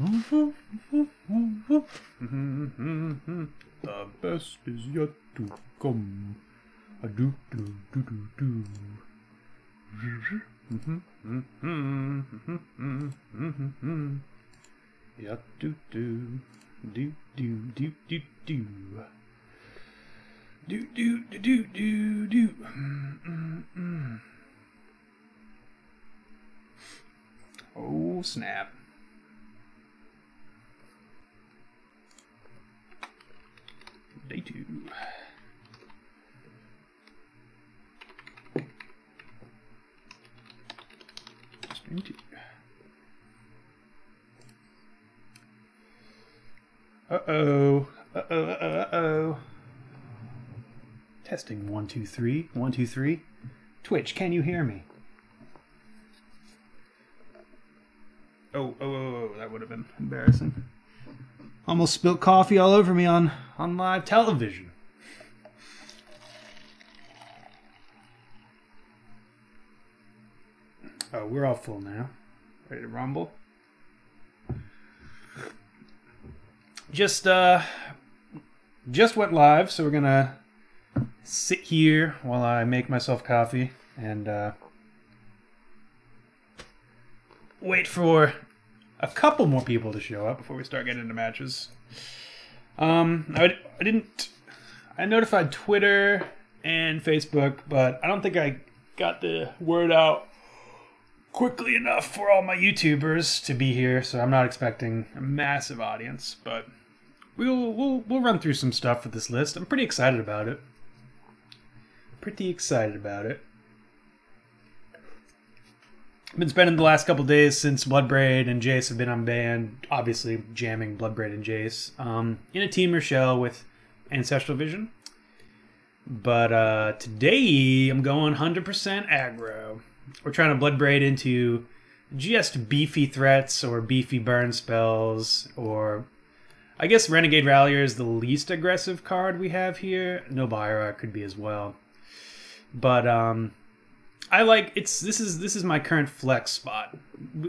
The best is yet to come. A do do do do do. Yeah, do do do do do do do. Do do do do do do. Oh snap. Day 2. Stream 2. Uh-oh. Uh-oh, uh-oh, uh-oh. Testing 1 2 3. 1 2 3. Twitch, can you hear me? Oh, that would have been embarrassing. Almost spilt coffee all over me on live television. Oh, we're all full now. Ready to rumble? Just went live, so we're gonna sit here while I make myself coffee and wait for a couple more people to show up before we start getting into matches. I notified Twitter and Facebook, but I don't think I got the word out quickly enough for all my YouTubers to be here, so I'm not expecting a massive audience, but we'll run through some stuff with this list. I'm pretty excited about it. I've been spending the last couple days since Bloodbraid and Jace have been unbanned, obviously jamming Bloodbraid and Jace, in a team or shell with Ancestral Vision. But today I'm going 100% aggro. We're trying to Bloodbraid into just beefy threats or beefy burn spells, or I guess Renegade Rallier is the least aggressive card we have here. Nobira could be as well. But I like this is my current flex spot.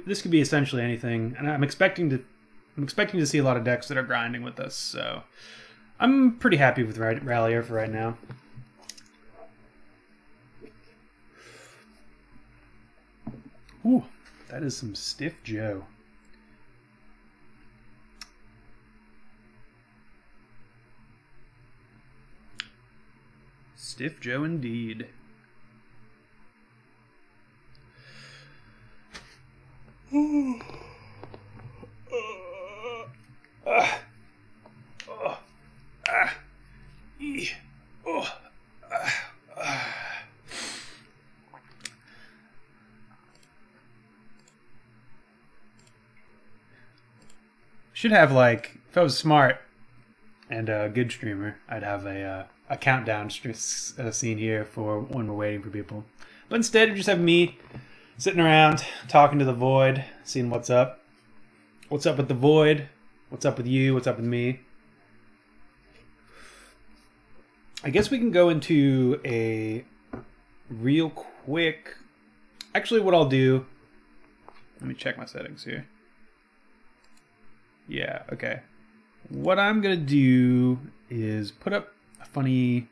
This could be essentially anything, and I'm expecting to see a lot of decks that are grinding with us. So I'm pretty happy with Rallier for right now. Ooh, that is some stiff Joe. Stiff Joe indeed. Should have, like, if I was smart and a good streamer, I'd have a countdown scene here for when we're waiting for people. But instead, we just have me sitting around, talking to the void, seeing what's up. What's up with the void? What's up with you? What's up with me? I guess we can go into a real quick... Actually, what I'll do... Let me check my settings here. Yeah, okay. What I'm going to do is put up a funny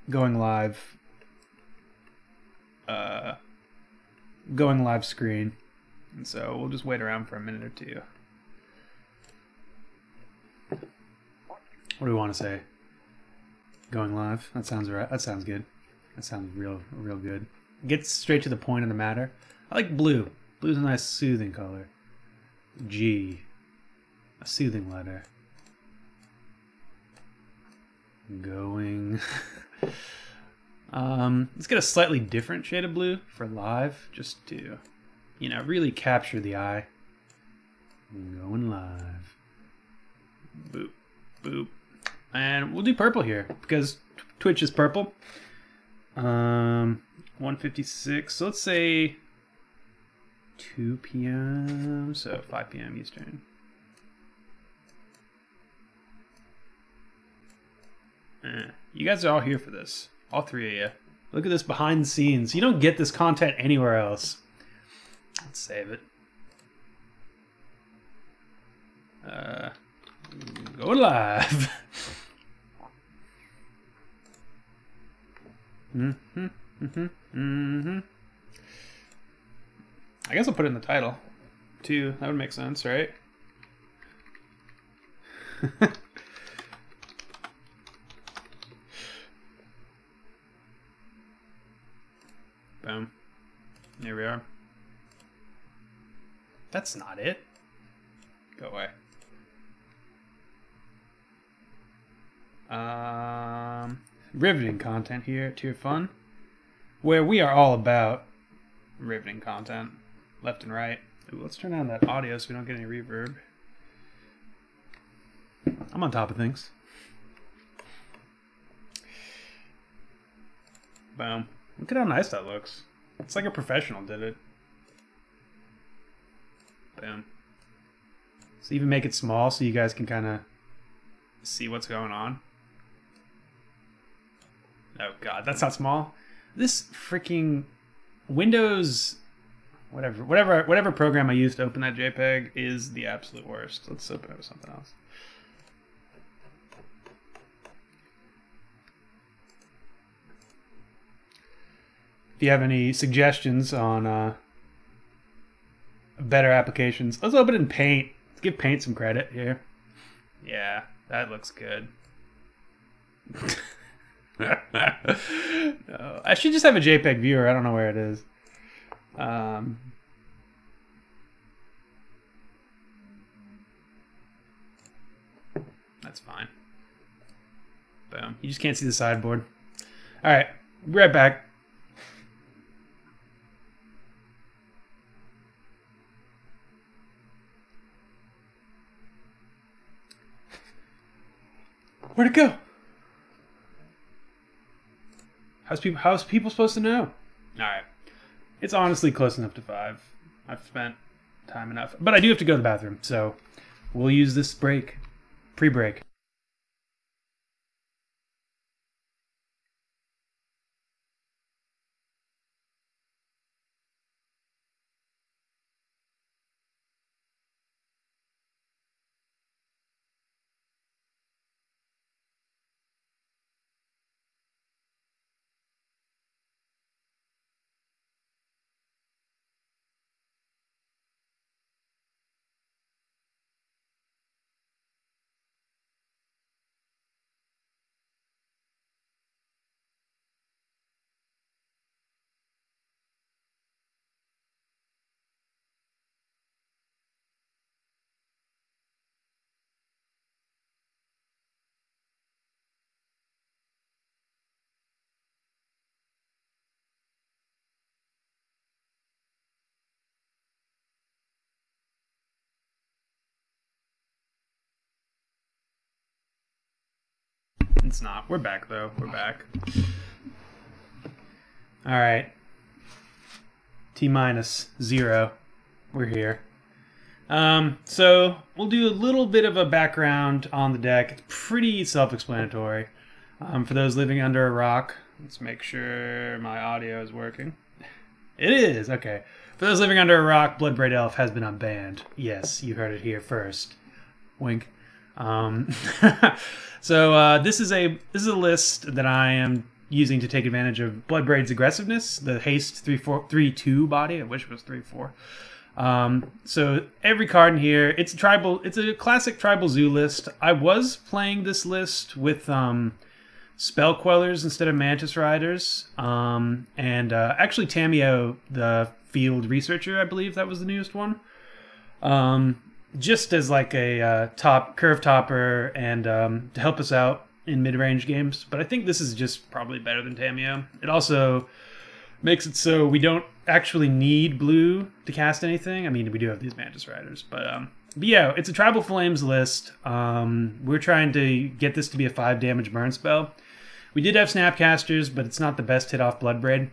going live screen. And so we'll just wait around for a minute or two. What do we want to say? Going live? That sounds right. That sounds good. That sounds real good. Gets straight to the point of the matter. I like blue. Blue's a nice soothing color. G. A soothing letter. Going. Let's get a slightly different shade of blue for live, just to, you know, really capture the eye. Going live. Boop, boop. And we'll do purple here, because Twitch is purple. 1:56, so let's say 2 p.m., so 5 p.m. Eastern. You guys are all here for this. All three of you. Look at this behind the scenes. You don't get this content anywhere else. Let's save it. Going live. I guess I'll put it in the title, too. That would make sense, right? Boom. Here we are. That's not it. Go away. Riveting content here at Tier Fun, where we are all about riveting content, left and right. Ooh, let's turn down that audio so we don't get any reverb. I'm on top of things. Boom. Look at how nice that looks. It's like a professional did it. Boom. So even make it small so you guys can kind of see what's going on. Oh god, that's not small. This freaking Windows, whatever program I use to open that JPEG is the absolute worst. Let's open it with something else. If you have any suggestions on better applications, let's open it in Paint. Let's give Paint some credit here. Yeah, that looks good. No, I should just have a JPEG viewer. I don't know where it is. That's fine. Boom. You just can't see the sideboard. All right, be right back. Where'd it go? How's people supposed to know? Alright. It's honestly close enough to 5. I've spent time enough. But I do have to go to the bathroom, so we'll use this break. Pre-break. It's not. We're back, though. We're back. Alright. T-0. We're here. So, we'll do a little bit of a background on the deck. It's pretty self-explanatory. For those living under a rock, let's make sure my audio is working. It is! Okay. For those living under a rock, Bloodbraid Elf has been unbanned. Yes, you heard it here first. Wink. So this is a list that I am using to take advantage of Bloodbraid's aggressiveness, the haste 3/2 body. I wish it was 3/4. So every card in here, it's a classic tribal zoo list. I was playing this list with spell quellers instead of mantis riders, and actually Tamiyo, the field researcher, I believe that was the newest one. Just as like a curve topper and to help us out in mid-range games. But I think this is just probably better than Tamiyo. It also makes it so we don't actually need blue to cast anything. I mean, we do have these Mantis Riders. But yeah, it's a Tribal Flames list. We're trying to get this to be a 5 damage burn spell. We did have Snapcasters, but it's not the best hit off Bloodbraid.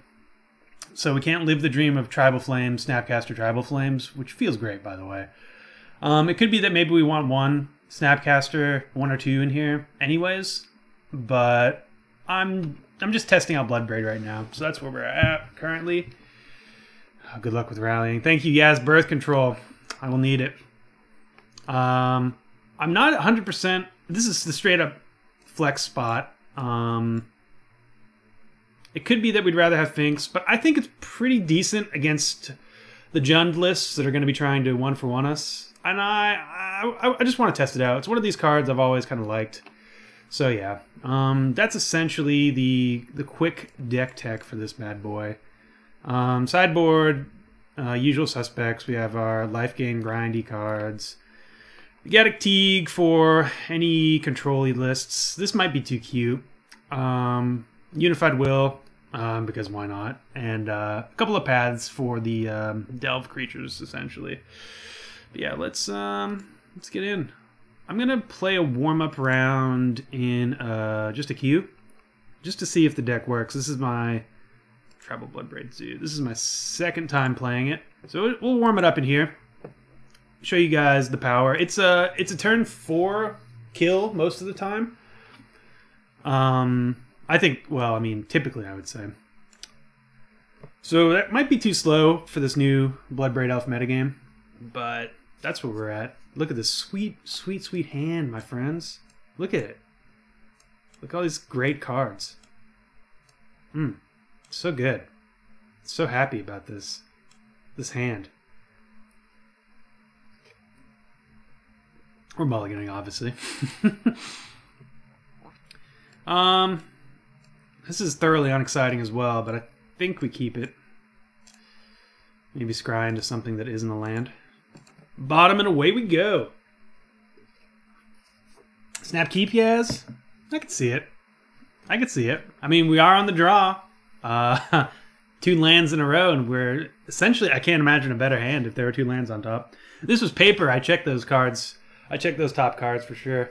So we can't live the dream of Tribal Flames, Snapcaster Tribal Flames, which feels great, by the way. It could be that maybe we want one Snapcaster, 1 or 2 in here anyways, but I'm just testing out Bloodbraid right now, so that's where we're at currently. Oh, good luck with rallying. Thank you, Yaz. Birth control. I will need it. I'm not 100% this is the straight up flex spot. It could be that we'd rather have Finks, but I think it's pretty decent against the Jund lists that are going to be trying to 1-for-1 us. And I just want to test it out. It's one of these cards I've always kind of liked. So yeah, that's essentially the quick deck tech for this bad boy. Sideboard, usual suspects. We have our life gain grindy cards. Gaddock Teague for any control-y lists. This might be too cute. Unified Will, because why not? And a couple of paths for the delve creatures, essentially. But yeah, let's get in. I'm gonna play a warm-up round in just a queue, just to see if the deck works. This is my Tribal Bloodbraid Zoo. This is my second time playing it, so we'll warm it up in here. Show you guys the power. It's a turn 4 kill most of the time. I think, well, I mean, typically I would say. So that might be too slow for this new Bloodbraid Elf metagame, but that's where we're at. Look at this sweet, sweet, sweet hand, my friends. Look at it. Look at all these great cards. So good. So happy about this hand. We're mulliganing, obviously. This is thoroughly unexciting as well, but I think we keep it. Maybe scry into something that isn't a land. Bottom and away we go. Snap keep, yes? I can see it. I can see it. I mean, we are on the draw. 2 lands in a row, and we're essentially, I can't imagine a better hand if there were 2 lands on top. This was paper. I checked those cards. I checked those top cards for sure.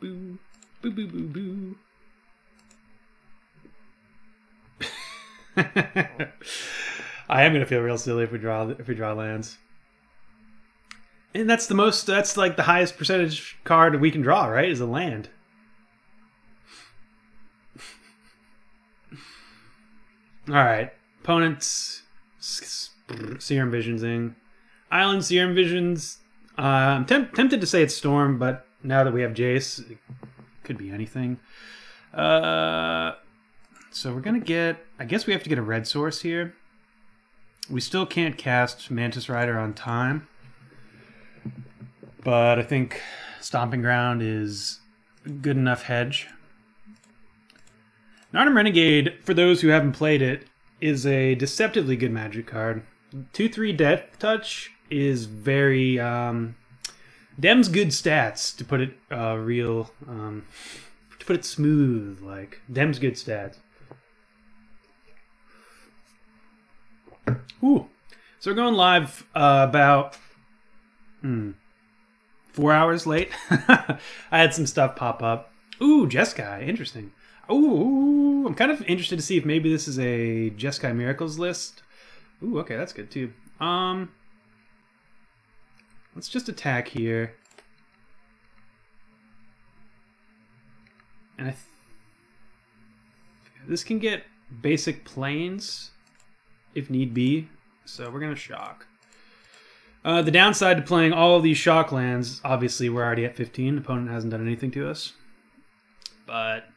Boo, boo, boo, boo, boo. I am gonna feel real silly if we draw lands. And that's that's like the highest percentage card we can draw, right? Is a land. Alright. Opponents Serum Visionsing. Island Serum Visions. I'm tempted to say it's Storm, but now that we have Jace, it could be anything. So we're gonna get, I guess we have to get a red source here. We still can't cast Mantis Rider on time, but I think Stomping Ground is a good enough hedge. Narnum Renegade, for those who haven't played it, is a deceptively good Magic card. 2/3 Death Touch is very Dem's good stats, to put it real, to put it smooth, like Dem's good stats. Ooh, so we're going live about 4 hours late. I had some stuff pop up. Ooh, Jeskai, interesting. Ooh, I'm kind of interested to see if maybe this is a Jeskai Miracles list. Ooh, okay, that's good too. Let's just attack here. And this can get basic planes if need be, so we're gonna shock. The downside to playing all of these shock lands, obviously we're already at 15. The opponent hasn't done anything to us. But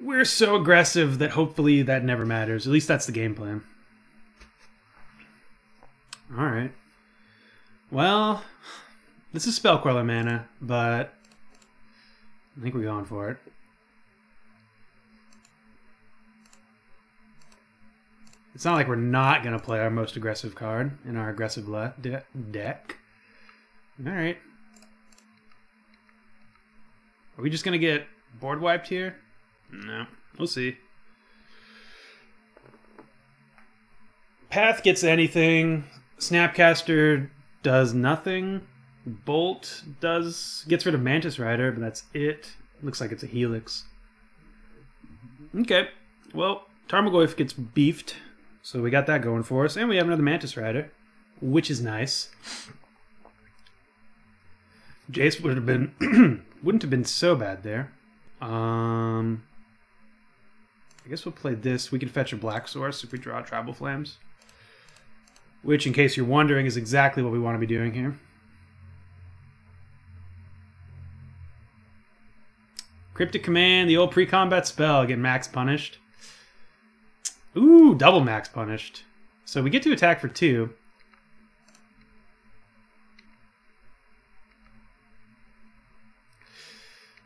we're so aggressive that hopefully that never matters. At least that's the game plan. Alright. Well, this is Spell Queller mana, but I think we're going for it. It's not like we're not going to play our most aggressive card in our aggressive deck. Alright. Are we just going to get board wiped here? No. We'll see. Path gets anything. Snapcaster does nothing. Bolt gets rid of Mantis Rider, but that's it. Looks like it's a Helix. Okay. Well, Tarmogoyf gets beefed. So we got that going for us. And we have another Mantis Rider, which is nice. Jace would have been wouldn't have been so bad there. I guess we'll play this. We can fetch a black source if we draw Tribal Flames. Which, in case you're wondering, is exactly what we want to be doing here. Cryptic Command, the old pre-combat spell. Get max punished. Ooh, double max punished. So we get to attack for 2.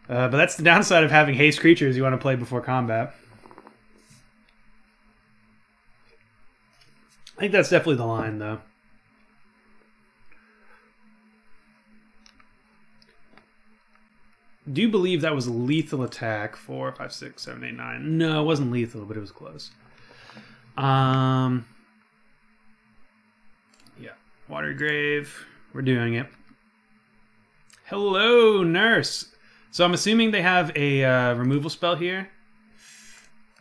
But that's the downside of having haste creatures you want to play before combat. I think that's definitely the line, though. Do you believe that was a lethal attack? 4, 5, 6, 7, 8, 9. No, it wasn't lethal, but it was close. Yeah. Watery Grave. We're doing it. Hello, Nurse. So I'm assuming they have a removal spell here.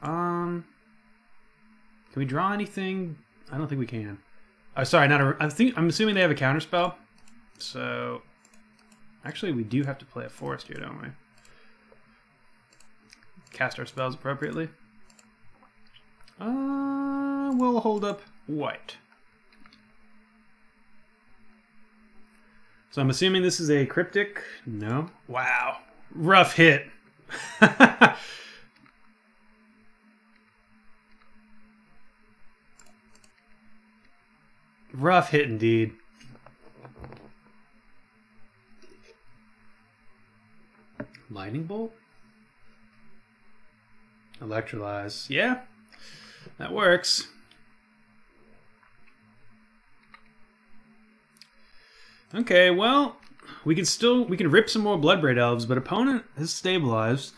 Can we draw anything? I don't think we can. Oh, sorry, not a. I'm assuming they have a counter spell. So, actually, we do have to play a forest here, don't we? Cast our spells appropriately. We'll hold up white. So I'm assuming this is a cryptic. No. Wow. Rough hit. Rough hit indeed. Lightning Bolt? Electrolyze. Yeah, that works. Okay, well, we can rip some more Bloodbraid Elves, but opponent has stabilized.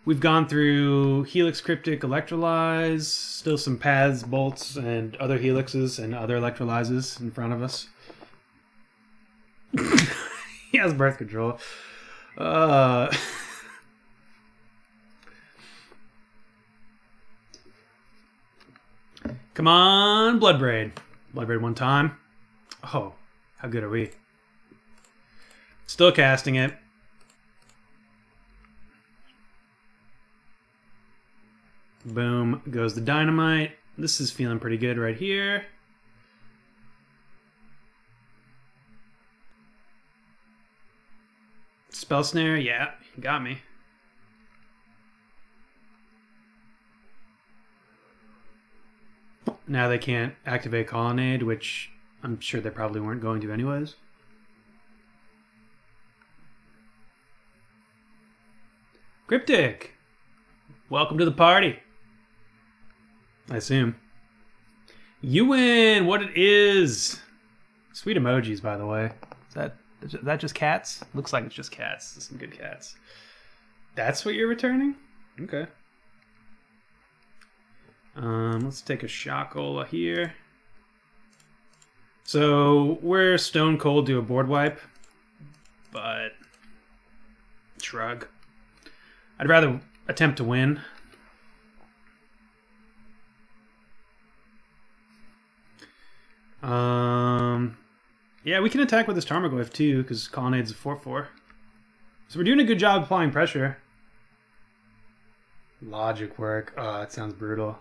We've gone through Helix, Cryptic, Electrolyze, still some Paths, Bolts, and other Helixes and other Electrolyzes in front of us. He has Birth Control. Come on, Bloodbraid. Bloodbraid one time. Oh, how good are we? Still casting it. Boom, goes the dynamite. This is feeling pretty good right here. Spell Snare, yeah, got me. Now they can't activate Colonnade, which I'm sure they probably weren't going to anyways. Cryptic! Welcome to the party. I assume. You win! What it is! Sweet emojis, by the way. Is that just cats? Looks like it's just cats. Some good cats. That's what you're returning? Okay. Let's take a Shakola here. So we're stone cold to a board wipe, but shrug. I'd rather attempt to win. Yeah, we can attack with this Tarmogoyf too, because Colonnade's a 4/4. So we're doing a good job applying pressure. Logic work. Oh, that sounds brutal.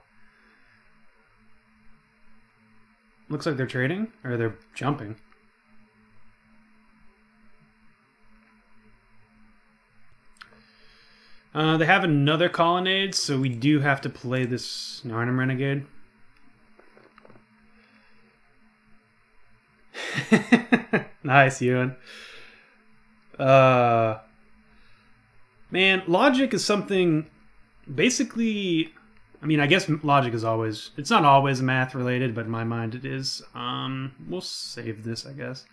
Looks like they're trading, or they're jumping. They have another Colonnade, so we do have to play this Narnum Renegade. Nice, Ewan. Man, logic is something... Basically... I mean, I guess logic is always... It's not always math related, but in my mind it is. We'll save this, I guess.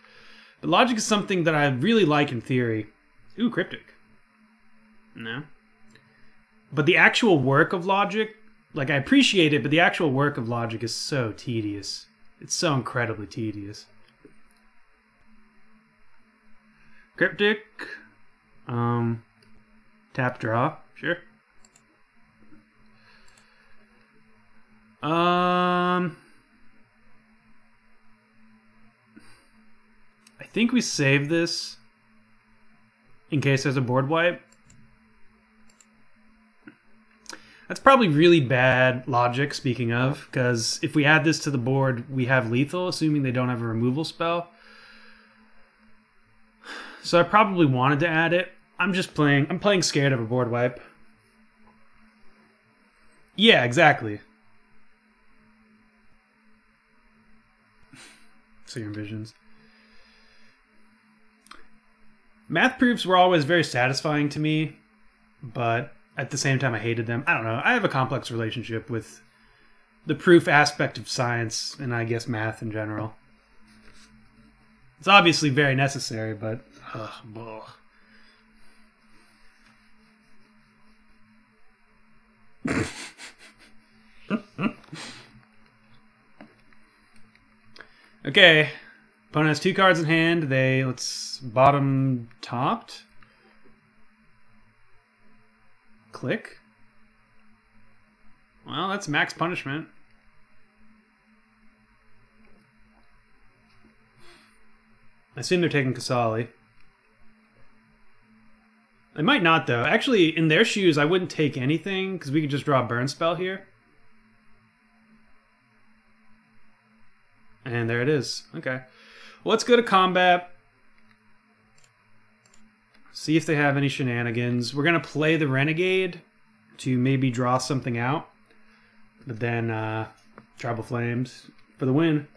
But logic is something that I really like in theory. Ooh, Cryptic. No. But the actual work of logic... Like, I appreciate it, but the actual work of logic is so tedious. It's so incredibly tedious. Cryptic. Tap draw. Sure. I think we save this. in case there's a board wipe. That's probably really bad logic, speaking of, because if we add this to the board, we have lethal, assuming they don't have a removal spell. So I probably wanted to add it. I'm playing scared of a board wipe. Yeah, exactly. So your visions. Math proofs were always very satisfying to me, but at the same time I hated them. I don't know. I have a complex relationship with the proof aspect of science, and I guess math in general. It's obviously very necessary, but... Okay. Opponent has 2 cards in hand. Let's bottom topped. Click. Well, that's max punishment. I assume they're taking Kasali. They might not, though. Actually, in their shoes, I wouldn't take anything, because we could just draw a burn spell here. And there it is. Okay. Well, let's go to combat. See if they have any shenanigans. We're going to play the Renegade to maybe draw something out. But then Tribal Flames for the win.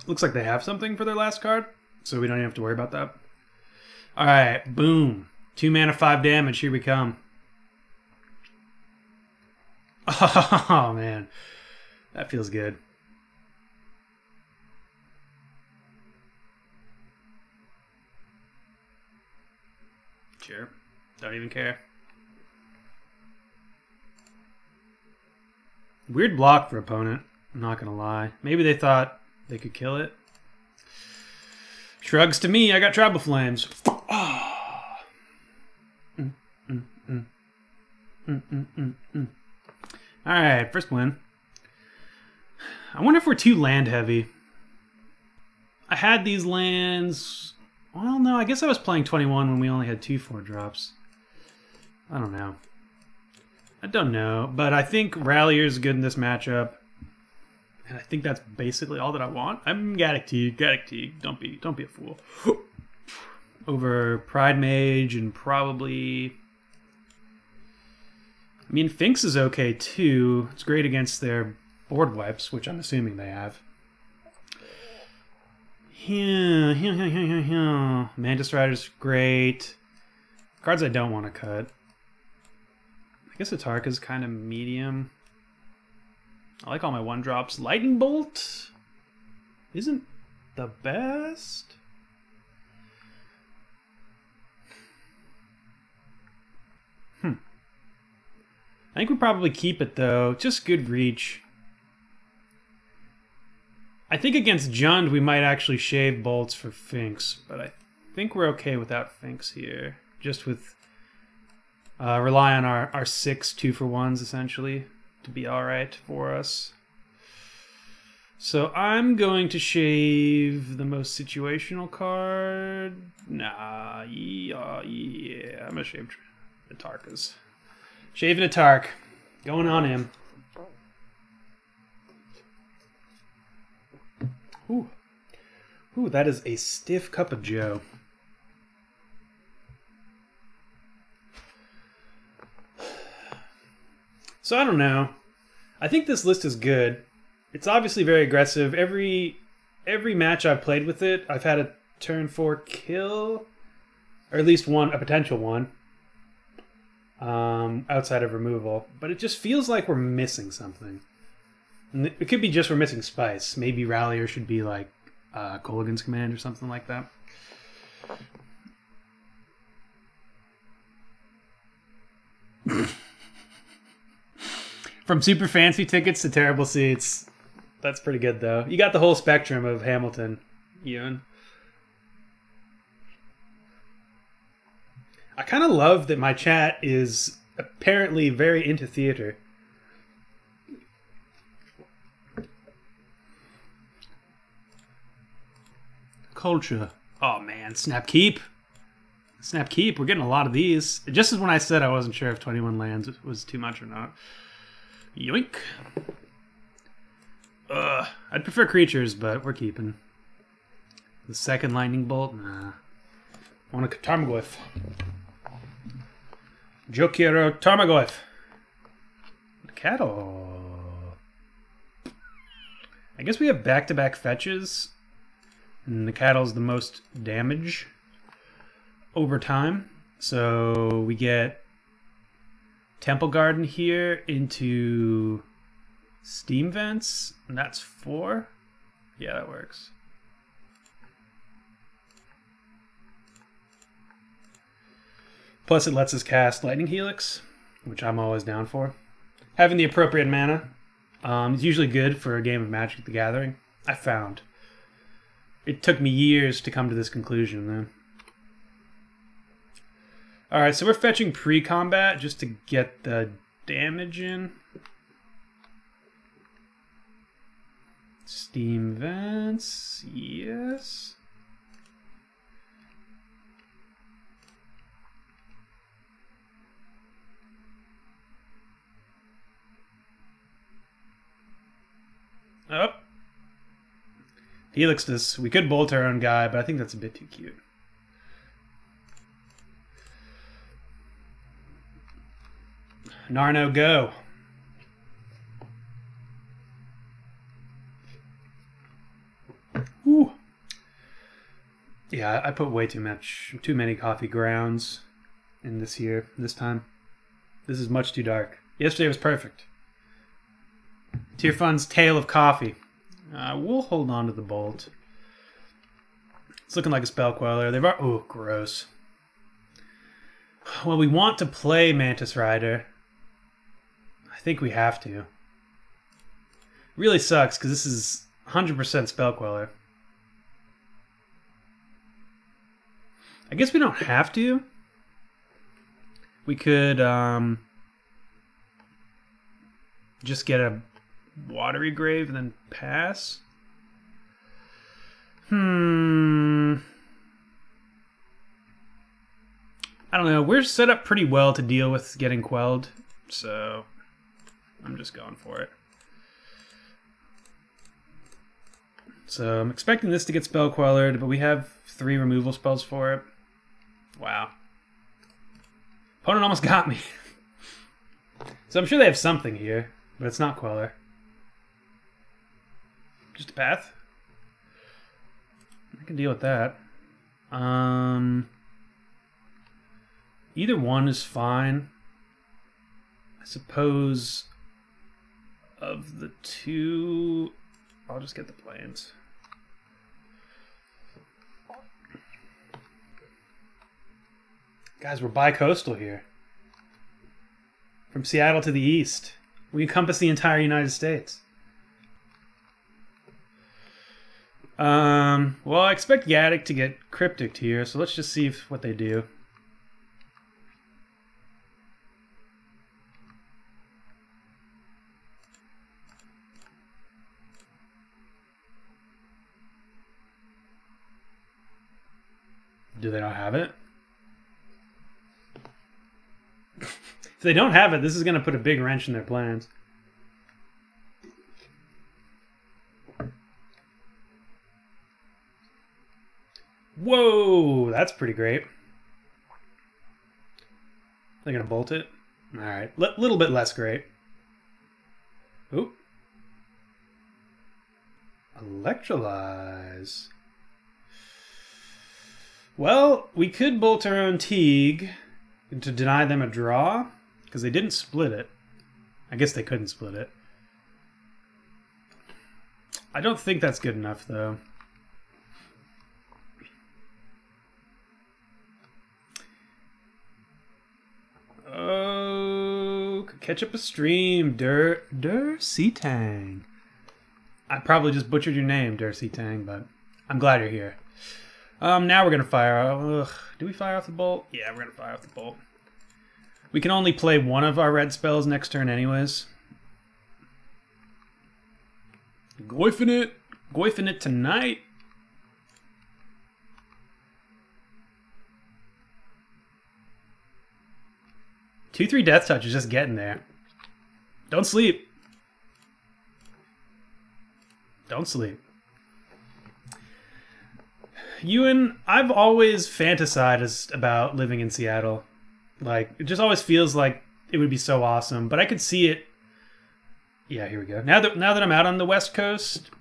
Looks like they have something for their last card, so we don't even have to worry about that. Alright, boom. 2 mana, 5 damage. Here we come. Oh, man. That feels good. Sure. Don't even care. Weird block for opponent. I'm not gonna lie. Maybe they thought they could kill it. Shrugs to me. I got Tribal Flames. Alright, first win. I wonder if we're too land heavy. I had these lands... Well, no, I guess I was playing 21 when we only had 2 4-drops. I don't know. I don't know, but I think Rallier's good in this matchup. And I think that's basically all that I want. I'm Gaddock Teague. Don't be a fool. Over Pride Mage and probably... I mean, Finks is okay too. It's great against their board wipes, which I'm assuming they have. Mantis Rider's great. Cards I don't want to cut. I guess Atarka's kind of medium. I like all my 1-drops. Lightning Bolt isn't the best. I think we probably keep it though. Just good reach. I think against Jund we might actually shave bolts for Finks, but I think we're okay without Finks here. Just with rely on our 6 2-for-1s essentially to be alright for us. So I'm going to shave the most situational card. Nah, yeah, I'm gonna shave the Tarkas. Shaving a Tark. Going on him. Ooh. Ooh, that is a stiff cup of joe. So I don't know. I think this list is good. It's obviously very aggressive. Every match I've played with it, I've had a turn 4 kill. Or at least one, a potential one. Outside of removal. But it just feels like we're missing something. And it could be just we're missing spice. Maybe Rallier should be like Colligan's Command or something like that. From super fancy tickets to terrible seats. That's pretty good, though. You got the whole spectrum of Hamilton, Ewan. I kind of love that my chat is apparently very into theater. Culture. Oh man, Snap Keep. Snap Keep. We're getting a lot of these. Just as when I said I wasn't sure if 21 lands was too much or not. Yoink. I'd prefer creatures, but we're keeping. The second lightning bolt? Nah. Want a Tarmogoyf. Jokiro Tarmogoyf. Cattle. I guess we have back-to-back fetches. And the Cattle's the most damage over time. So we get Temple Garden here into Steam Vents. And that's 4. Yeah, that works. Plus it lets us cast Lightning Helix, which I'm always down for. Having the appropriate mana is usually good for a game of Magic the Gathering. I found. It took me years to come to this conclusion, though. Alright, so we're fetching pre-combat just to get the damage in. Steam Vents, yes. Oh. Helix this. We could bolt our own guy, but I think that's a bit too cute. Narno, go. Woo. Yeah, I put way too many coffee grounds in this time. This is much too dark. Yesterday was perfect. Tier Fun's Tale of Coffee. We'll hold on to the bolt. It's looking like a spell queller. Oh, gross. Well, we want to play Mantis Rider. I think we have to. Really sucks because this is 100% spell queller. I guess we don't have to. We could just get a Watery Grave and then pass. I don't know. We're set up pretty well to deal with getting quelled, so I'm just going for it. So I'm expecting this to get spell quellered, but we have 3 removal spells for it. Wow. Opponent almost got me. So I'm sure they have something here, but it's not queller. Just a path. I can deal with that. Either one is fine. I suppose of the two, I'll just get the plains. Guys, we're bi-coastal here. From Seattle to the east. We encompass the entire United States. Well, I expect Gaddock to get Cryptic here, so let's just see what they do. Do they not have it? If they don't have it, this is going to put a big wrench in their plans. Whoa, that's pretty great. They're going to bolt it? Alright, little bit less great. Oop. Electrolyze. Well, we could bolt our own Teague to deny them a draw, because they didn't split it. I guess they couldn't split it. I don't think that's good enough, though. Oh, could catch up a stream. Sitang. I probably just butchered your name, Sitang, but I'm glad you're here. Now we're going to fire. Ugh. Do we fire off the bolt? Yeah, we're going to fire off the bolt. We can only play one of our red spells next turn anyways. Goifing it tonight. 2/3 Death Touch is just getting there. Don't sleep. Don't sleep. Ewan, I've always fantasized about living in Seattle. Like, it just always feels like it would be so awesome. But I could see it. Yeah, here we go. Now that I'm out on the West Coast,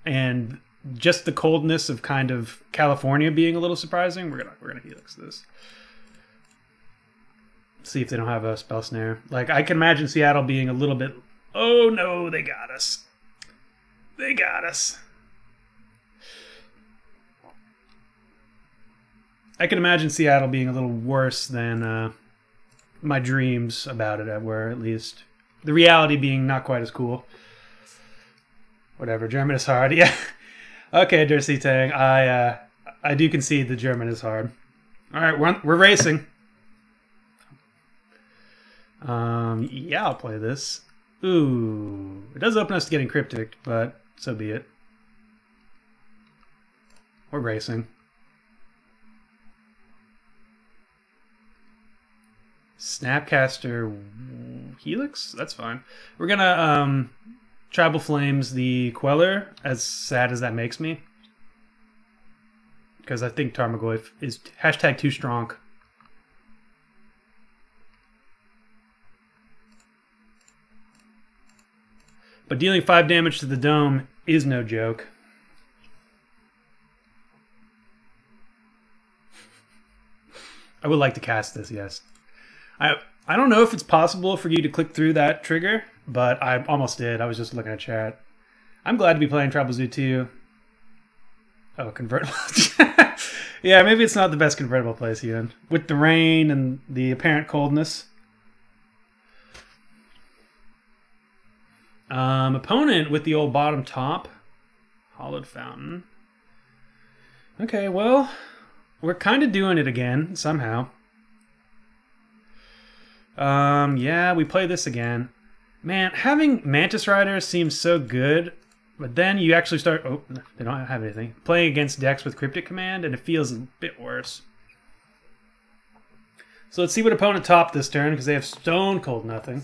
and just the coldness of kind of California being a little surprising, we're gonna Helix this. See if they don't have a spell snare. Like, I can imagine Seattle being a little bit. Oh no, they got us. They got us. I can imagine Seattle being a little worse than my dreams about it were, at least. The reality being not quite as cool. Whatever, German is hard. Yeah. Okay, Dersey Tang. I do concede the German is hard. All right, we're racing. Yeah, I'll play this. Ooh, it does open us to getting cryptic, but so be it. We're racing. Snapcaster Helix? That's fine. We're gonna Tribal Flames the Queller, as sad as that makes me. Because I think Tarmogoyf is hashtag too strong. But dealing 5 damage to the dome is no joke. I would like to cast this, yes. I don't know if it's possible for you to click through that trigger, but I almost did. I was just looking at chat. I'm glad to be playing Tribal Zoo 2. Oh, convertible. Yeah, maybe it's not the best convertible place, Ian. With the rain and the apparent coldness. Opponent with the old bottom top. Hollowed Fountain. Okay, well, we're kind of doing it again, somehow. Yeah, we play this again. Man, having Mantis Rider seems so good, but then you actually start... Oh, they don't have anything. Playing against decks with Cryptic Command, and it feels a bit worse. So let's see what opponent topped this turn, because they have Stone Cold Nothing.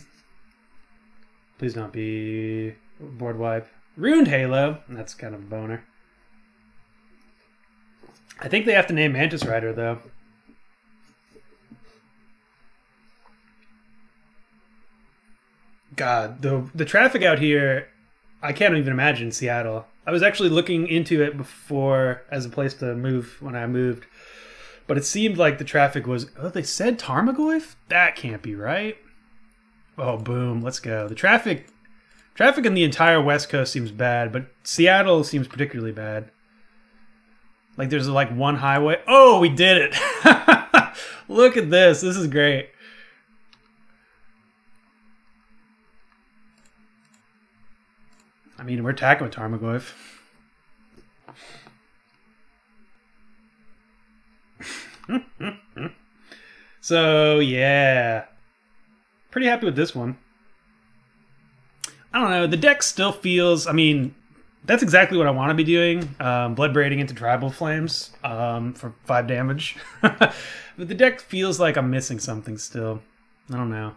Please don't be board wipe. Ruined Halo. That's kind of a boner. I think they have to name Mantis Rider, though. God, the traffic out here, I can't even imagine Seattle. I was actually looking into it before as a place to move when I moved. But it seemed like the traffic was... Oh, they said Tarmogoyf? That can't be right. Oh, boom. Let's go. The traffic in the entire West Coast seems bad, but Seattle seems particularly bad. Like, there's like one highway. Oh, we did it. Look at this. This is great. I mean, we're attacking with Tarmogoyf. So, yeah. Pretty happy with this one. I don't know. The deck still feels... I mean, that's exactly what I want to be doing. Bloodbraiding into Tribal Flames for 5 damage. But the deck feels like I'm missing something still. I don't know.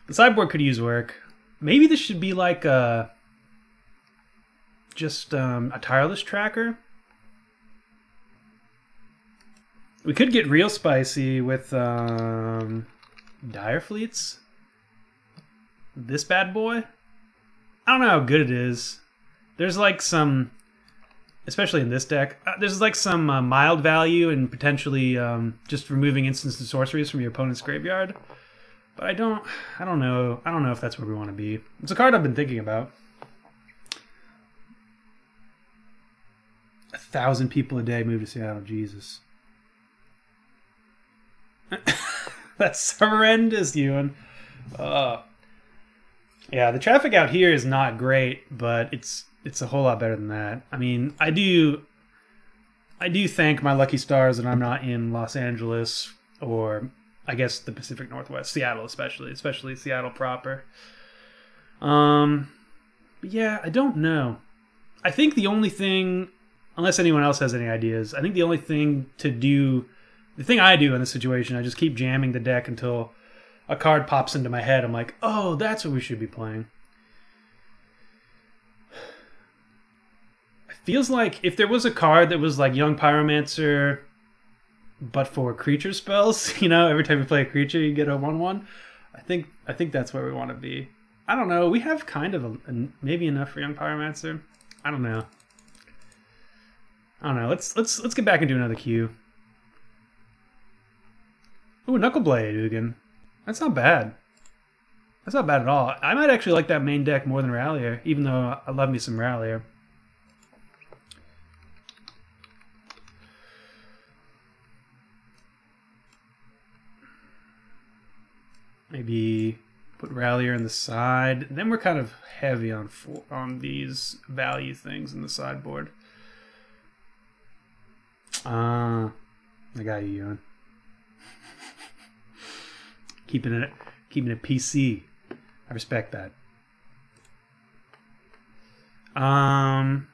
The sideboard could use work. Maybe this should be like just a tireless tracker. We could get real spicy with Dire Fleets. This bad boy. I don't know how good it is. There's like some, especially in this deck, there's like some mild value in potentially just removing instants and sorceries from your opponent's graveyard. But I don't know. I don't know if that's where we want to be. It's a card I've been thinking about. 1,000 people a day move to Seattle. Jesus. That's horrendous, Ewan. Yeah, the traffic out here is not great, but it's a whole lot better than that. I mean, I do thank my lucky stars that I'm not in Los Angeles or I guess the Pacific Northwest, Seattle especially Seattle proper. But yeah, I don't know. I think the only thing, unless anyone else has any ideas, I think the only thing to do The thing I do in this situation, I just keep jamming the deck until a card pops into my head. I'm like, oh, that's what we should be playing. It feels like if there was a card that was like Young Pyromancer, but for creature spells, you know, every time you play a creature, you get a 1/1. I think that's where we want to be. I don't know. We have kind of maybe enough for Young Pyromancer. I don't know. Let's get back and do another queue. Ooh, Knuckleblade, Ugin. That's not bad. That's not bad at all. I might actually like that main deck more than Rallier, even though I love me some Rallier. Maybe put Rallier in the side. Then we're kind of heavy on these value things in the sideboard. I got you, Ewan. Keeping it PC. I respect that. I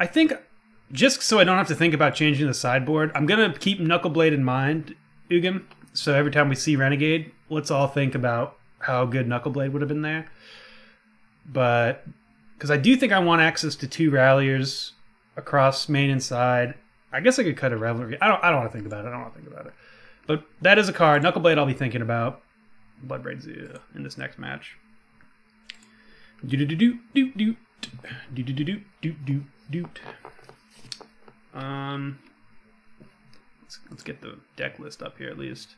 think just so I don't have to think about changing the sideboard, I'm gonna keep Knuckleblade in mind, Ugin. So every time we see Renegade, let's all think about how good Knuckleblade would have been there. But because I do think I want access to 2 Ralliers across main and side. I guess I could cut a Revelry. I don't want to think about it. But that is a card. Knuckleblade I'll be thinking about. Bloodbraid's in this next match. Let's get the deck list up here at least.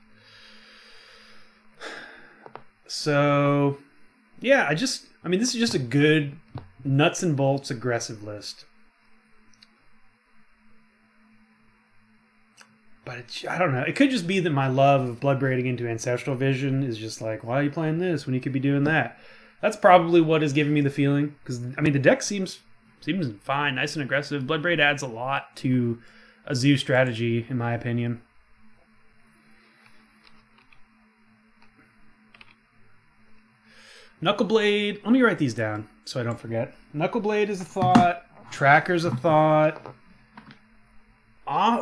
So, yeah, I mean, this is just a good nuts and bolts aggressive list. But I don't know. It could just be that my love of Bloodbraiding into Ancestral Vision is just like, why are you playing this when you could be doing that? That's probably what is giving me the feeling. Because, I mean, the deck seems fine, nice and aggressive. Bloodbraid adds a lot to a Zoo strategy, in my opinion. Knuckleblade. Let me write these down so I don't forget. Knuckleblade is a thought. Tracker's a thought.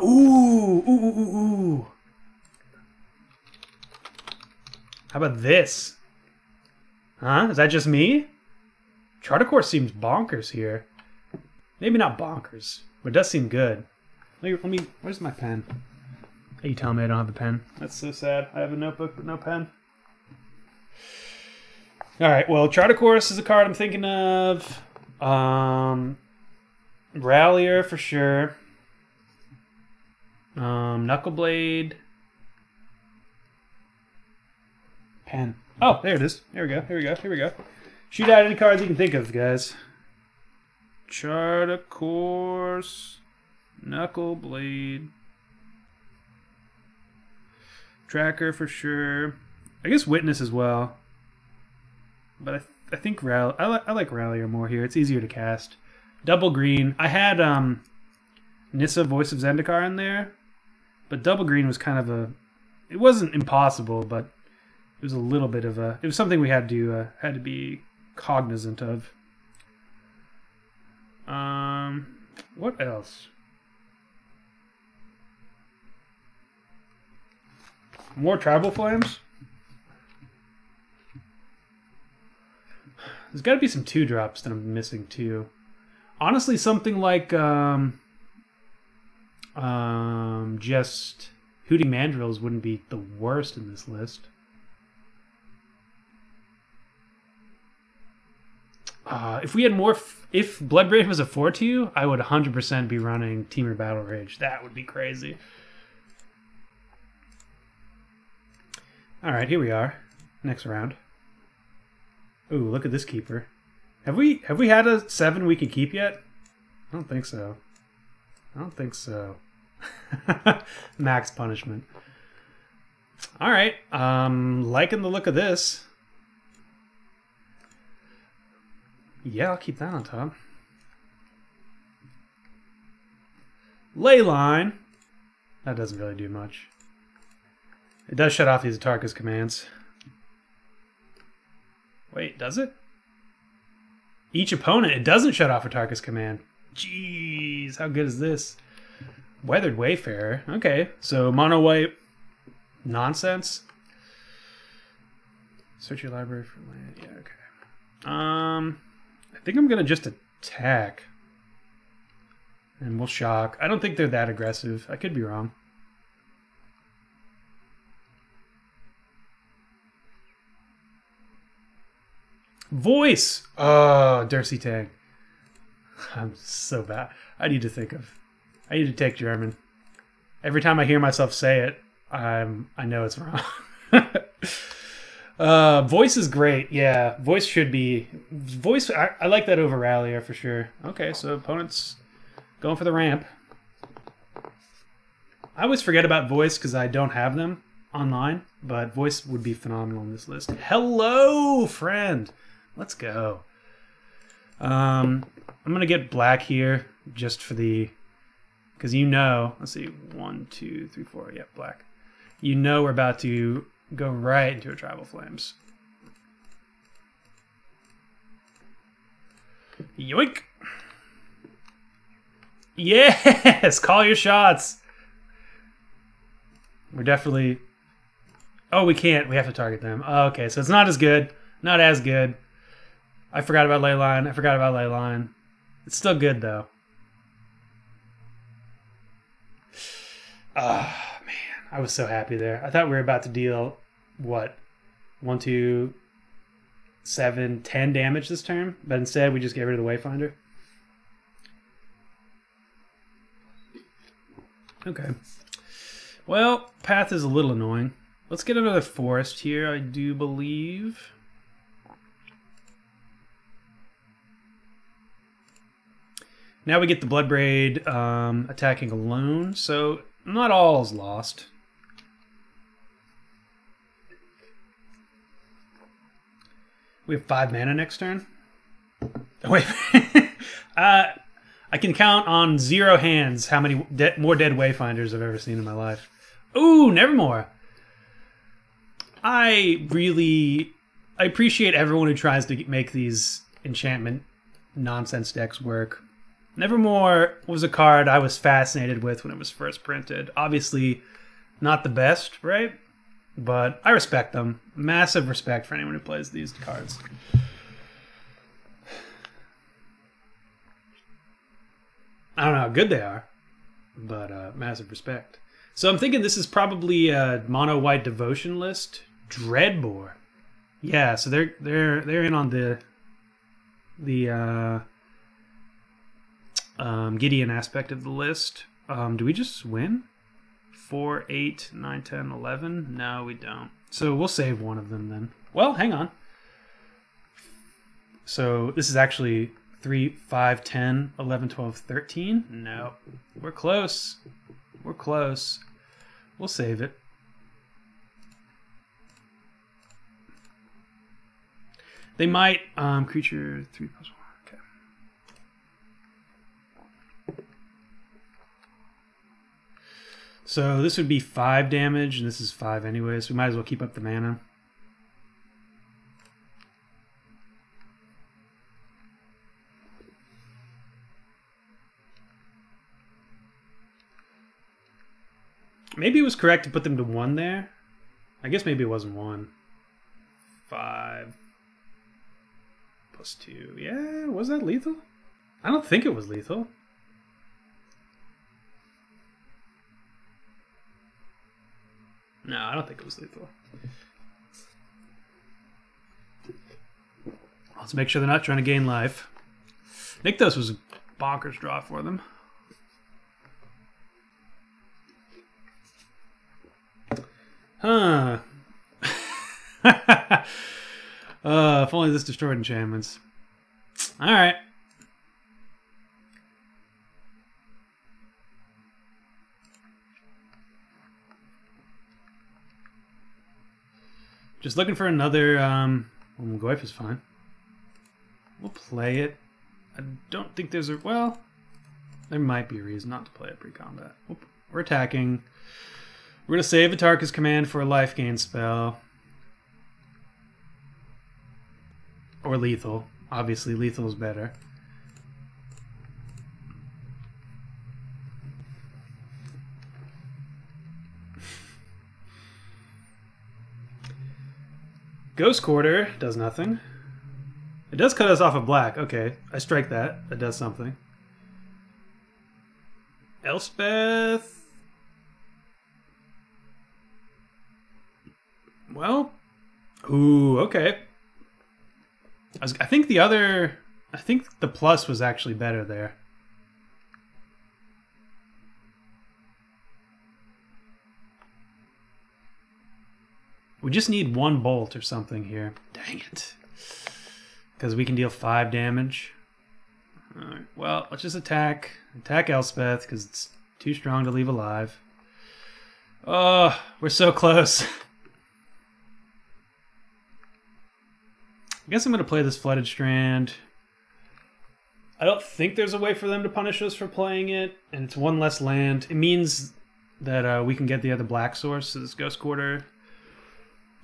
Ooh. How about this? Huh? Is that just me? Charter Course seems bonkers here. Maybe not bonkers, but it does seem good. Let me. Where's my pen? Hey, you tell me I don't have a pen. That's so sad. I have a notebook but no pen. All right. Well, Charter Course is a card I'm thinking of. Rallier for sure. Knuckleblade. Pen. Oh, there it is. Here we go. Shoot out any cards you can think of, guys. Charter Course. Knuckleblade. Tracker for sure. I guess Witness as well. But I think I like Rallier more here. It's easier to cast. Double green. I had Nissa Voice of Zendikar in there. But double green was kind of a... It wasn't impossible, but it was a little bit of a... It was something we had to be cognizant of. What else? More Tribal Flames? There's got to be some 2-drops that I'm missing too. Honestly, something like... just Hooting Mandrills wouldn't be the worst in this list. If we had more, if Bloodbraid was a 4/2, I would 100% be running Temur Battle Rage. That would be crazy. All right, here we are. Next round. Ooh, look at this keeper. Have we had a 7 we can keep yet? I don't think so. Max punishment. All right. Liking the look of this. Yeah, I'll keep that on top. Leyline. That doesn't really do much. It does shut off these Atarka's commands. Wait, does it? Each opponent, it doesn't shut off Atarka's command. Jeez, how good is this? Weathered Wayfarer. Okay, so mono white nonsense. Search your library for land. Yeah, okay. I think I'm gonna just attack. And we'll shock. I don't think they're that aggressive. I could be wrong. Voice! Oh, Dirty Tang. I'm so bad. I need to take German. Every time I hear myself say it, I know it's wrong. Voice is great. Yeah, voice should be... Voice, I like that over Rallier for sure. Okay, so opponent's going for the ramp. I always forget about voice because I don't have them online, but voice would be phenomenal in this list. Hello, friend! Let's go. I'm going to get black here just for the... Because you know... Let's see. 1, 2, 3, 4. Yeah, black. You know we're about to go right into a Tribal Flames. Yoink! Yes! Call your shots! We're definitely... Oh, we can't. We have to target them. Oh, okay, so it's not as good. Not as good. I forgot about Leyline. It's still good, though. Ah, man. I was so happy there. I thought we were about to deal, what? 1, 2, 7, 10 damage this turn. But instead, we just get rid of the Wayfinder. Okay. Well, path is a little annoying. Let's get another forest here, I do believe. Now we get the Bloodbraid attacking alone, so not all is lost. We have 5 mana next turn. Oh, wait. I can count on 0 hands how many more dead Wayfinders I've ever seen in my life. Ooh, Nevermore. I appreciate everyone who tries to make these enchantment nonsense decks work. Nevermore was a card I was fascinated with when it was first printed. Obviously, not the best, right? But I respect them. Massive respect for anyone who plays these cards. I don't know how good they are, but massive respect. So I'm thinking this is probably a mono white devotion list. Dreadbore. Yeah, so they're in on the Gideon aspect of the list. Do we just win? 4, 8, 9, 10, 11? No, we don't. So we'll save one of them then. Well, hang on. So this is actually 3, 5, 10, 11, 12, 13? No. We're close. We're close. We'll save it. They might, creature 3+1. Okay. So this would be 5 damage, and this is 5 anyway, so we might as well keep up the mana. Maybe it was correct to put them to 1 there. I guess maybe it wasn't 1. 5 plus 2. Yeah, was that lethal? I don't think it was lethal. No, I don't think it was lethal. Let's make sure they're not trying to gain life. Nykthos was a bonkers draw for them. Huh. If only this destroyed enchantments. Alright. Just looking for another, Goyf is fine. We'll play it. I don't think there's a, well, there might be a reason not to play it pre-combat. We're attacking. We're going to save Atarka's command for a life gain spell. Or lethal. Obviously, lethal is better. Ghost Quarter does nothing. It does cut us off of black. Okay, I strike that. That does something. Elspeth. Well, ooh, okay. I think the plus was actually better there. We just need one bolt or something here. Dang it. Because we can deal 5 damage. Alright, well, let's just attack. Attack Elspeth, because it's too strong to leave alive. Oh, we're so close. I guess I'm going to play this Flooded Strand. I don't think there's a way for them to punish us for playing it, and it's 1 less land. It means that we can get the other black source, so this Ghost Quarter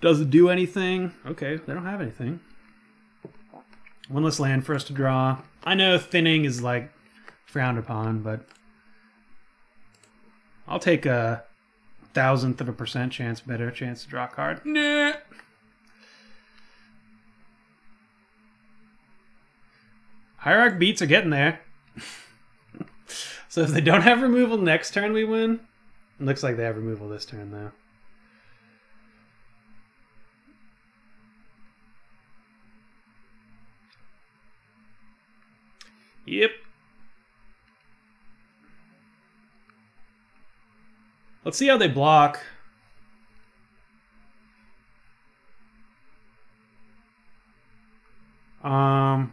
doesn't do anything. Okay, they don't have anything. 1 less land for us to draw. I know thinning is, like, frowned upon, but I'll take a 1,000% chance, better chance to draw a card. Nah. Hierarch beats are getting there. So if they don't have removal next turn, we win. It looks like they have removal this turn, though. Yep. Let's see how they block. I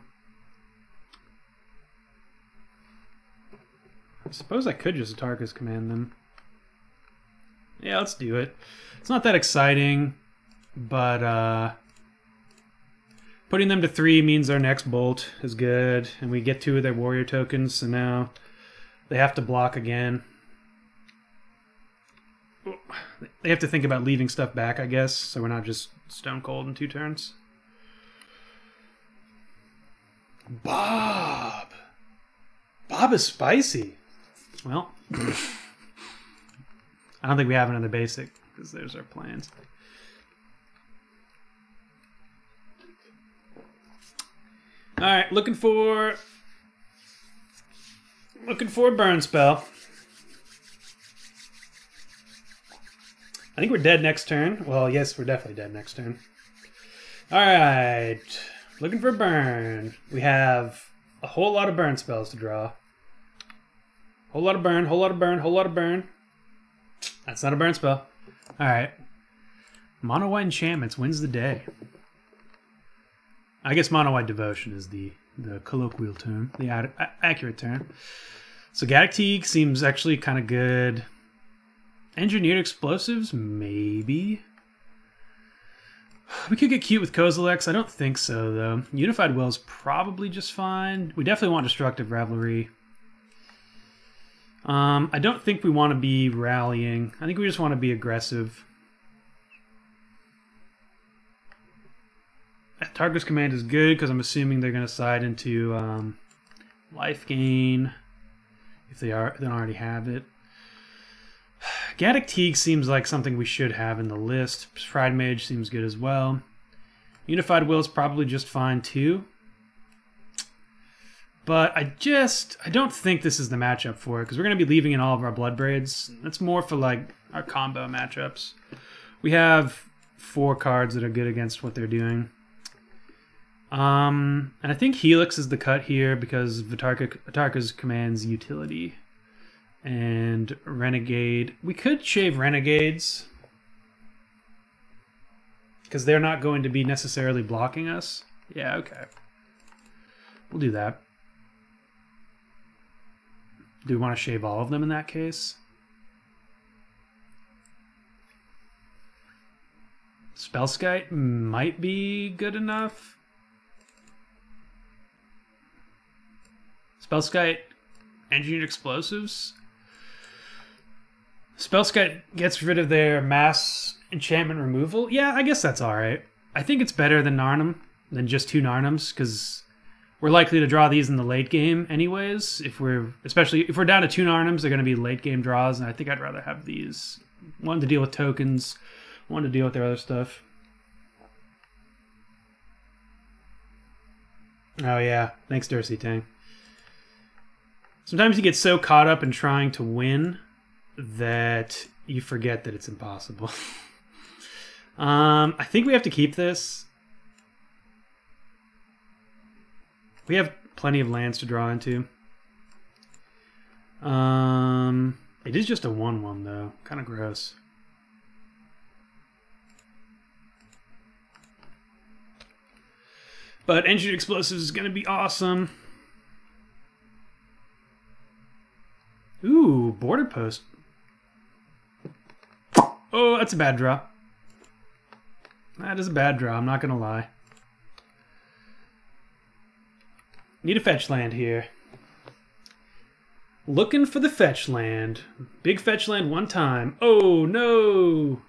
suppose I could just Atarka's command them. Yeah, let's do it. It's not that exciting, but putting them to 3 means our next bolt is good, and we get 2 of their warrior tokens, so now they have to block again. They have to think about leaving stuff back, I guess, so we're not just stone cold in 2 turns. Bob! Bob is spicy. Well, I don't think we have another basic, because there's our plans. Alright, looking for a burn spell. I think we're dead next turn. Well, yes, we're definitely dead next turn. Alright, looking for a burn. We have a whole lot of burn spells to draw. Whole lot of burn, whole lot of burn, whole lot of burn. That's not a burn spell. Alright. Mono White Enchantments wins the day. I guess Mono White Devotion is the colloquial term, the accurate term. So Gaddock Teague seems actually kind of good. Engineered Explosives, maybe. We could get cute with Kozilek's. I don't think so, though. Unified Will is probably just fine. We definitely want Destructive Revelry. I don't think we want to be rallying. I think we just want to be aggressive. Target's command is good because I'm assuming they're going to side into life gain if they don't already have it. Gaddock Teague seems like something we should have in the list. Pride Mage seems good as well. Unified Will is probably just fine too. But I don't think this is the matchup for it, because we're going to be leaving in all of our Bloodbraids. That's more for like our combo matchups. We have 4 cards that are good against what they're doing. And I think Helix is the cut here because Atarka's commands utility. And Renegade. We could shave Renegades, because they're not going to be necessarily blocking us. Yeah, okay. We'll do that. Do we want to shave all of them in that case? Spellskite might be good enough. Spellskite, Engineered Explosives. Spellskite gets rid of their mass enchantment removal. Yeah, I guess that's alright. I think it's better than Narnum, than just 2 Narnums, because we're likely to draw these in the late game anyways. Especially if we're down to 2 Narnums, they're going to be late game draws, and I think I'd rather have these. One to deal with tokens, one to deal with their other stuff. Oh yeah, thanks Darcy Tang. Sometimes you get so caught up in trying to win that you forget that it's impossible. I think we have to keep this. We have plenty of lands to draw into. It is just a 1/1 though. Kind of gross. But Engineered Explosives is going to be awesome. Ooh, Border Post. Oh, that's a bad draw. That is a bad draw, I'm not going to lie. Need a fetch land here. Looking for the fetch land. Big fetch land one time. Oh, no!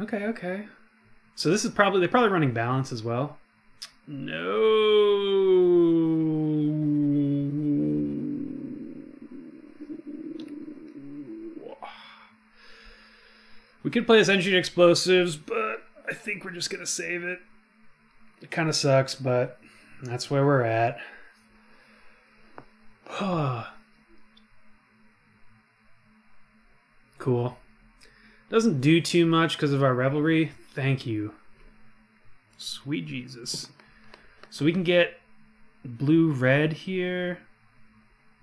Okay. So this is probably... They're probably running balance as well. No. We could play this Engineered Explosives, but I think we're just going to save it. It kind of sucks, but that's where we're at. Cool. Doesn't do too much because of our Revelry. Thank you. Sweet Jesus. So we can get blue-red here.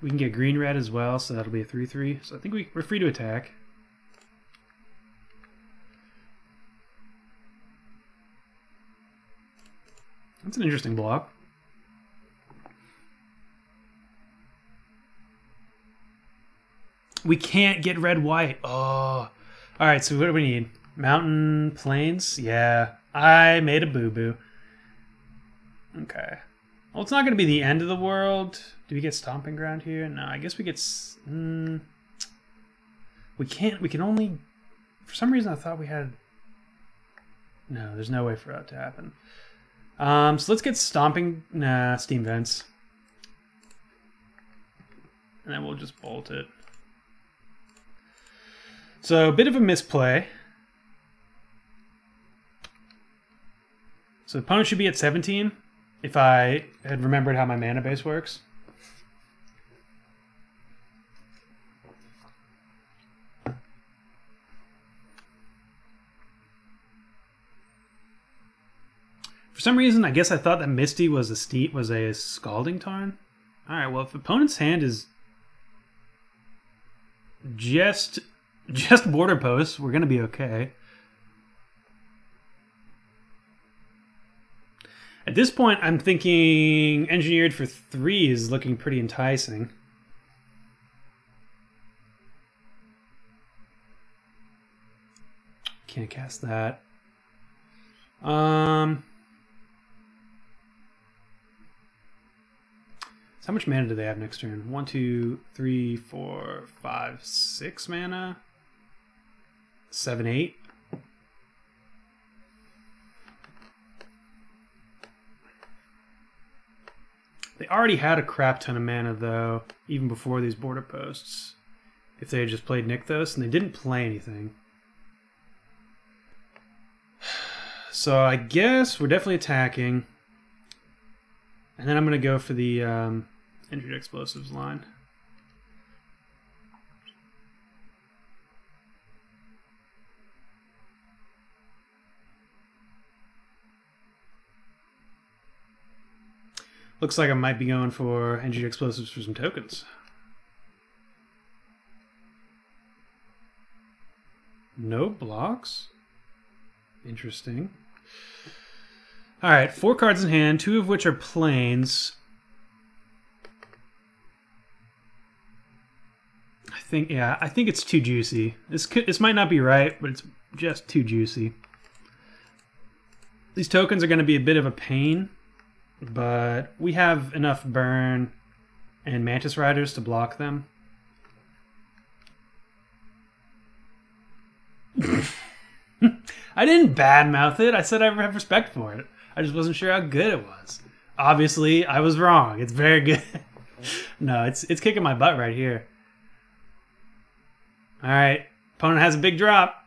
We can get green-red as well, so that'll be a 3/3. So I think we're free to attack. That's an interesting block. We can't get red-white. Oh. Alright, so what do we need? Mountain Plains? Yeah. I made a boo-boo. Okay. Well, it's not going to be the end of the world. Do we get Stomping Ground here? No, I guess we get... we can't... We can only... For some reason, I thought we had... No, there's no way for that to happen. So let's get Stomping... Nah, Steam Vents. And then we'll just bolt it. So, a bit of a misplay. So the opponent should be at 17, if I had remembered how my mana base works. For some reason, I guess I thought that Misty was a Scalding Tarn. Alright, well, if the opponent's hand is just border posts, we're going to be okay. At this point, I'm thinking Engineered for 3 is looking pretty enticing. Can't cast that. So how much mana do they have next turn? 1, 2, 3, 4, 5, 6 mana? 7, 8? They already had a crap ton of mana, though, even before these border posts. If they had just played Nykthos, and they didn't play anything. So I guess we're definitely attacking. And then I'm going to go for the Engineered Explosives line. Looks like I might be going for Engineered Explosives for some tokens. No blocks? Interesting. Alright, 4 cards in hand, 2 of which are plains. I think it's too juicy. This might not be right, but it's just too juicy. These tokens are going to be a bit of a pain, but we have enough burn and Mantis Riders to block them. I didn't badmouth it. I said I have respect for it. I just wasn't sure how good it was. Obviously, I was wrong. It's very good. No, it's kicking my butt right here. All right, opponent has a big drop.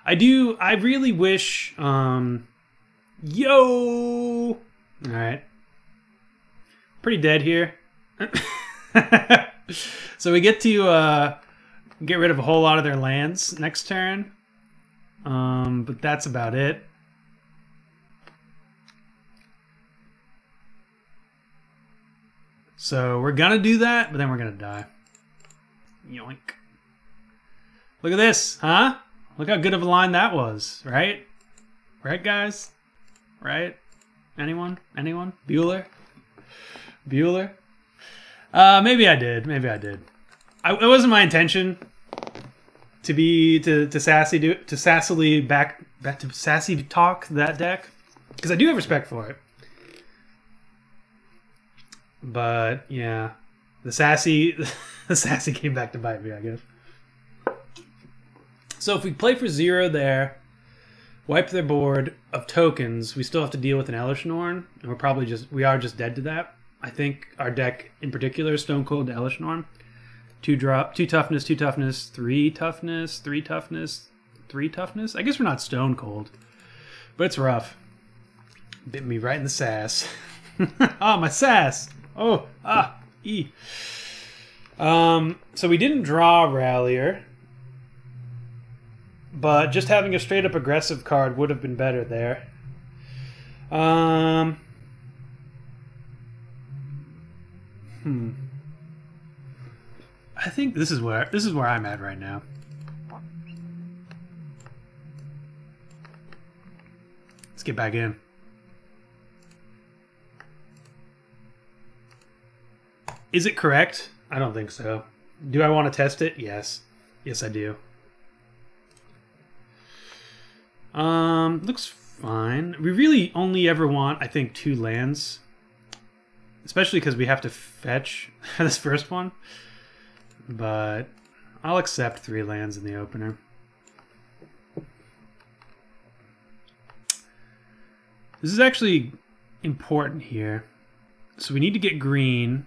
I really wish... Yo! Alright. Pretty dead here. So we get to get rid of a whole lot of their lands next turn. But that's about it. So we're gonna do that, but then we're gonna die. Yoink. Look at this, huh? Look how good of a line that was, right? Right, guys? Right? Anyone? Anyone? Bueller? Bueller? Maybe I did. Maybe I did. It wasn't my intention to sassily back to sassy talk that deck, because I do have respect for it. But yeah, the sassy came back to bite me, I guess. So if we play for 0 there, wipe their board of tokens, we still have to deal with an Elesh Norn, and we are just dead to that. I think our deck in particular is Stone Cold to Elesh Norn. 2 drop, 2 toughness, 2 toughness, 3 toughness, 3 toughness, 3 toughness. I guess we're not Stone Cold, but it's rough. Bit me right in the sass. Ah, my sass. Oh, e. So we didn't draw Rallier, but just having a straight up aggressive card would have been better there. I think this is where I'm at right now. Let's get back in. Is it correct? I don't think so. Do I want to test it? Yes. Yes, I do. Looks fine. We really only ever want, I think, 2 lands. Especially because we have to fetch this first one. But I'll accept 3 lands in the opener. This is actually important here. So we need to get green.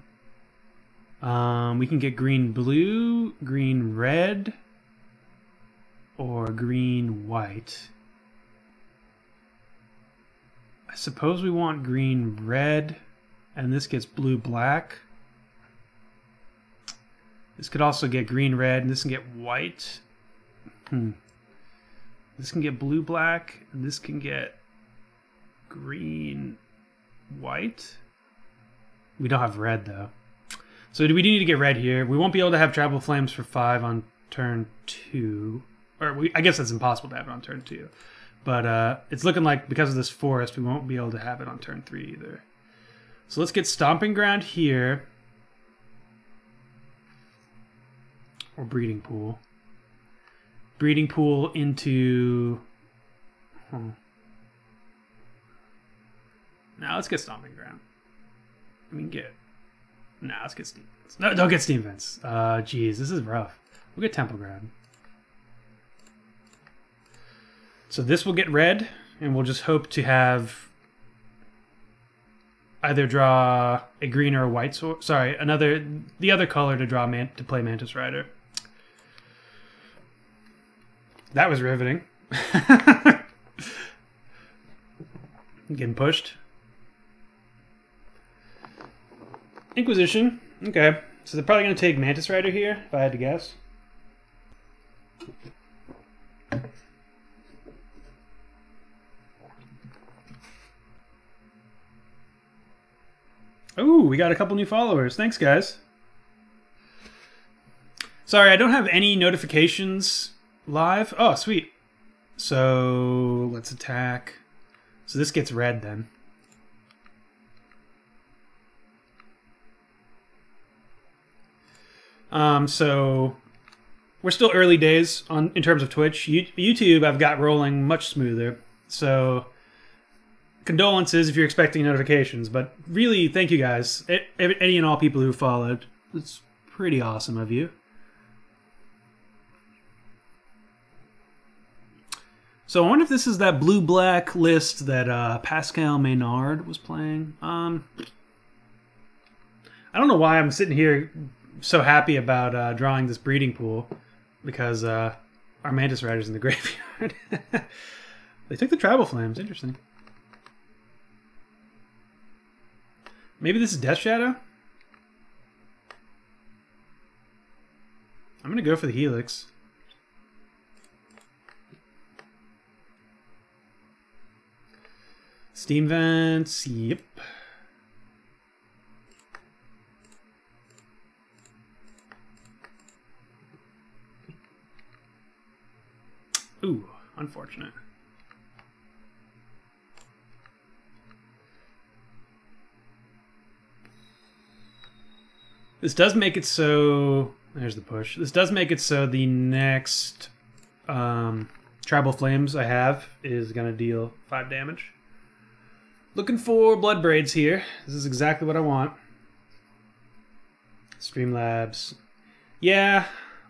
We can get green blue, green red, or green white. I suppose we want green red, and this gets blue black. This could also get green red, and this can get white. This can get blue black, and this can get green white. We don't have red though. So we do need to get red here. We won't be able to have Tribal Flames for 5 on turn 2. Or I guess it's impossible to have it on turn 2. But it's looking like because of this forest, we won't be able to have it on turn 3 either. So let's get Stomping Ground here. Or Breeding Pool. Breeding Pool into... Now let's get Stomping Ground. I mean, Nah, let's get Steam Vents. No, don't get Steam Vents. Geez, this is rough. We'll get Temple Ground. So this will get red, and we'll just hope to have either draw a green or a white sword. Sorry, the other color to draw to play Mantis Rider. That was riveting. Getting pushed. Inquisition. Okay. So they're probably going to take Mantis Rider here, if I had to guess. Ooh, we got a couple new followers. Thanks, guys. Sorry, I don't have any notifications live. Oh, sweet. So let's attack. So this gets red then. So we're still early days in terms of Twitch. YouTube I've got rolling much smoother. So condolences if you're expecting notifications, but really thank you guys, any and all people who followed. It's pretty awesome of you. So I wonder if this is that blue-black list that Pascal Maynard was playing. I don't know why I'm sitting here so happy about drawing this breeding pool, because our Mantis Riders in the graveyard. They took the Tribal Flames. Interesting. Maybe this is Death Shadow? I'm going to go for the Helix. Steam Vents. Yep. Ooh, unfortunate. This does make it so... There's the push. This does make it so the next Tribal Flames I have is going to deal 5 damage. Looking for Bloodbraids here. This is exactly what I want. Streamlabs. Yeah,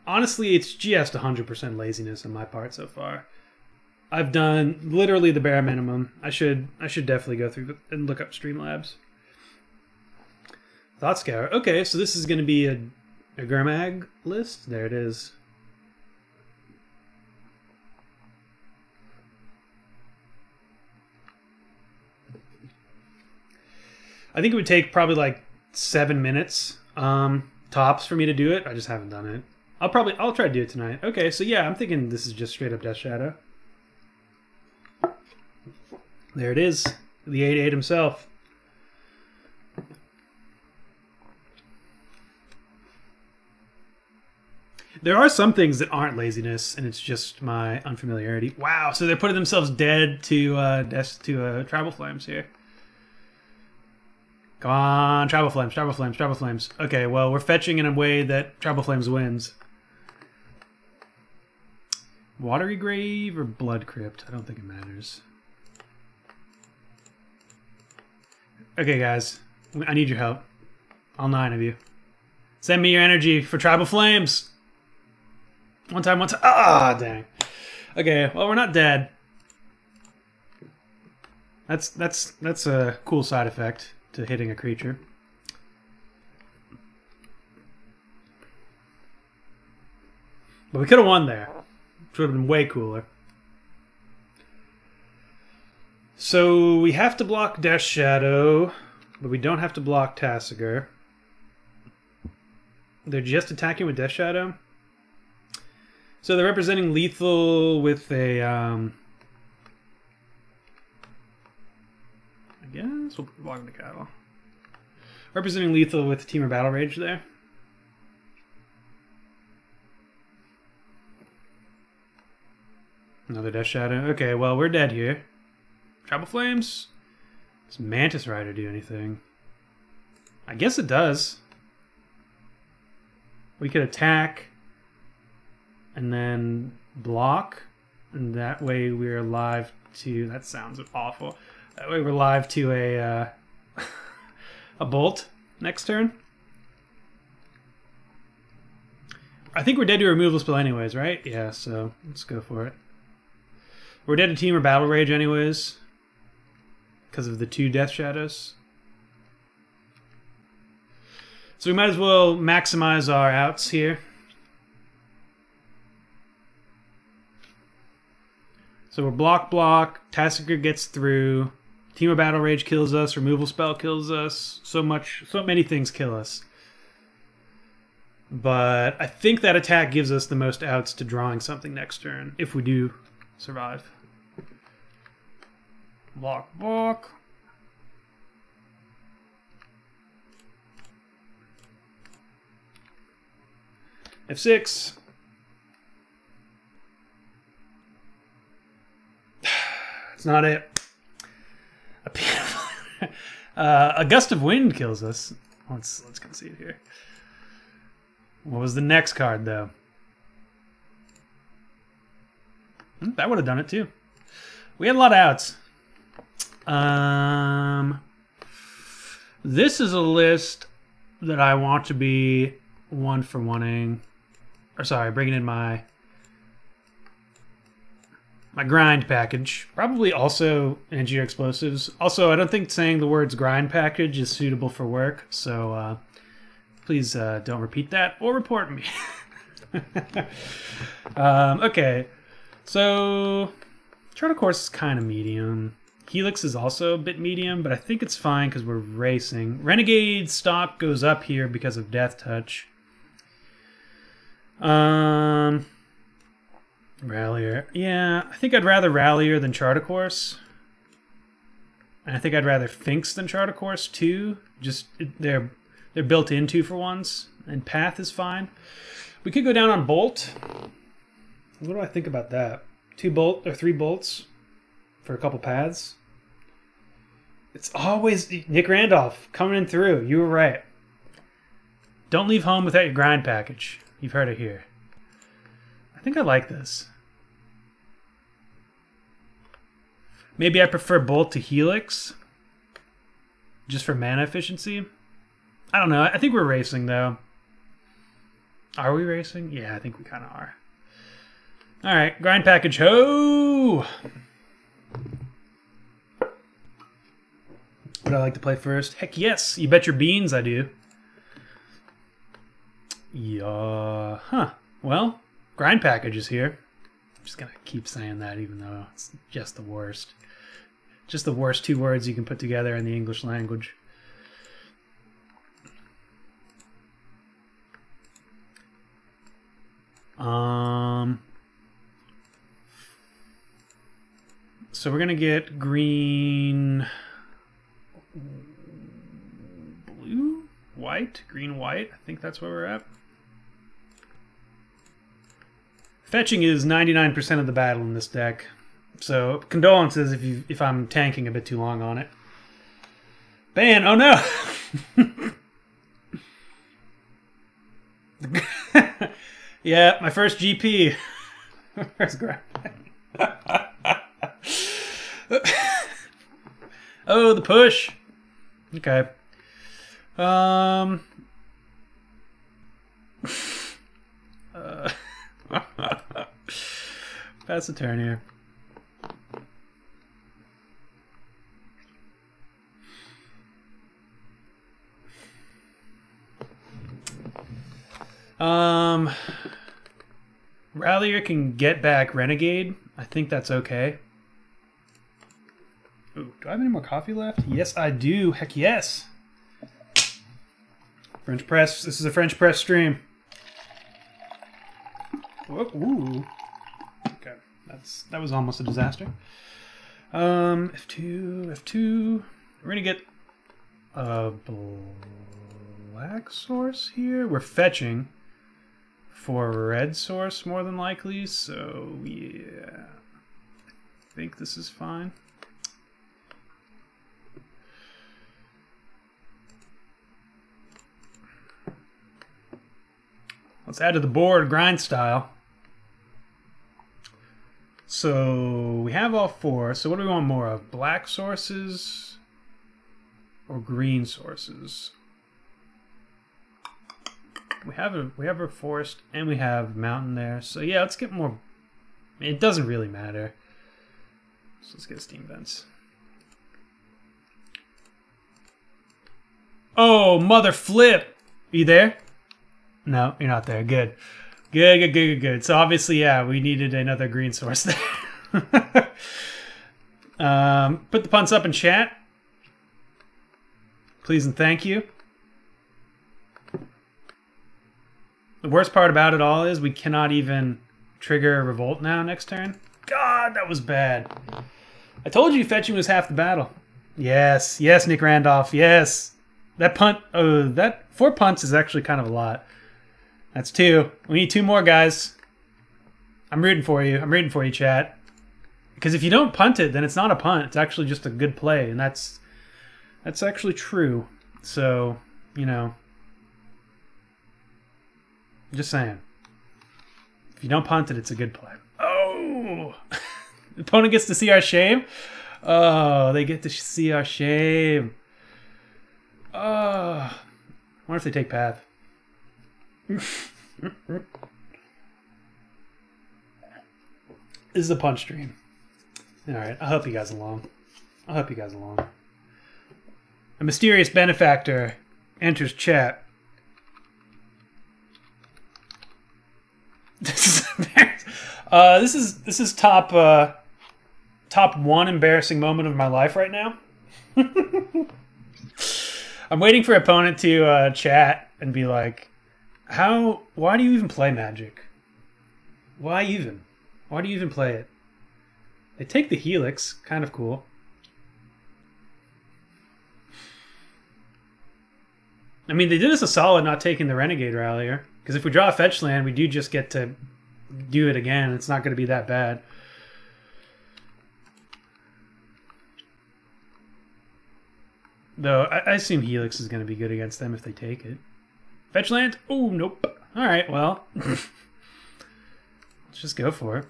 honestly, it's just 100% laziness on my part so far. I've done literally the bare minimum. I should definitely go through and look up Streamlabs. Thought Scour. Okay, so this is going to be a Gurmag list. There it is. I think it would take probably like 7 minutes tops for me to do it. I just haven't done it. I'll try to do it tonight. Okay, so yeah, I'm thinking this is just straight up Death Shadow. There it is. The 8/8 himself. There are some things that aren't laziness, and it's just my unfamiliarity. Wow, so they're putting themselves dead to Tribal Flames here. Come on, Tribal Flames, Tribal Flames, Tribal Flames. Okay, well, we're fetching in a way that Tribal Flames wins. Watery Grave or Blood Crypt? I don't think it matters. Okay, guys. I need your help. All 9 of you. Send me your energy for Tribal Flames. One time. Ah, dang. Okay, well, we're not dead. That's a cool side effect to hitting a creature. But we could have won there, which would have been way cooler. So we have to block Death Shadow, but we don't have to block Tasigur. They're just attacking with Death Shadow. So they're representing lethal with a... I guess we'll block the cattle. Representing lethal with Team or Battle Rage there. Another Death Shadow. Okay, well, we're dead here. Tribal Flames? Does Mantis Rider do anything? I guess it does. We could attack and then block, and that way we're live to... That sounds awful. That way we're live to a a bolt next turn. I think we're dead to a removal spell anyways, right? Yeah, so let's go for it. We're dead to Team or Battle Rage anyways, because of the 2 Death Shadows. So we might as well maximize our outs here. So we're block, Tasigur gets through, Team of Battle Rage kills us, removal spell kills us, so many things kill us. But I think that attack gives us the most outs to drawing something next turn, if we do survive. Block. F6. It's not it. A gust of wind kills us. Let's concede here. What was the next card, though? That would have done it, too. We had a lot of outs. This is a list that I want to be 1-for-1ing. Or sorry, bringing in my grind package. Probably also Engineer Explosives. Also, I don't think saying the words grind package is suitable for work, so please don't repeat that or report me. Okay, so Tron of course is kind of medium. Helix is also a bit medium, but I think it's fine because we're racing. Renegade stock goes up here because of Death Touch. Rallier. Yeah, I think I'd rather Rallier than Chart a Course. And I think I'd rather Finks than Chart a Course too. Just they're built in 2-for-1s, and Path is fine. We could go down on Bolt. What do I think about that? 2 bolt or 3 bolts for a couple paths. It's always Nick Randolph coming in through. You were right. Don't leave home without your grind package. You've heard it here. I think I like this. Maybe I prefer Bolt to Helix. Just for mana efficiency. I don't know. I think we're racing, though. Are we racing? Yeah, I think we kind of are. Alright, grind package. Ho! Would I like to play first? Heck yes! You bet your beans I do. Yeah. Huh. Well, grind package is here. I'm just gonna keep saying that even though it's just the worst. Just the worst 2 words you can put together in the English language. So we're gonna get green, blue, white, green, white. I think that's where we're at. Fetching is 99% of the battle in this deck. So condolences if I'm tanking a bit too long on it. Ban! Oh no! Yeah, my first GP. First grab. Oh, the push. Okay. Pass the turn here. Rallier can get back Renegade. I think that's okay. Ooh, do I have any more coffee left? Yes, I do. Heck yes. French press. This is a French press stream. Whoa, ooh. Okay, that was almost a disaster. F2, F2. We're gonna get a black source here. We're fetching for a red source more than likely, so yeah, I think this is fine. Let's add to the board grind style. So we have all 4. So what do we want more of? Black sources or green sources? We have a forest and we have mountain there. So yeah, let's get more. It doesn't really matter. So let's get steam vents. Oh, mother flip! Are you there? No, you're not there. Good. Good. So obviously, yeah, we needed another green source there. Put the punts up in chat. Please and thank you. The worst part about it all is we cannot even trigger a revolt now next turn. God, that was bad. I told you fetching was half the battle. Yes, Nick Randolph, yes. That punt, that 4 punts is actually kind of a lot. That's 2. We need 2 more, guys. I'm rooting for you. I'm rooting for you, chat. Because if you don't punt it, then it's not a punt. It's actually just a good play, and that's actually true. So, you know, just saying. If you don't punt it, it's a good play. Oh! The opponent gets to see our shame? Oh, they get to see our shame. Oh. I wonder if they take path. This is a punch stream. Alright, I'll help you guys along. A mysterious benefactor enters chat. This is top one embarrassing moment of my life right now. I'm waiting for opponent to chat and be like, why do you even play Magic? Why even? Why do you even play it? They take the Helix, kind of cool. I mean, they did us a solid not taking the Renegade Rallier, because if we draw a fetch land, we do just get to do it again. It's not going to be that bad. Though, I assume Helix is going to be good against them if they take it. Fetch land? Oh, nope. Alright, well. Let's just go for it.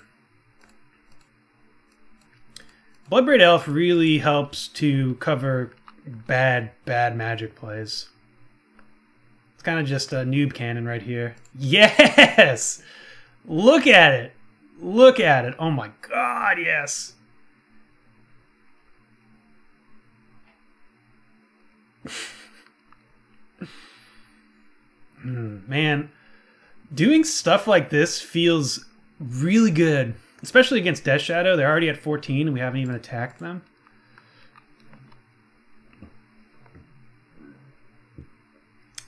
Bloodbraid Elf really helps to cover bad Magic plays. It's kind of just a noob cannon right here. Yes! Look at it! Look at it! Oh my god, yes! Man, doing stuff like this feels really good. Especially against Death Shadow. They're already at 14 and we haven't even attacked them.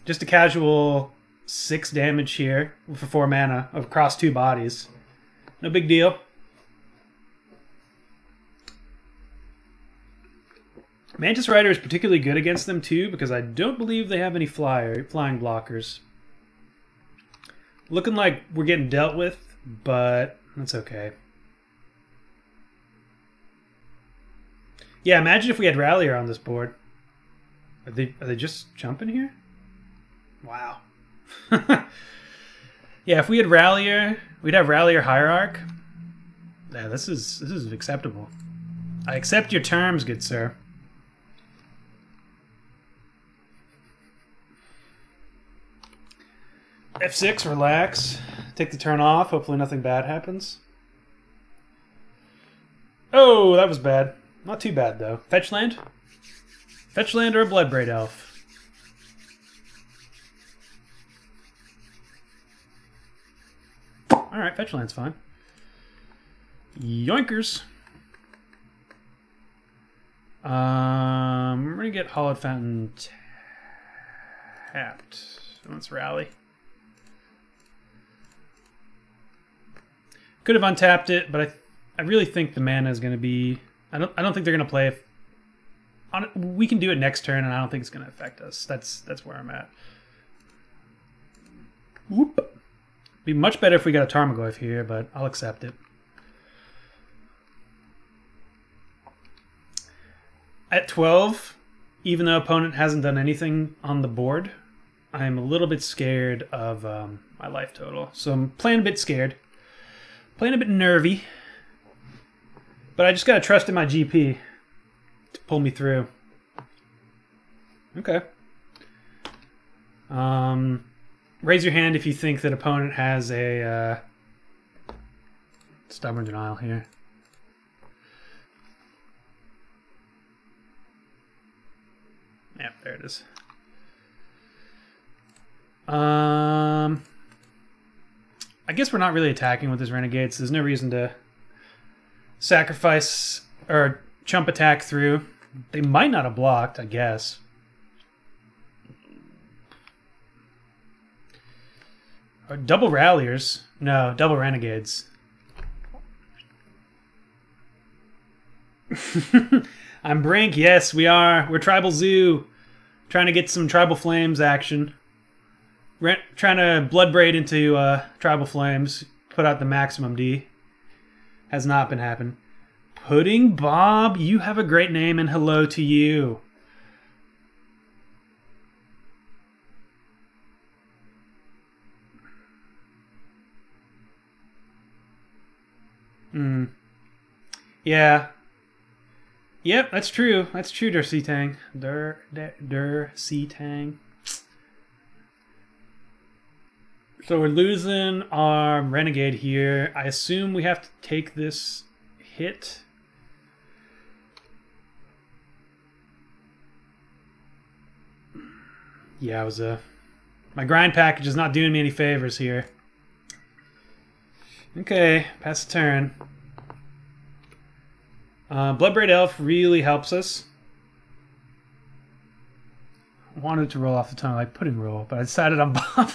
Just a casual 6 damage here for 4 mana across 2 bodies. No big deal. Mantis Rider is particularly good against them too because I don't believe they have any flying blockers. Looking like we're getting dealt with, but that's okay. Yeah, imagine if we had Rallier on this board. Are they just jumping here? Wow. Yeah, if we had Rallier, we'd have Rallier Hierarch. Yeah, this is acceptable. I accept your terms, good sir. F6, relax. Take the turn off. Hopefully nothing bad happens. Oh, that was bad. Not too bad, though. Fetch land? Fetch land or a Bloodbraid Elf? Alright, fetch land's fine. Yoinkers. We're gonna get Hollowed Fountain tapped. Let's rally. Could have untapped it, but I really think the mana is going to be... I don't think they're going to play... we can do it next turn, and I don't think it's going to affect us. That's where I'm at. Whoop. Be much better if we got a Tarmogoyf here, but I'll accept it. At 12, even though opponent hasn't done anything on the board, I'm a little bit scared of my life total. So I'm playing a bit scared. Playing a bit nervy. But I just gotta trust in my GP to pull me through. Okay. Raise your hand if you think that opponent has a Stubborn Denial here. Yep, there it is. I guess we're not really attacking with this Renegades. There's no reason to sacrifice or chump attack through. They might not have blocked, I guess. Or double Ralliers. No, double Renegades. I'm Brink. Yes, we are. We're Tribal Zoo. Trying to get some Tribal Flames action. Trying to Bloodbraid into Tribal Flames. Put out the maximum D. Has not been happening. Pudding Bob, you have a great name and hello to you. Yeah. Yep, that's true. That's true, Durcitang. Durcitang. So we're losing our Renegade here. I assume we have to take this hit. Yeah, it was my grind package is not doing me any favors here. Okay, pass the turn. Bloodbraid Elf really helps us. I wanted to roll off the tongue like Pudding Roll, but I decided on Bob.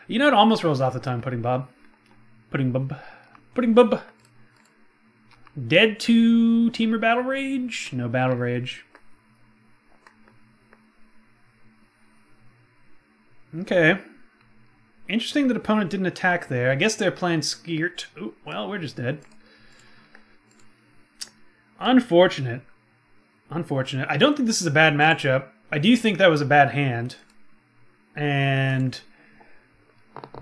You know, it almost rolls off the tongue, Pudding Bob. Pudding Bub. Pudding Bub. Dead to Teamer Battle Rage? No Battle Rage. Okay. Interesting that opponent didn't attack there. I guess they're playing Skirt. Ooh, well, we're just dead. Unfortunate. Unfortunate. I don't think this is a bad matchup. I do think that was a bad hand. And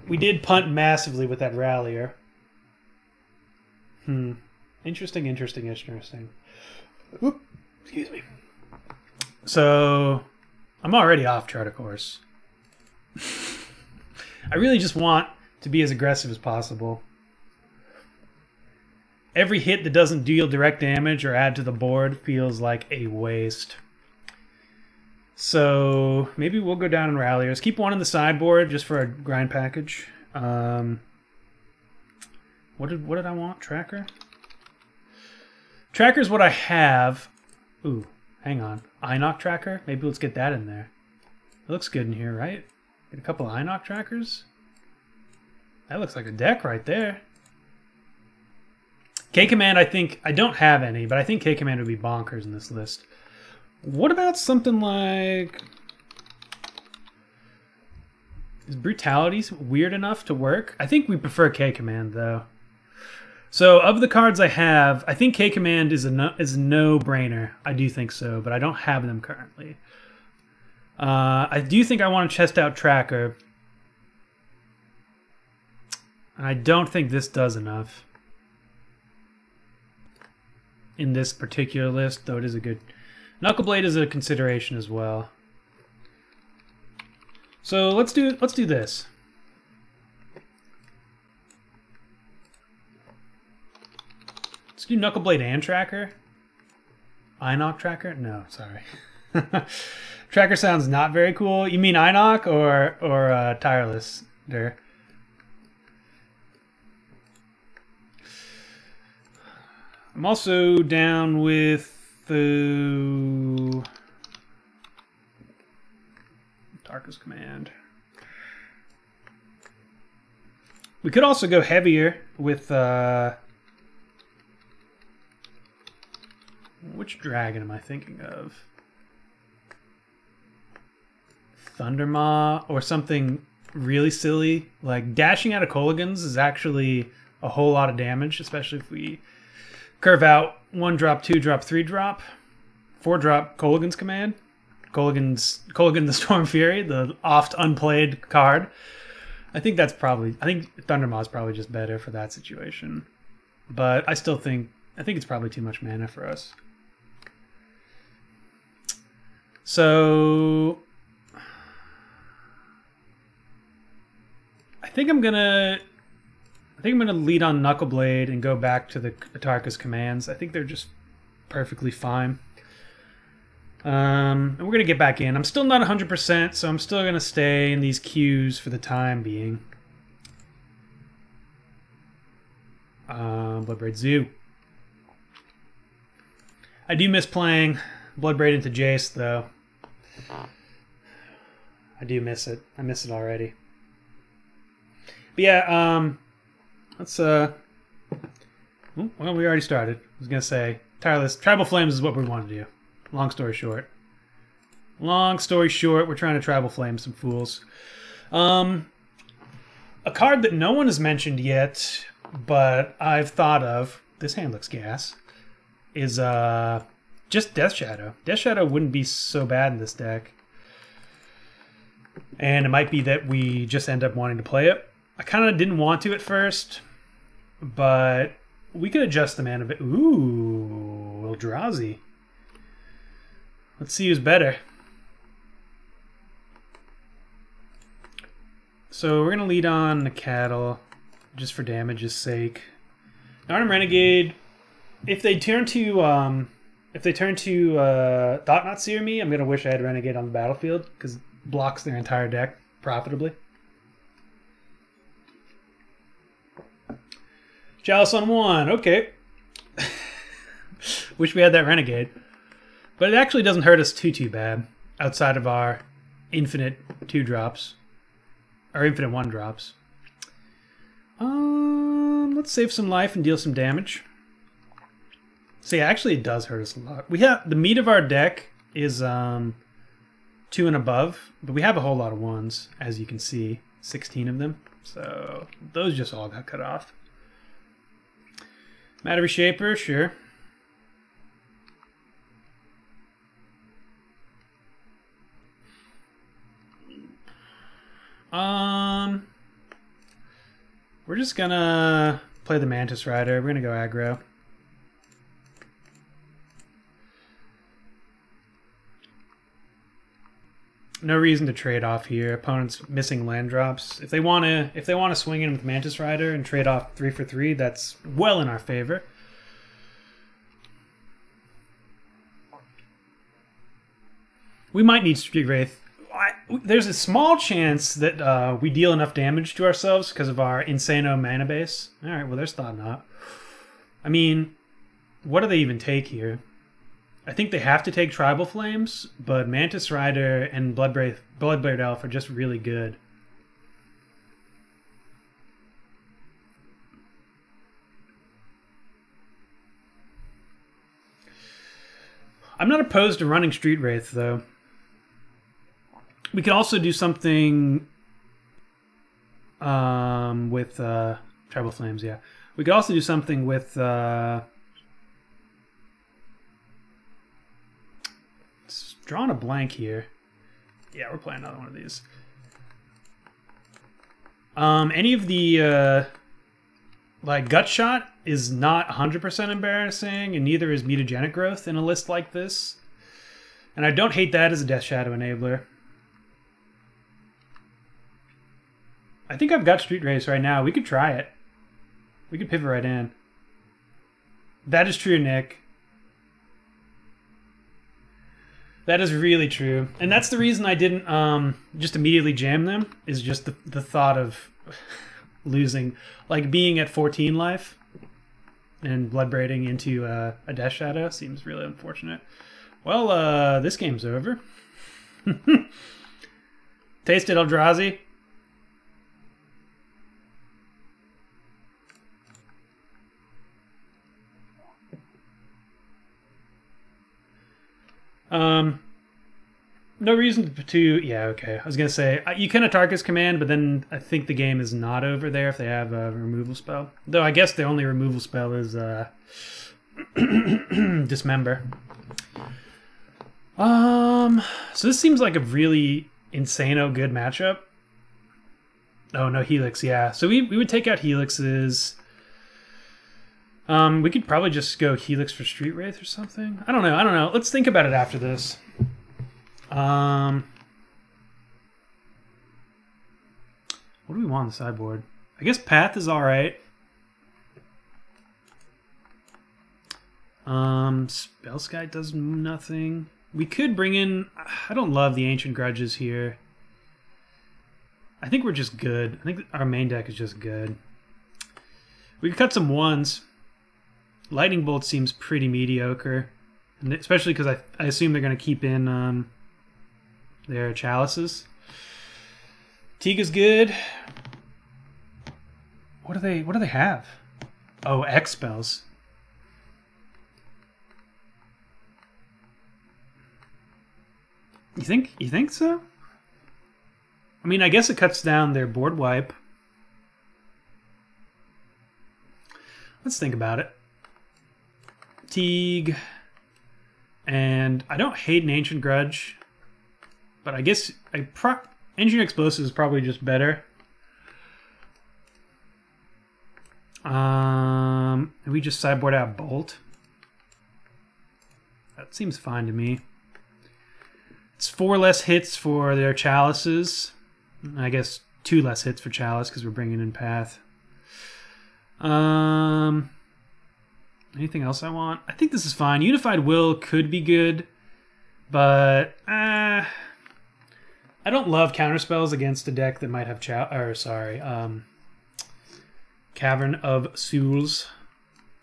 we did punt massively with that Rallier. Interesting, interesting, interesting. Oop, excuse me. So, I'm already off chart, of course. I really just want to be as aggressive as possible. Every hit that doesn't deal direct damage or add to the board feels like a waste. So maybe we'll go down in Ralliers. Keep one in the sideboard just for a grind package. What did I want? Tracker? Tracker's what I have. Ooh, hang on. Inoc Tracker? Maybe let's get that in there. It looks good in here, right? Get a couple of Inoc Trackers. That looks like a deck right there. K-Command, I think... I don't have any, but I think K-Command would be bonkers in this list. What about something like... Is Brutality weird enough to work? I think we prefer K-Command, though. So, of the cards I have, I think K-Command is a no-brainer. I do think so, but I don't have them currently. I do think I want to chest out Tracker. I don't think this does enough. In this particular list, though it is a good... Knuckleblade is a consideration as well. So let's do this. Let's do Knuckleblade and Tracker. Inoc Tracker? No, sorry. Tracker sounds not very cool. You mean Inoc or Tireless there? I'm also down with the Darkest Command. We could also go heavier with which dragon am I thinking of? Thundermaw or something really silly. Like dashing out of Kolaghan's is actually a whole lot of damage, especially if we curve out 1-drop, 2-drop, 3-drop, 4-drop Kolaghan's Command. Kolaghan the Storm Fury, the oft unplayed card. I think Thundermaw is probably just better for that situation. But I think it's probably too much mana for us. So I think I'm gonna lead on Knuckleblade and go back to the Atarka's commands. I think they're just perfectly fine. And we're gonna get back in. I'm still not 100%, so I'm still gonna stay in these queues for the time being. Bloodbraid Zoo. I do miss playing Bloodbraid into Jace, though. I do miss it. I miss it already. But yeah, let's well, we already started. I was gonna say Tireless Tribal Flames is what we want to do. Long story short. Long story short, we're trying to Tribal Flame some fools. A card that no one has mentioned yet, but I've thought of, this hand looks gas, is just Death Shadow. Death Shadow wouldn't be so bad in this deck. And it might be that we just end up wanting to play it. I kind of didn't want to at first, but we could adjust the mana a bit. Ooh, Eldrazi. Let's see who's better. So we're gonna lead on the Cattle, just for damage's sake. Arnhem Renegade. If they turn to Thought-Knot Seer me, I'm gonna wish I had Renegade on the battlefield because it blocks their entire deck profitably. Chalice on 1. Okay. Wish we had that Renegade. But it actually doesn't hurt us too bad. Outside of our infinite 2-drops. Our infinite 1-drops. Let's save some life and deal some damage. See, actually it does hurt us a lot. We have the meat of our deck is 2 and above, but we have a whole lot of 1s, as you can see. 16 of them. So those just all got cut off. Matter Reshaper, sure. We're just gonna play the Mantis Rider. We're gonna go aggro. No reason to trade off here. Opponent's missing land drops. If they wanna swing in with Mantis Rider and trade off 3 for 3, that's well in our favor. We might need Street Wraith. There's a small chance that we deal enough damage to ourselves because of our Insano mana base. Alright, well there's Thought Knot. I mean, what do they even take here? I think they have to take Tribal Flames, but Mantis Rider and Bloodbraid Elf are just really good. I'm not opposed to running Street Wraith, though. We could also do something with Tribal Flames, yeah. We could also do something with... drawing a blank here. Yeah, we're playing another one of these. Any of the... like, Gut Shot is not 100% embarrassing, and neither is Mutagenic Growth in a list like this. And I don't hate that as a Death Shadow enabler. I think I've got Street Race right now. We could try it. We could pivot right in. That is true, Nick. That is really true. And that's the reason I didn't just immediately jam them, is just the thought of losing. Like, being at 14 life and Bloodbraiding into a Death Shadow seems really unfortunate. Well, this game's over. Tasted Eldrazi. No reason to... Yeah, okay. I was going to say, you can Atarka's Command, but then I think the game is not over there if they have a removal spell. Though I guess the only removal spell is Dismember. So this seems like a really insano good matchup. Oh, no Helix, yeah. So we would take out Helixes. We could probably just go Helix for Street Wraith or something. I don't know. Let's think about it after this. What do we want on the sideboard? I guess Path is alright. Spellskite does nothing. We could bring in... I don't love the Ancient Grudges here. I think we're just good. I think our main deck is just good. We could cut some 1s. Lightning Bolt seems pretty mediocre. And especially because I assume they're going to keep in their Chalices. Tiga's good. What do they have? Oh, X spells. You think so? I mean, I guess it cuts down their board wipe. Let's think about it. Teague. And I don't hate an Ancient Grudge. But I guess Engineer Explosive is probably just better. We just sideboard out Bolt. That seems fine to me. It's 4 less hits for their Chalices. I guess 2 less hits for Chalice because we're bringing in Path. Anything else I want? I think this is fine. Unified Will could be good, but I don't love counterspells against a deck that might have Cavern of Souls.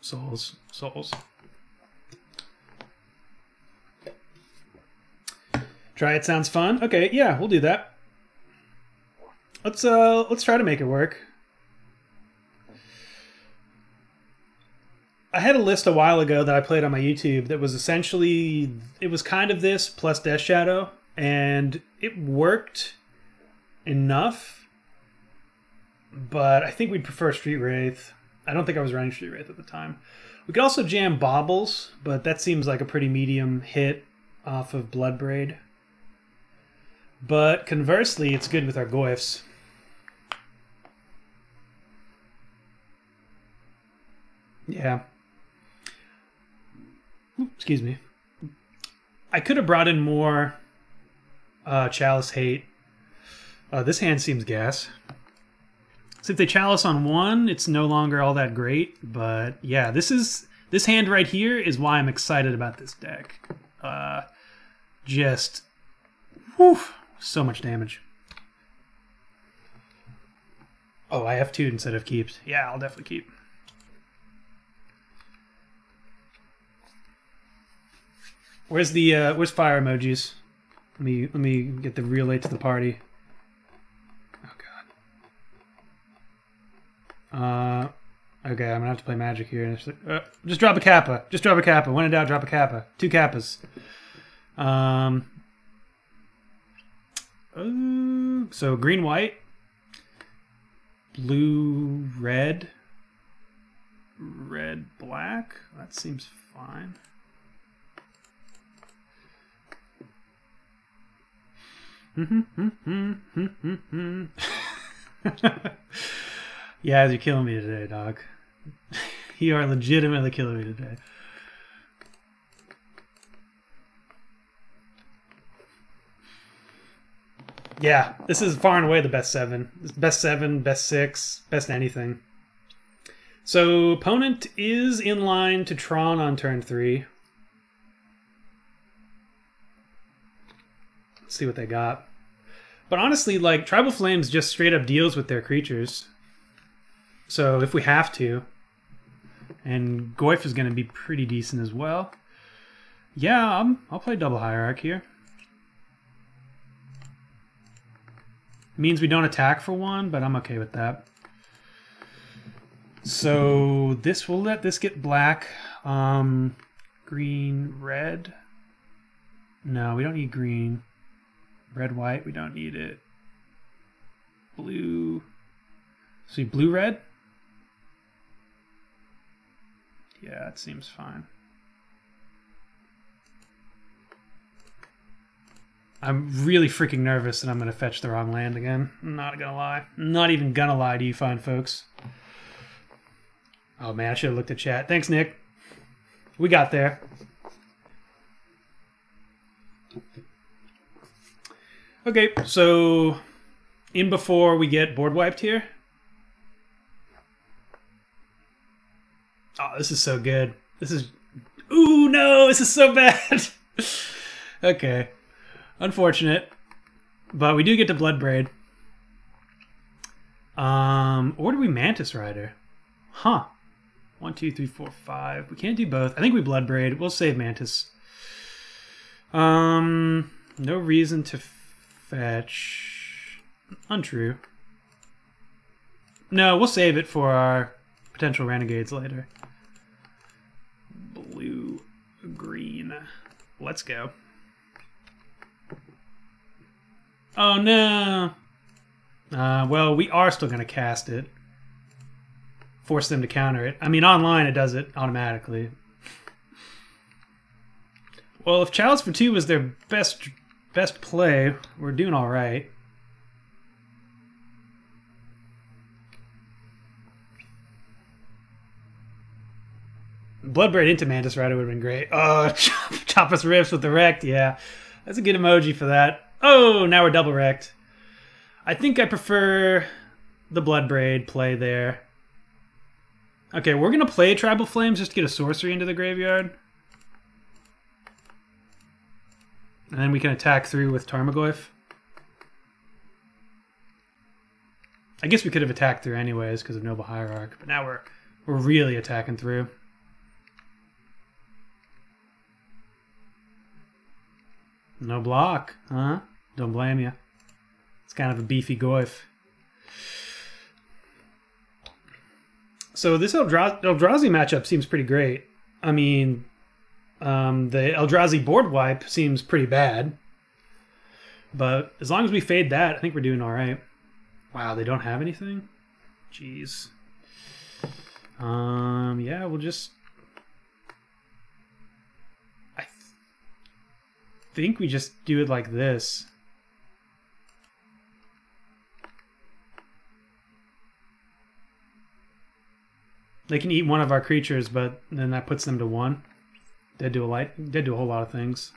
Souls. Try it sounds fun. Okay, yeah, we'll do that. Let's try to make it work. I had a list a while ago that I played on my YouTube that was essentially, it was kind of this plus Death Shadow, and it worked enough, but I think we'd prefer Street Wraith. I don't think I was running Street Wraith at the time. We could also jam Baubles, but that seems like a pretty medium hit off of Bloodbraid. But conversely, it's good with our Goyfs. Yeah. Excuse me. I could have brought in more Chalice Hate. This hand seems gas. So if they Chalice on one, it's no longer all that great. But yeah, this hand right here is why I'm excited about this deck. Just, whew, so much damage. Oh, I have 2 instead of keeps. Yeah, I'll definitely keep. Where's fire emojis? Let me get the relay to the party. Oh god. Okay, I'm gonna have to play Magic here. Just drop a Kappa. Just drop a Kappa. When in doubt, drop a Kappa. 2 Kappas. So green, white, blue, red, red, black. That seems fine. Yeah, you're killing me today, dog. You are legitimately killing me today. Yeah, this is far and away the best 7. Best 7, best 6, best anything. So, opponent is in line to Tron on turn 3. Let's see what they got. But honestly, like, Tribal Flames just straight up deals with their creatures. So, if we have to. And Goyf is going to be pretty decent as well. Yeah, I'll play Double Hierarch here. Means we don't attack for 1, but I'm okay with that. So this will let this get black. Green, red. No, we don't need green. Red, white, we don't need it. Blue. See, blue, red? Yeah, it seems fine. I'm really freaking nervous that I'm going to fetch the wrong land again. I'm not going to lie. I'm not even going to lie to you fine folks. Oh man, I should have looked at chat. Thanks, Nick. We got there. Okay, so in before we get board wiped here. Oh, this is so good. This is... Ooh, no, this is so bad. Okay. Unfortunate, but we do get to Bloodbraid. Or do we Mantis Rider? Huh. 1, 2, 3, 4, 5. We can't do both. I think we Bloodbraid. We'll save Mantis. No reason to fetch. Untrue. No, we'll save it for our potential Renegades later. Blue, green. Let's go. Oh no! Well, we are still going to cast it. Force them to counter it. I mean, online it does it automatically. Well, if Chalice for 2 was their best play, we're doing all right. Bloodbraid into Mantis Rider would have been great. Oh, chop us rips with the wrecked. Yeah, that's a good emoji for that. Oh, now we're double wrecked. I think I prefer the Bloodbraid play there. Okay, we're going to play Tribal Flames just to get a sorcery into the graveyard. And then we can attack through with Tarmogoyf. I guess we could have attacked through anyways because of Noble Hierarch, but now we're really attacking through. No block, huh? Don't blame you. It's kind of a beefy goif. So this Eldrazi matchup seems pretty great. I mean, the Eldrazi board wipe seems pretty bad. But as long as we fade that, I think we're doing all right. Wow, they don't have anything? Jeez. Yeah, we'll just... I think we just do it like this. They can eat one of our creatures, but then that puts them to 1. Dead to a whole lot of things.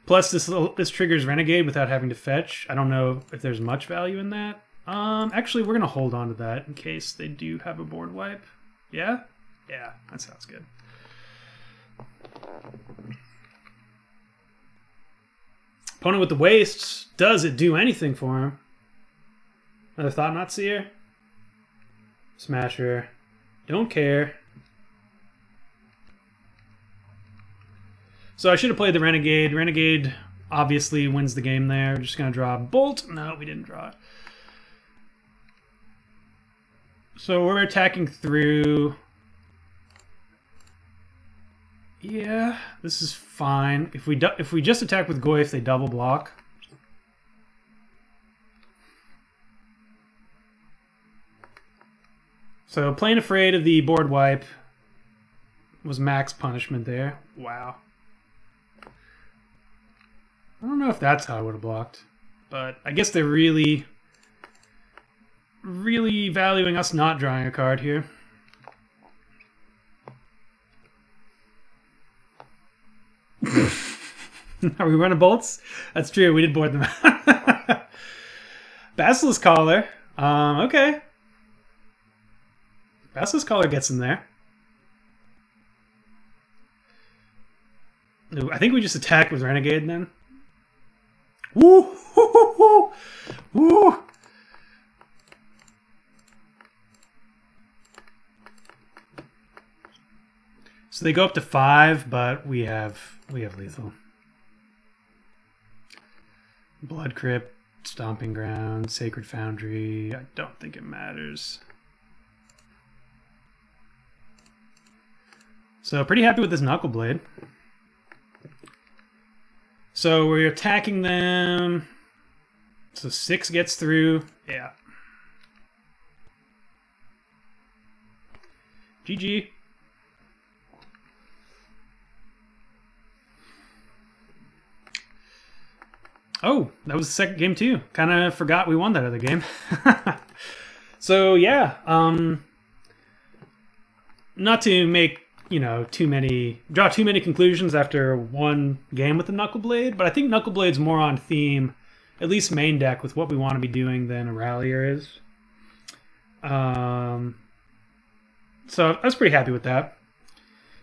Plus, this triggers Renegade without having to fetch. I don't know if there's much value in that. Actually, we're gonna hold on to that in case they do have a board wipe. Yeah? Yeah, that sounds good. Opponent with the wastes. Does it do anything for him? Another Thought-Knot Seer? Smasher. Don't care. So I should have played the Renegade. Renegade obviously wins the game there. We're just going to draw a Bolt. No, we didn't draw it. So we're attacking through. Yeah, this is fine. If we just attack with Goyf, they double block. So playing afraid of the board wipe was max punishment there. Wow. I don't know if that's how I would have blocked, but I guess they're really valuing us not drawing a card here. Are we running bolts? That's true, we did board them out. Basilisk Collar. Okay. Basilisk Collar gets in there. Ooh, I think we just attack with Renegade then. Woo! Woo! Woo! Woo! So they go up to 5, but we have lethal. Blood Crypt, Stomping Ground, Sacred Foundry. I don't think it matters. So pretty happy with this Knuckleblade. So we're attacking them. So 6 gets through. Yeah. GG. Oh, that was the second game too. Kind of forgot we won that other game. So yeah, not to make, you know, draw too many conclusions after one game with the Knuckleblade, but I think Knuckleblade's more on theme, at least main deck, with what we want to be doing than a Rallier is. So I was pretty happy with that.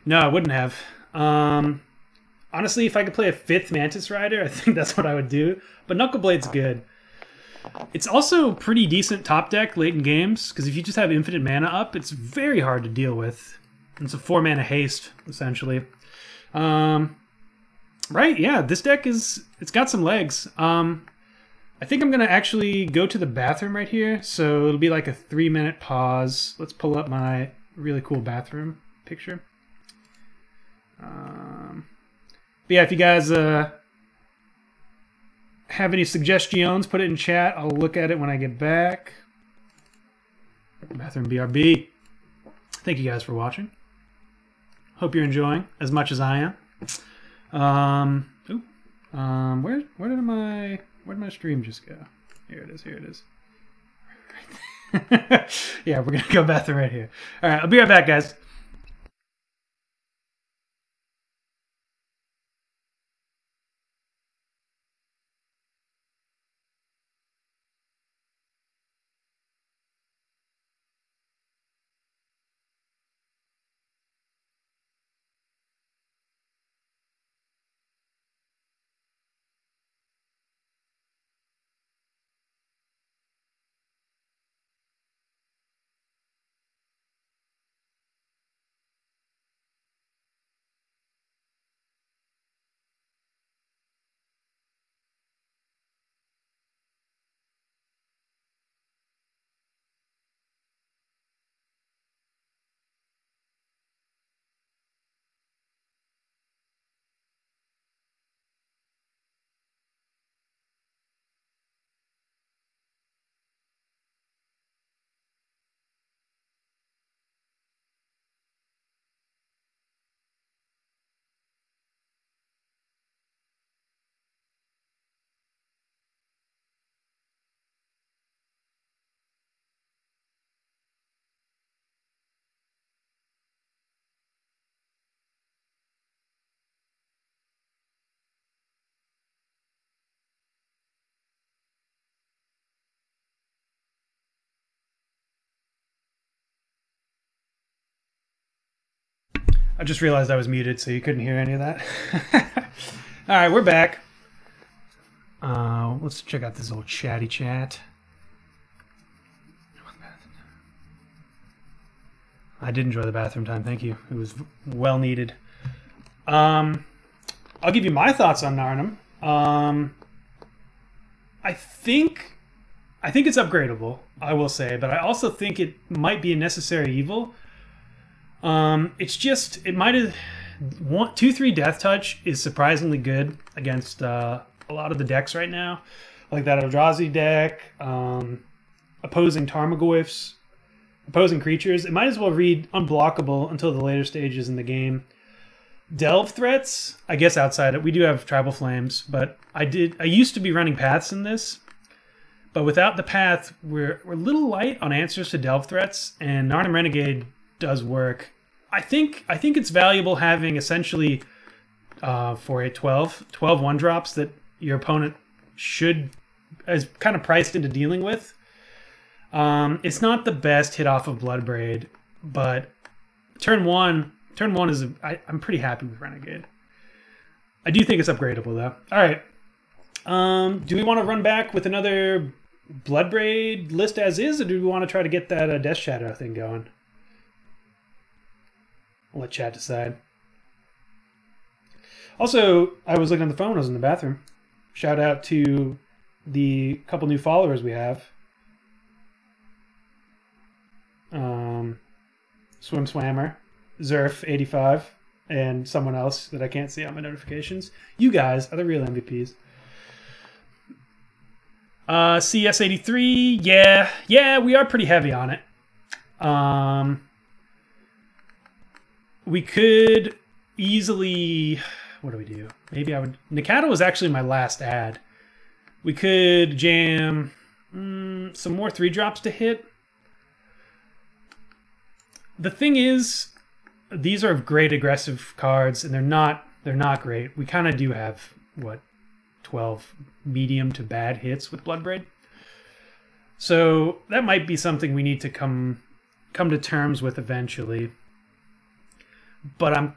No, I wouldn't have. Honestly, if I could play a 5th Mantis Rider, I think that's what I would do. But Knuckleblade's good. It's also pretty decent top deck late in games, because if you just have infinite mana up, it's very hard to deal with. It's a 4-mana haste, essentially. Right, yeah, this deck it's got some legs. I think I'm going to actually go to the bathroom right here, so it'll be like a 3-minute pause. Let's pull up my really cool bathroom picture. But yeah, if you guys have any suggestions, put it in chat. I'll look at it when I get back. Bathroom BRB. Thank you guys for watching. Hope you're enjoying as much as I am. Where did my stream just go? Here it is. Here it is. Yeah, we're gonna go bathroom right here. All right, I'll be right back, guys. I just realized I was muted, so you couldn't hear any of that. All right, we're back. Let's check out this old chatty chat. I did enjoy the bathroom time, thank you. It was well needed. I'll give you my thoughts on Narnum. I think it's upgradable, I will say, but I also think it might be a necessary evil. It's just, it might have... 2/3 Death Touch is surprisingly good against a lot of the decks right now. Like that Eldrazi deck, opposing Tarmogoyfs, opposing creatures. It might as well read unblockable until the later stages in the game. Delve threats, I guess outside it. We do have Tribal Flames, but I used to be running paths in this. But without the path, we're a little light on answers to Delve threats, and Narnum Renegade does work. I think it's valuable having essentially for a 12 1-drops that your opponent is kind of priced into dealing with. It's not the best hit off of Bloodbraid, but turn one is I'm pretty happy with Renegade. I do think it's upgradable though. All right, do we want to run back with another Bloodbraid list as is, or do we want to try to get that Death Shadow thing going? I'll let chat decide. Also, I was looking at the phone when I was in the bathroom. Shout out to the couple new followers we have. Swim Swammer, Zerf85, and someone else that I can't see on my notifications. You guys are the real MVPs. CS83, yeah, we are pretty heavy on it. We could easily... What do we do? Maybe I would... Nikata was actually my last ad. We could jam some more 3-drops to hit. The thing is, these are great aggressive cards, and they're not great. We kind of do have, what, 12 medium to bad hits with Bloodbraid. So that might be something we need to come to terms with eventually. But I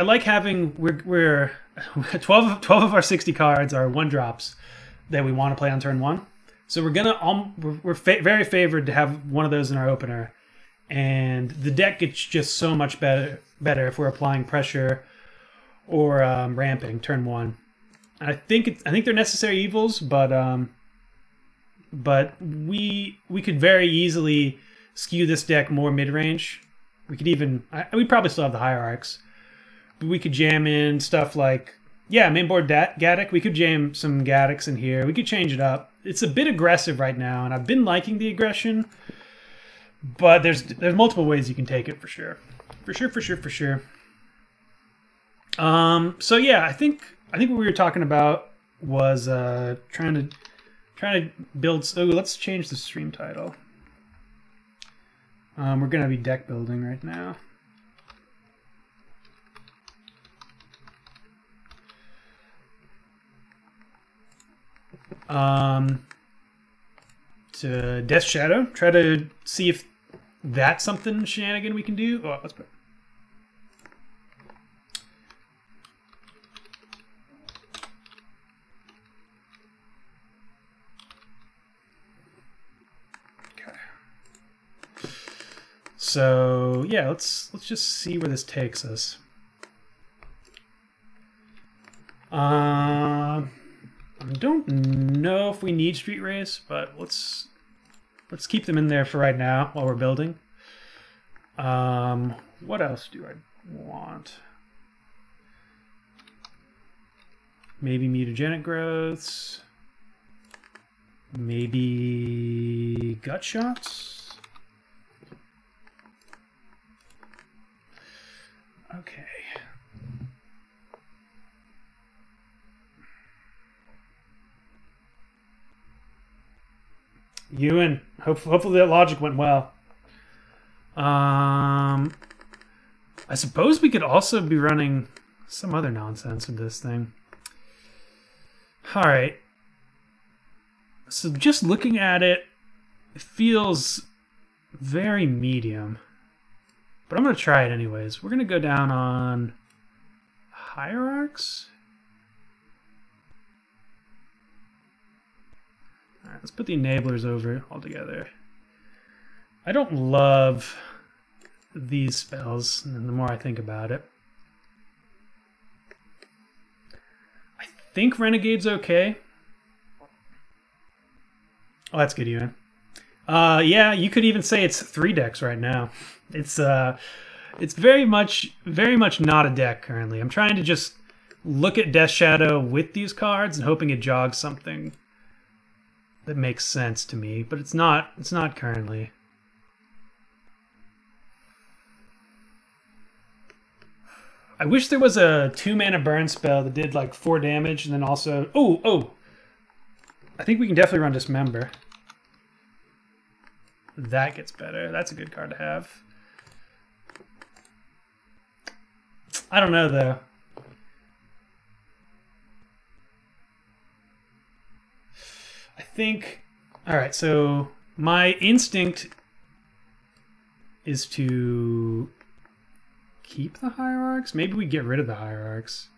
like having we're 12 of our 60 cards are 1-drops that we want to play on turn 1. So we're very favored to have one of those in our opener, and the deck gets just so much better if we're applying pressure or ramping turn 1. I think they're necessary evils, but we could very easily skew this deck more mid range. We could even we'd probably still have the hierarchs, but we could jam in stuff like mainboard Gaddock. We could jam some Gaddocks in here. We could change it up. It's a bit aggressive right now, and I've been liking the aggression, but there's multiple ways you can take it for sure. So yeah, I think what we were talking about was trying to build. Oh, let's change the stream title. We're gonna be deck building right now. To Death Shadow. Try to see if that's something shenanigan we can do. Oh, let's put. So yeah, let's just see where this takes us. I don't know if we need Street Race, but let's keep them in there for right now while we're building. What else do I want? Maybe mutagenic growths. Maybe gut shots. Okay. Ewan, hopefully that logic went well. I suppose we could also be running some other nonsense with this thing. All right. So just looking at it, it feels very medium. But I'm going to try it anyways. We're going to go down on Hierarchs. All right, let's put the enablers over altogether. I don't love these spells, and the more I think about it. I think Renegade's okay. Oh, that's Gideon. Yeah, you could even say it's 3 decks right now. It's very much not a deck currently. I'm trying to just look at Death Shadow with these cards and hoping it jogs something that makes sense to me, but it's not currently. I wish there was a 2-mana burn spell that did like 4 damage and then also oh, I think we can definitely run Dismember. That gets better. That's a good card to have. I don't know though. I think, all right, so my instinct is to keep the Hierarchs. Maybe we get rid of the Hierarchs.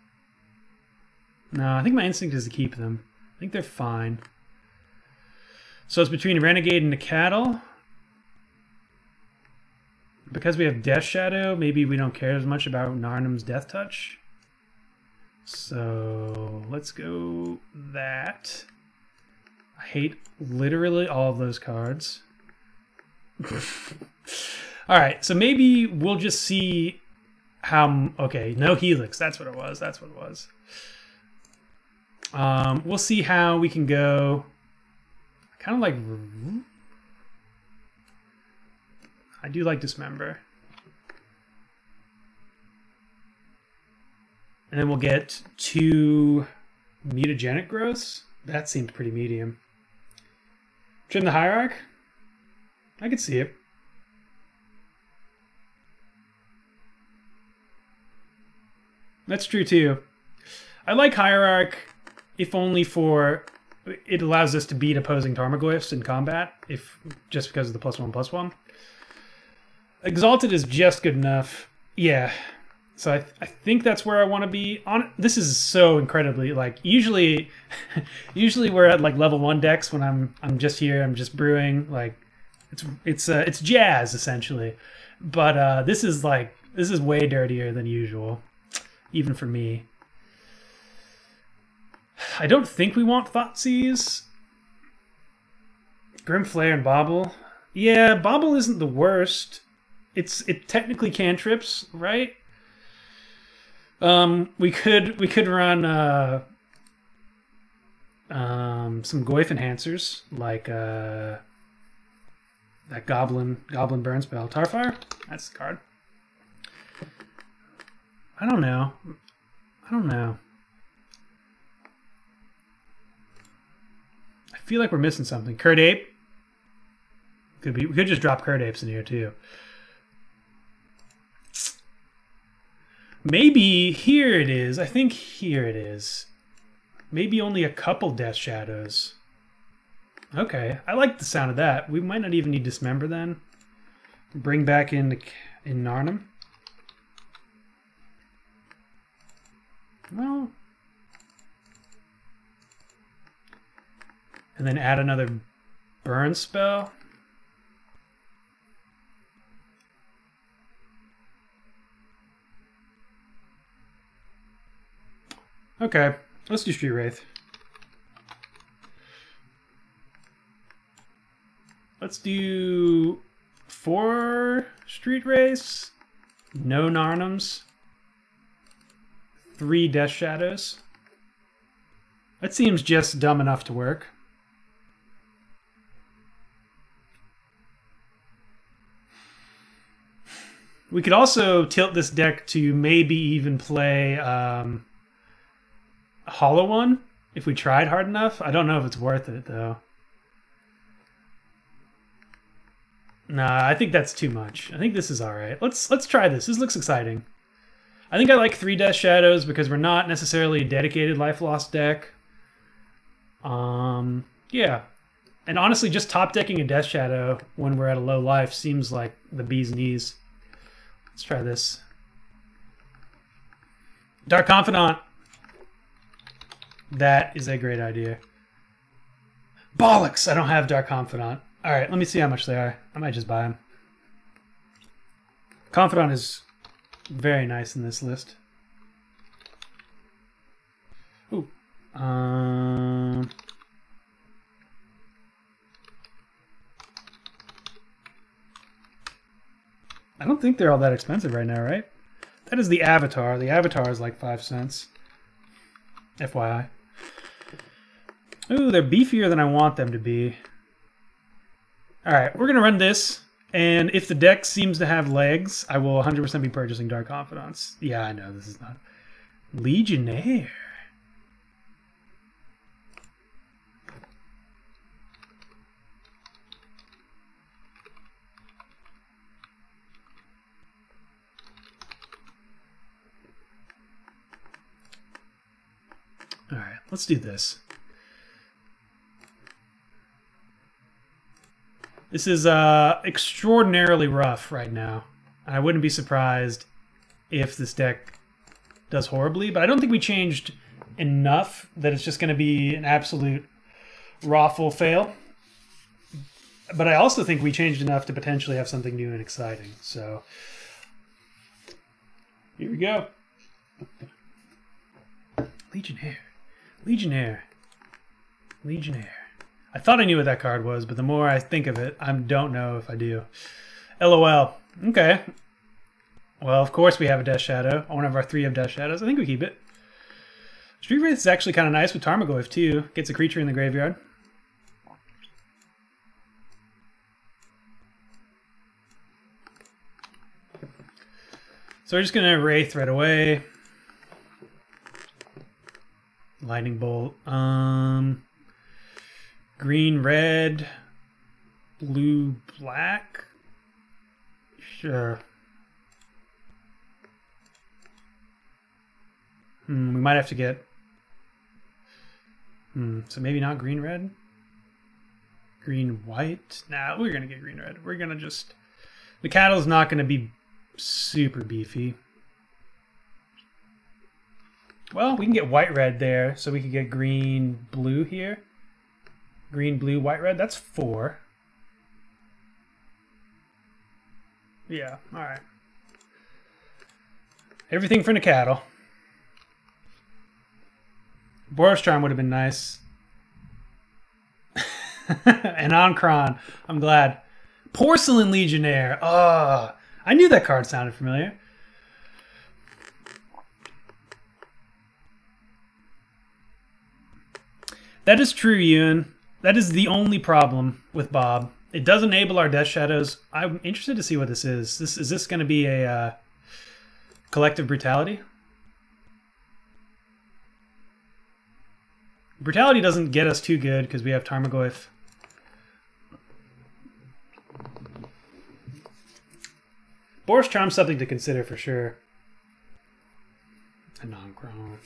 No, I think my instinct is to keep them. I think they're fine. So it's between Renegade and the Cattle. Because we have Death Shadow, maybe we don't care as much about Narnum's Death Touch. So let's go that. I hate literally all of those cards. Alright, so maybe we'll just see how... Okay, no Helix. That's what it was. That's what it was. We'll see how we can go... Kind of like... I do like Dismember. And then we'll get 2 mutagenic growths. That seems pretty medium. Trim the Hierarch? I could see it. That's true too. I like Hierarch, if only for... It allows us to beat opposing Tarmogoyfs in combat, just because of the +1/+1. Exalted is just good enough. Yeah. So I think that's where I want to be. This is so incredibly, like, usually we're at like level 1 decks when I'm just here, I'm just brewing, like it's jazz essentially. But this is way dirtier than usual, even for me. I don't think we want Thoughtseize. Grimflare and Bobble. Yeah, Bobble isn't the worst. It technically cantrips, right? We could run some Goyf enhancers like that Goblin Burn spell. Tarfire? That's the card. I don't know. I feel like we're missing something. Curd Ape? Could be. We could just drop Curd Apes in here too. Maybe here it is. I think here it is. Maybe only a couple Death Shadows. Okay, I like the sound of that. We might not even need Dismember then. Bring back in Narnum. Well, and then add another burn spell. Okay, let's do Street Wraith. Let's do 4 Street Wraiths, no Narnums, 3 Death Shadows. That seems just dumb enough to work. We could also tilt this deck to maybe even play Hollow One if we tried hard enough. I don't know if it's worth it though. Nah, I think that's too much. I think this is all right. Let's try this. This looks exciting. I think I like 3 Death Shadows because we're not necessarily a dedicated Life Lost deck. Yeah. And honestly, just top decking a Death Shadow when we're at a low life seems like the bee's knees. Let's try this. Dark Confidant. That is a great idea. Bollocks! I don't have Dark Confidant. Alright, let me see how much they are. I might just buy them. Confidant is very nice in this list. Ooh. I don't think they're all that expensive right now, right? That is the Avatar. The Avatar is like 5 cents. FYI. Ooh, they're beefier than I want them to be. Alright, we're going to run this. And if the deck seems to have legs, I will 100% be purchasing Dark Confidants. Yeah, I know, this is not... Legionnaire. Alright, let's do this. This is extraordinarily rough right now. I wouldn't be surprised if this deck does horribly, but I don't think we changed enough that it's just going to be an absolute raffle fail. But I also think we changed enough to potentially have something new and exciting. So, here we go. Legionnaire. Legionnaire. Legionnaire. I thought I knew what that card was, but the more I think of it, I don't know if I do. LOL. Okay. Well, of course we have a Death Shadow. One of our 3 of Death Shadows. I think we keep it. Street Wraith is actually kind of nice with Tarmogoyf, too. Gets a creature in the graveyard. So we're just going to Wraith right away. Lightning Bolt. Green, red, blue, black. Sure. We might have to get... So maybe not green, red? Green, white? Nah, we're going to get green, red. We're going to just... The Cattle's not going to be super beefy. Well, we can get white, red there, so we can get green, blue here. Green, blue, white, red. That's 4. Yeah, alright. Everything for the Cattle. Boros Charm would have been nice. And Ankron. I'm glad. Porcelain Legionnaire. Oh, I knew that card sounded familiar. That is true, Ewan. That is the only problem with Bob. It does enable our Death Shadows. I'm interested to see what this is. Is this going to be a Collective Brutality? Brutality doesn't get us too good because we have Tarmogoyf. Boros Charm's something to consider for sure. A non-cron.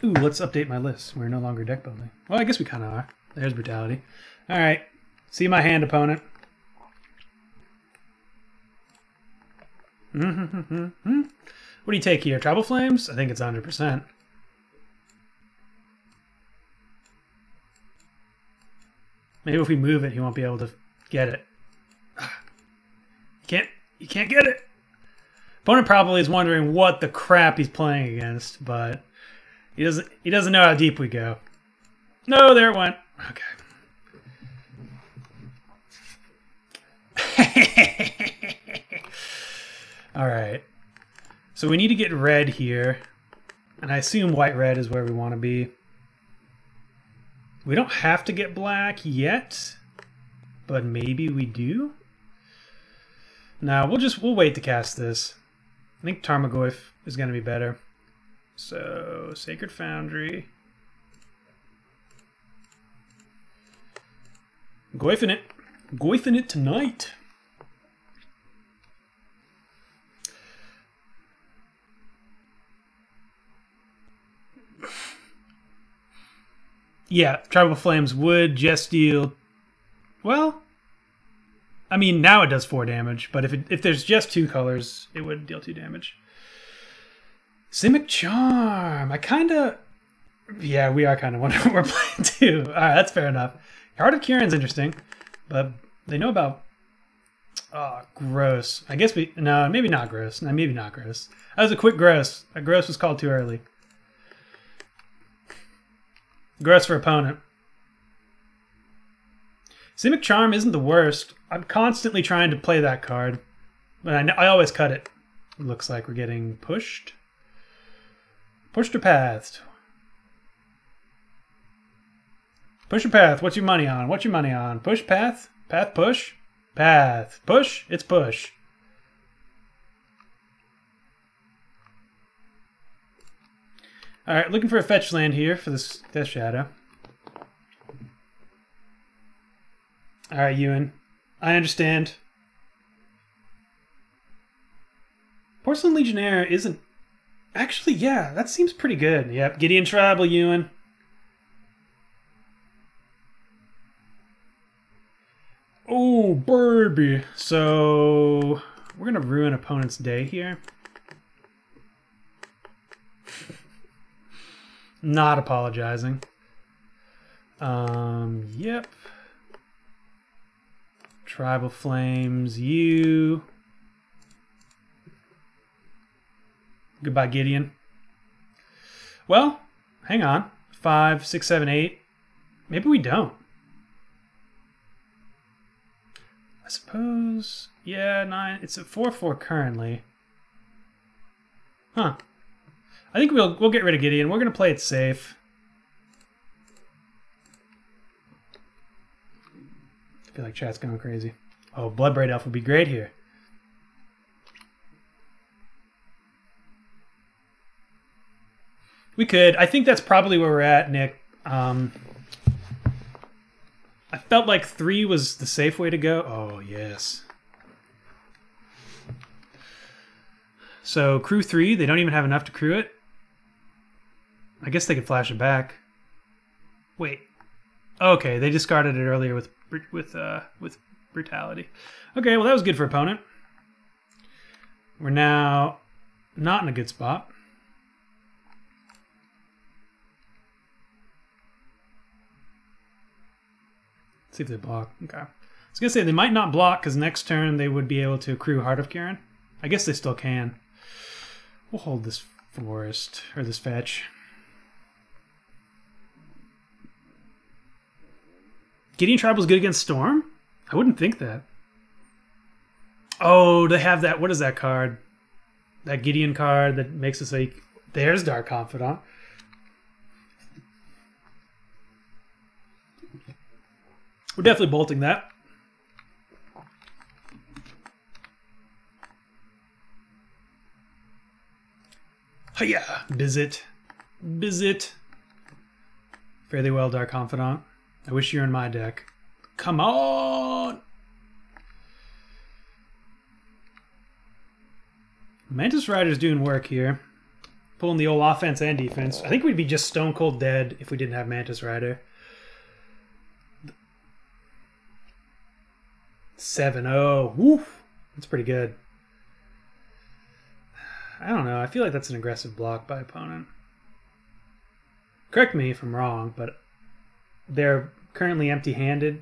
Ooh, let's update my list. We're no longer deck building. Well, I guess we kind of are. There's Brutality. Alright. See my hand, opponent. What do you take here? Tribal Flames? I think it's 100%. Maybe if we move it, he won't be able to get it. You can't get it! Opponent probably is wondering what the crap he's playing against, but... He doesn't know how deep we go. No, there it went. Okay. Alright. So we need to get red here. And I assume white-red is where we want to be. We don't have to get black yet. But maybe we do? No, we'll wait to cast this. I think Tarmogoyf is going to be better. So, Sacred Foundry. Goyfing it. Goyfing it tonight. Yeah, Tribal Flames would just deal... Well, I mean, now it does 4 damage, but if there's just 2 colors, it would deal 2 damage. Simic Charm. I kind of... Yeah, we are kind of wondering what we're playing too. All right, that's fair enough. Heart of Kieran's interesting, but they know about... Oh, gross. I guess we... No, maybe not gross. No, maybe not gross. That was a quick gross. A gross was called too early. Gross for opponent. Simic Charm isn't the worst. I'm constantly trying to play that card, but I always cut it. It looks like we're getting pushed. Pushed or pathed? Push or path? What's your money on? What's your money on? Push, path? Path, push? Path. Push? It's push. Alright, looking for a fetch land here for this Death Shadow. Alright, Ewan. I understand. Porcelain Legionnaire isn't... Actually, yeah, that seems pretty good. Yep, Gideon Tribal, Ewan. Oh, baby. So, we're going to ruin opponent's day here. Not apologizing. Yep. Tribal Flames, you. Goodbye, Gideon. Well, hang on. 5, 6, 7, 8. Maybe we don't. I suppose... Yeah, 9. It's at 4/4 currently. Huh. I think we'll get rid of Gideon. We're going to play it safe. I feel like chat's going crazy. Oh, Bloodbraid Elf would be great here. We could. I think that's probably where we're at, Nick. I felt like 3 was the safe way to go. Oh, yes. So, crew 3, they don't even have enough to crew it. I guess they could flash it back. Wait. Okay, they discarded it earlier with brutality. Okay, well that was good for opponent. We're now not in a good spot. Let's see if they block. Okay. I was gonna say they might not block because next turn they would be able to accrue Heart of Kieran. I guess they still can. We'll hold this forest or this fetch. Gideon Tribal's good against Storm? I wouldn't think that. Oh, they have that. What is that card? That Gideon card that makes us like... There's Dark Confidant. We're definitely bolting that. Hiya! Bizit. Bizit. Fare thee well, Dark Confidant. I wish you were in my deck. Come on! Mantis Rider's doing work here. Pulling the old offense and defense. I think we'd be just stone cold dead if we didn't have Mantis Rider. 7-0. Woof! That's pretty good. I don't know. I feel like that's an aggressive block by opponent. Correct me if I'm wrong, but they're currently empty-handed.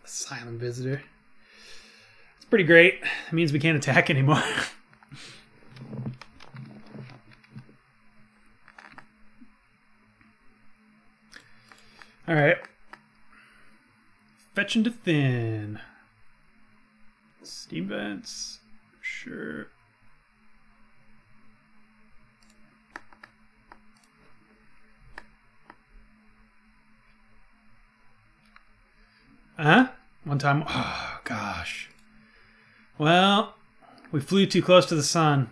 Silent Visitor. It's pretty great. It means we can't attack anymore. Alright. Fetch into thin. Steam Vents. Sure. One time. Oh, gosh. Well, we flew too close to the sun.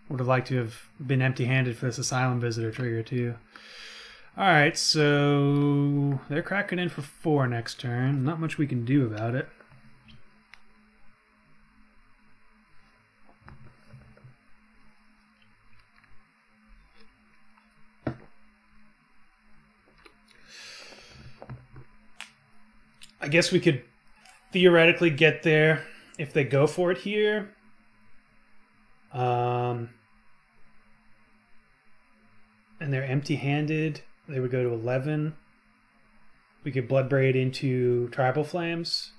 Would have liked to have been empty-handed for this Asylum Visitor trigger, too. Alright, so they're cracking in for 4 next turn. Not much we can do about it. I guess we could theoretically get there if they go for it here. And they're empty-handed. They would go to 11. We could Bloodbraid into Tribal Flames.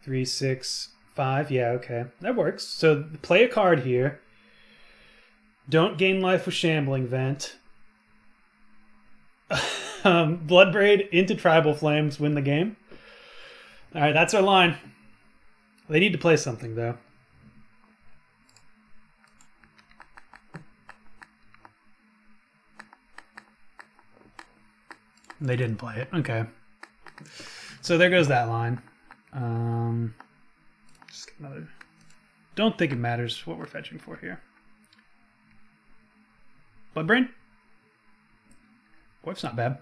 3, 6, 5. Yeah, okay. That works. So play a card here. Don't gain life with Shambling Vent. Bloodbraid into Tribal Flames, win the game. Alright, that's our line. They need to play something, though. They didn't play it. Okay. So there goes that line. Just another. Don't think it matters what we're fetching for here. Bloodbraid? Boy's not bad.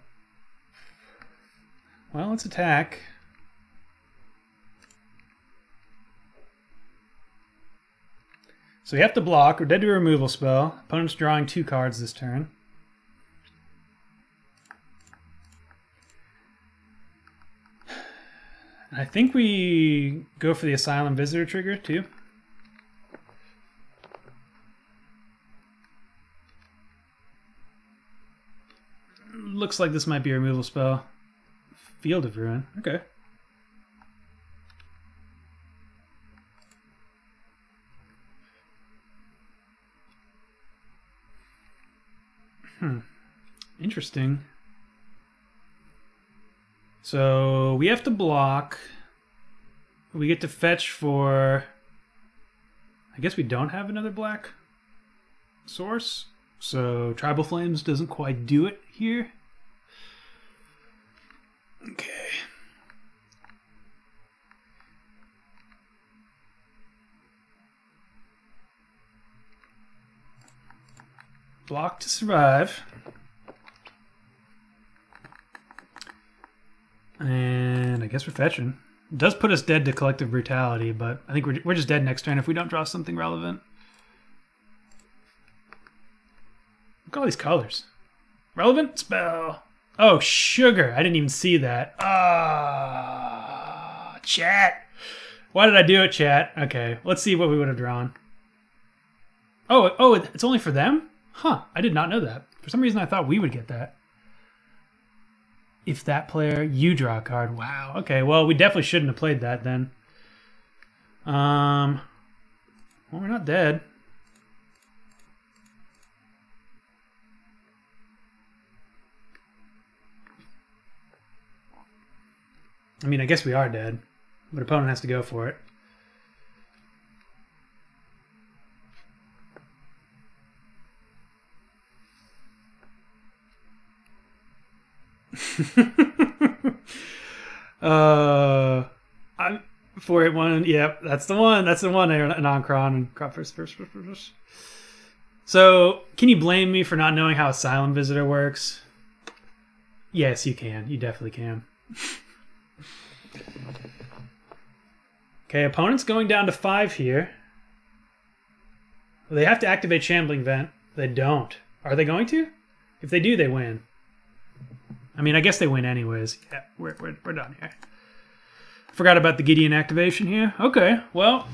Well, let's attack. So we have to block. We're dead to a removal spell. Opponent's drawing 2 cards this turn. I think we go for the Asylum Visitor trigger, too. Looks like this might be a removal spell. Field of Ruin. Okay. Interesting. So we have to block. We get to fetch for... I guess we don't have another black source. So Tribal Flames doesn't quite do it here. Okay. Block to survive. And I guess we're fetching. It does put us dead to Collective Brutality, but I think we're just dead next turn if we don't draw something relevant. Look at all these colors. Relevant spell. Oh, sugar. I didn't even see that. Ah, chat. Why did I do it, chat? Okay, let's see what we would have drawn. Oh, it's only for them? Huh, I did not know that. For some reason, I thought we would get that. If that player, you draw a card. Wow. Okay, well, we definitely shouldn't have played that then. Well, we're not dead. I mean, I guess we are dead, but opponent has to go for it. I'm 481. Yep, that's the one. That's the one. Non-cron and crop first. So, can you blame me for not knowing how Asylum Visitor works? Yes, you can. You definitely can. Okay, opponent's going down to 5 here. They have to activate Shambling Vent. They don't. Are they going to? If they do, they win. I mean, I guess they win anyways. Yeah, we're done here. Forgot about the Gideon activation here. Okay, well,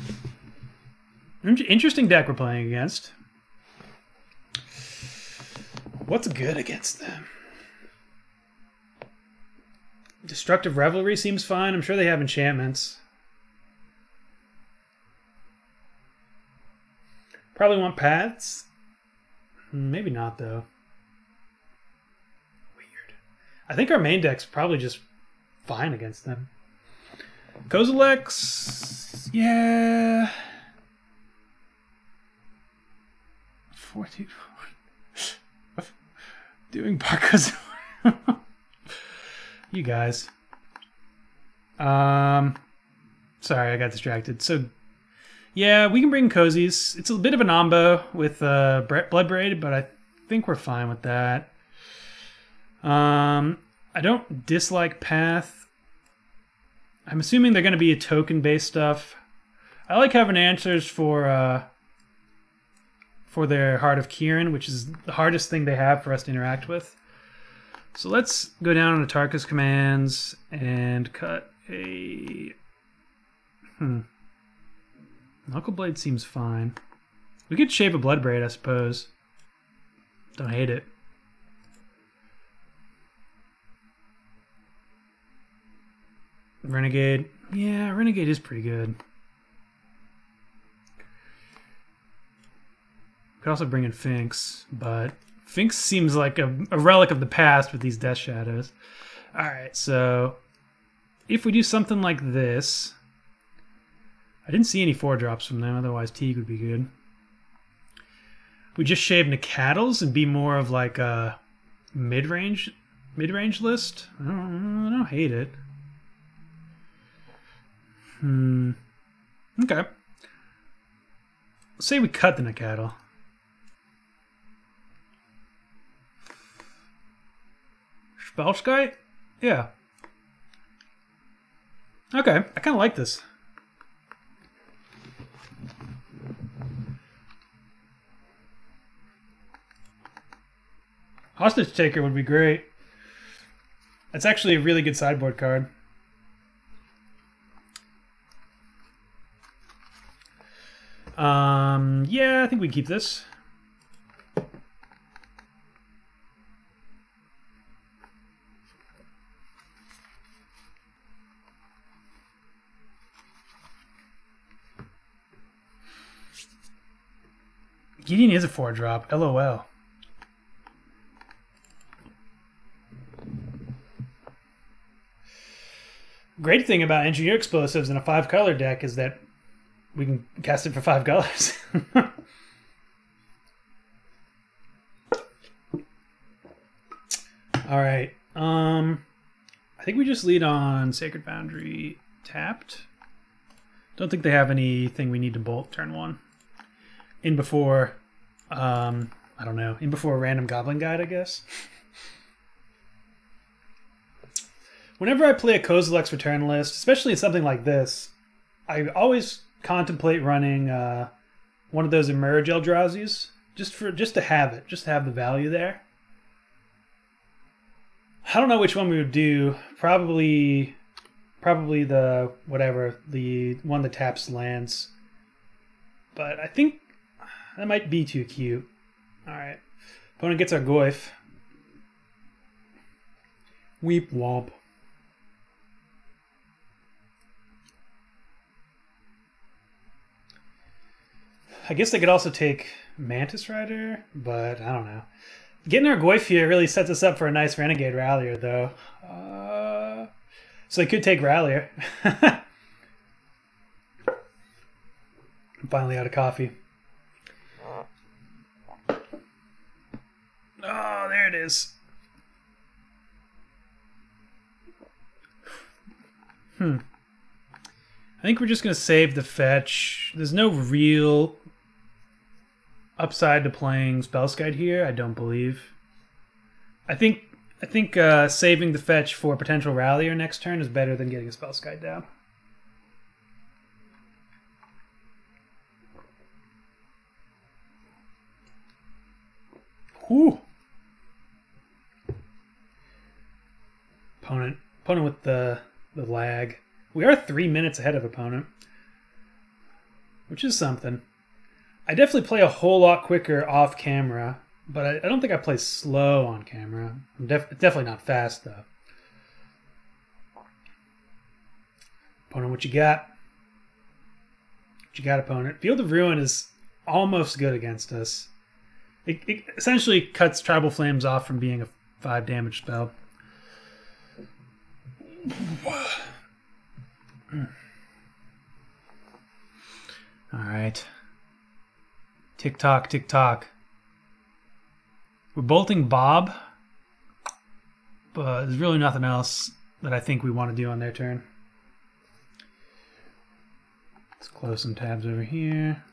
interesting deck we're playing against. What's good against them? Destructive Revelry seems fine. I'm sure they have enchantments. Probably want paths. Maybe not, though. Weird. I think our main deck's probably just fine against them. Kozilek's... yeah... 14... doing Barco's... You guys. Sorry, I got distracted. So, yeah, we can bring Cozies. It's a bit of an ombo with Bloodbraid, but I think we're fine with that. I don't dislike Path. I'm assuming they're going to be a token-based stuff. I like having answers for their Heart of Kirin, which is the hardest thing they have for us to interact with. So let's go down to Tarka's commands and cut a... Knuckle Blade seems fine. We could shape a Bloodbraid, I suppose. Don't hate it. Renegade. Yeah, Renegade is pretty good. Could also bring in Finks, but Finks seems like a relic of the past with these Death Shadows. Alright, so if we do something like this... I didn't see any 4-drops from them, otherwise Teague would be good. We just shave Nacatls and be more of like a mid-range list? I don't hate it. Okay. Let's say we cut the Nacatl. Spellskite? Yeah. Okay, I kind of like this. Hostage Taker would be great. That's actually a really good sideboard card. Yeah, I think we keep this. Gideon is a 4-drop. LOL. Great thing about Engineer Explosives in a 5-color deck is that we can cast it for 5 colors. Alright. I think we just lead on Sacred Boundary tapped. Don't think they have anything we need to bolt turn 1. In before, I don't know, in before a random Goblin Guide, I guess. Whenever I play a Kozilek's Return list, especially in something like this, I always contemplate running one of those Emerge Eldrazi's just to have it, just to have the value there. I don't know which one we would do. Probably the whatever, the one that taps lands. But I think that might be too cute. All right, opponent gets our Goyf. Weep womp. I guess they could also take Mantis Rider, but I don't know. Getting our Goyf here really sets us up for a nice Renegade Rallier, though. So they could take Rallier. I'm finally out of coffee. Oh, there it is. I think we're just going to save the fetch. There's no real upside to playing Spellskite here, I don't believe. I think saving the fetch for potential Rallier next turn is better than getting a Spellskite down. Whew. Opponent with the lag. We are 3 minutes ahead of opponent, which is something. I definitely play a whole lot quicker off camera, but I don't think I play slow on camera. I'm definitely not fast, though. Opponent, what you got? What you got, opponent? Field of Ruin is almost good against us. It essentially cuts Tribal Flames off from being a 5 damage spell. Alright. Tick tock, tick tock. We're bolting Bob, but there's really nothing else that I think we want to do on their turn. Let's close some tabs over here.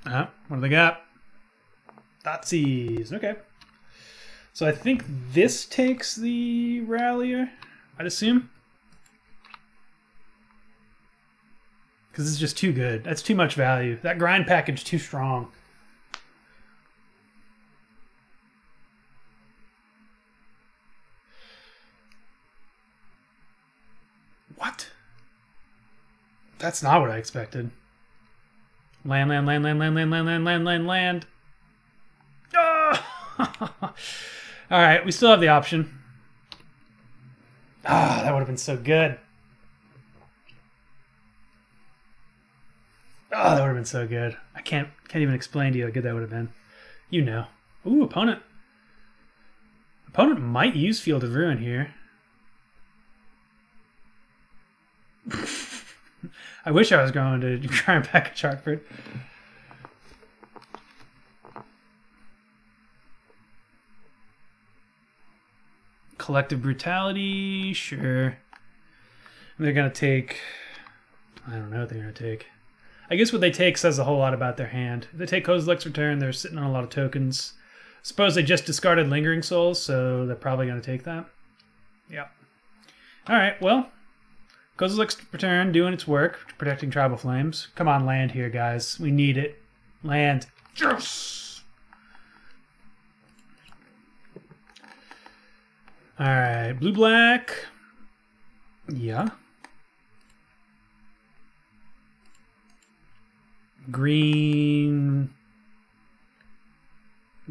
What do they got? Thoughtseize. Okay. So I think this takes the Rallier, I'd assume. Because it's just too good. That's too much value. That grind package too strong. That's not what I expected. Land, land, land, land, land, land, land, land, land, land, land. Oh! Alright, we still have the option. Ah, that would have been so good. Oh, that would have been so good. I can't even explain to you how good that would have been. You know. Ooh, opponent. Opponent might use Field of Ruin here. I wish I was going to try and pack a Chartford. Collective Brutality, sure. They're going to take... I don't know what they're going to take. I guess what they take says a whole lot about their hand. If they take Kozilek's Return, they're sitting on a lot of tokens. Suppose they just discarded Lingering Souls, so they're probably going to take that. Yeah. Alright, well... Kozilek's Return doing its work, protecting Tribal Flames. Come on, land here, guys. We need it. Land. Yes! Alright, blue-black. Yeah. Green...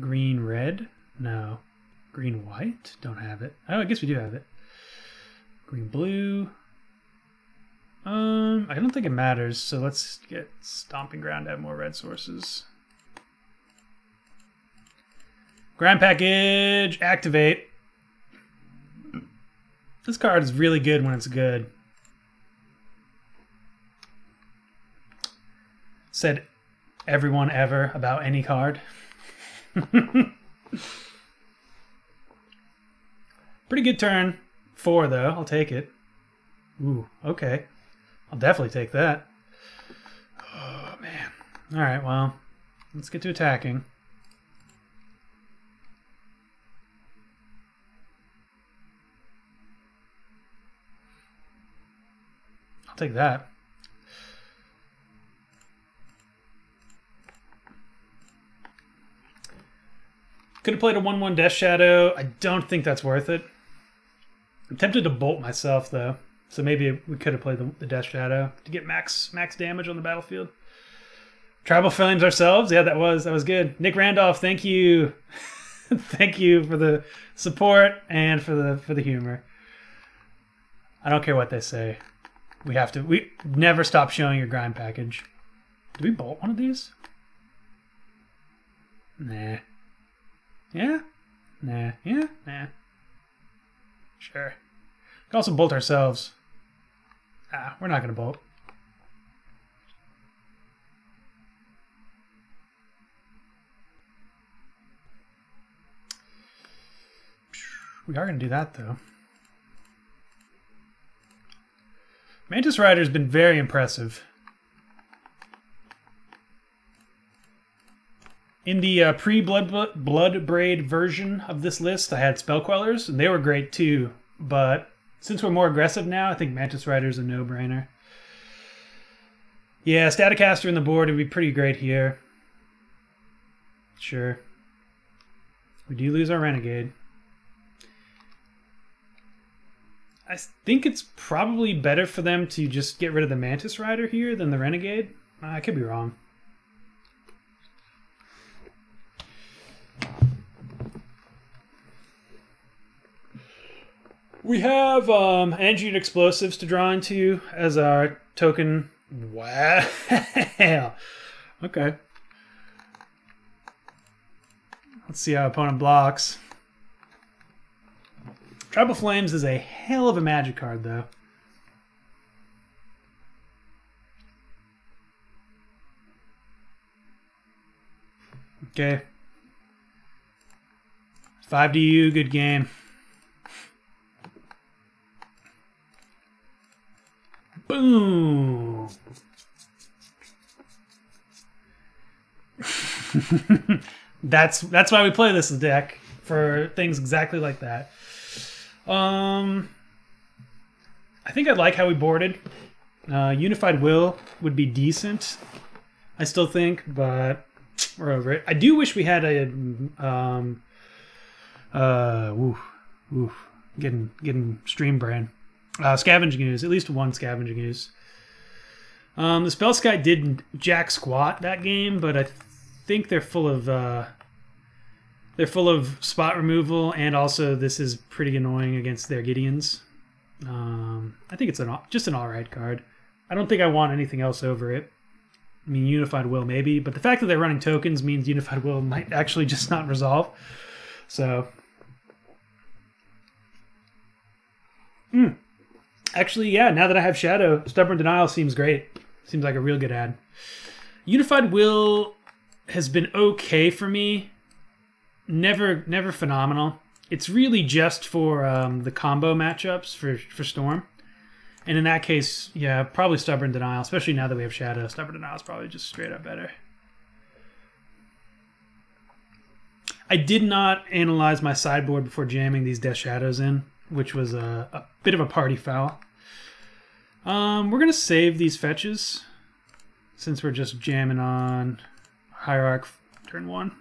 Green-red? No. Green-white? Don't have it. Oh, I guess we do have it. Green-blue... I don't think it matters, so let's get Stomping Ground to have more red sources. Grand Package, activate. This card is really good when it's good. Said everyone ever about any card. Pretty good turn. 4, though. I'll take it. Ooh, okay. I'll definitely take that. Oh, man. Alright, well, let's get to attacking. I'll take that. Could have played a 1/1 Death Shadow. I don't think that's worth it. I'm tempted to bolt myself, though. So maybe we could have played the Death Shadow to get max damage on the battlefield. Tribal Flames ourselves. Yeah, that was good. Nick Randolph, thank you. Thank you for the support and for the humor. I don't care what they say. We never stop showing your grind package. Do we bolt one of these? Nah. Yeah? Nah. Yeah? Nah. Sure. We can also bolt ourselves. Ah, we're not going to bolt. We are going to do that, though. Mantis Rider's been very impressive. In the pre-Bloodbraid version of this list, I had Spellquellers, and they were great, too. But since we're more aggressive now, I think Mantis Rider's a no-brainer. Yeah, Staticaster in the board would be pretty great here. Sure. We do lose our Renegade. I think it's probably better for them to just get rid of the Mantis Rider here than the Renegade. I could be wrong. We have Engineered Explosives to draw into as our token. Wow. Okay. Let's see how opponent blocks. Tribal Flames is a hell of a magic card, though. Okay. 5 to you, good game. Boom! That's why we play this deck, for things exactly like that. I think I like how we boarded. Unified Will would be decent, I still think, but we're over it. I do wish we had a getting stream brand. Scavenging Ooze, at least one Scavenging Ooze. The Spellskite did jack squat that game, but I think they're full of spot removal, and also this is pretty annoying against their Gideons. I think it's just an alright card. I don't think I want anything else over it. I mean, Unified Will maybe, but the fact that they're running tokens means Unified Will might actually just not resolve. So, actually, yeah, now that I have Shadow, Stubborn Denial seems great. Seems like a real good ad. Unified Will has been okay for me. Never phenomenal. It's really just for the combo matchups for Storm. And in that case, yeah, probably Stubborn Denial, especially now that we have Shadow. Stubborn Denial is probably just straight up better. I did not analyze my sideboard before jamming these Death Shadows in, which was a bit of a party foul. We're going to save these fetches since we're just jamming on Hierarch turn 1.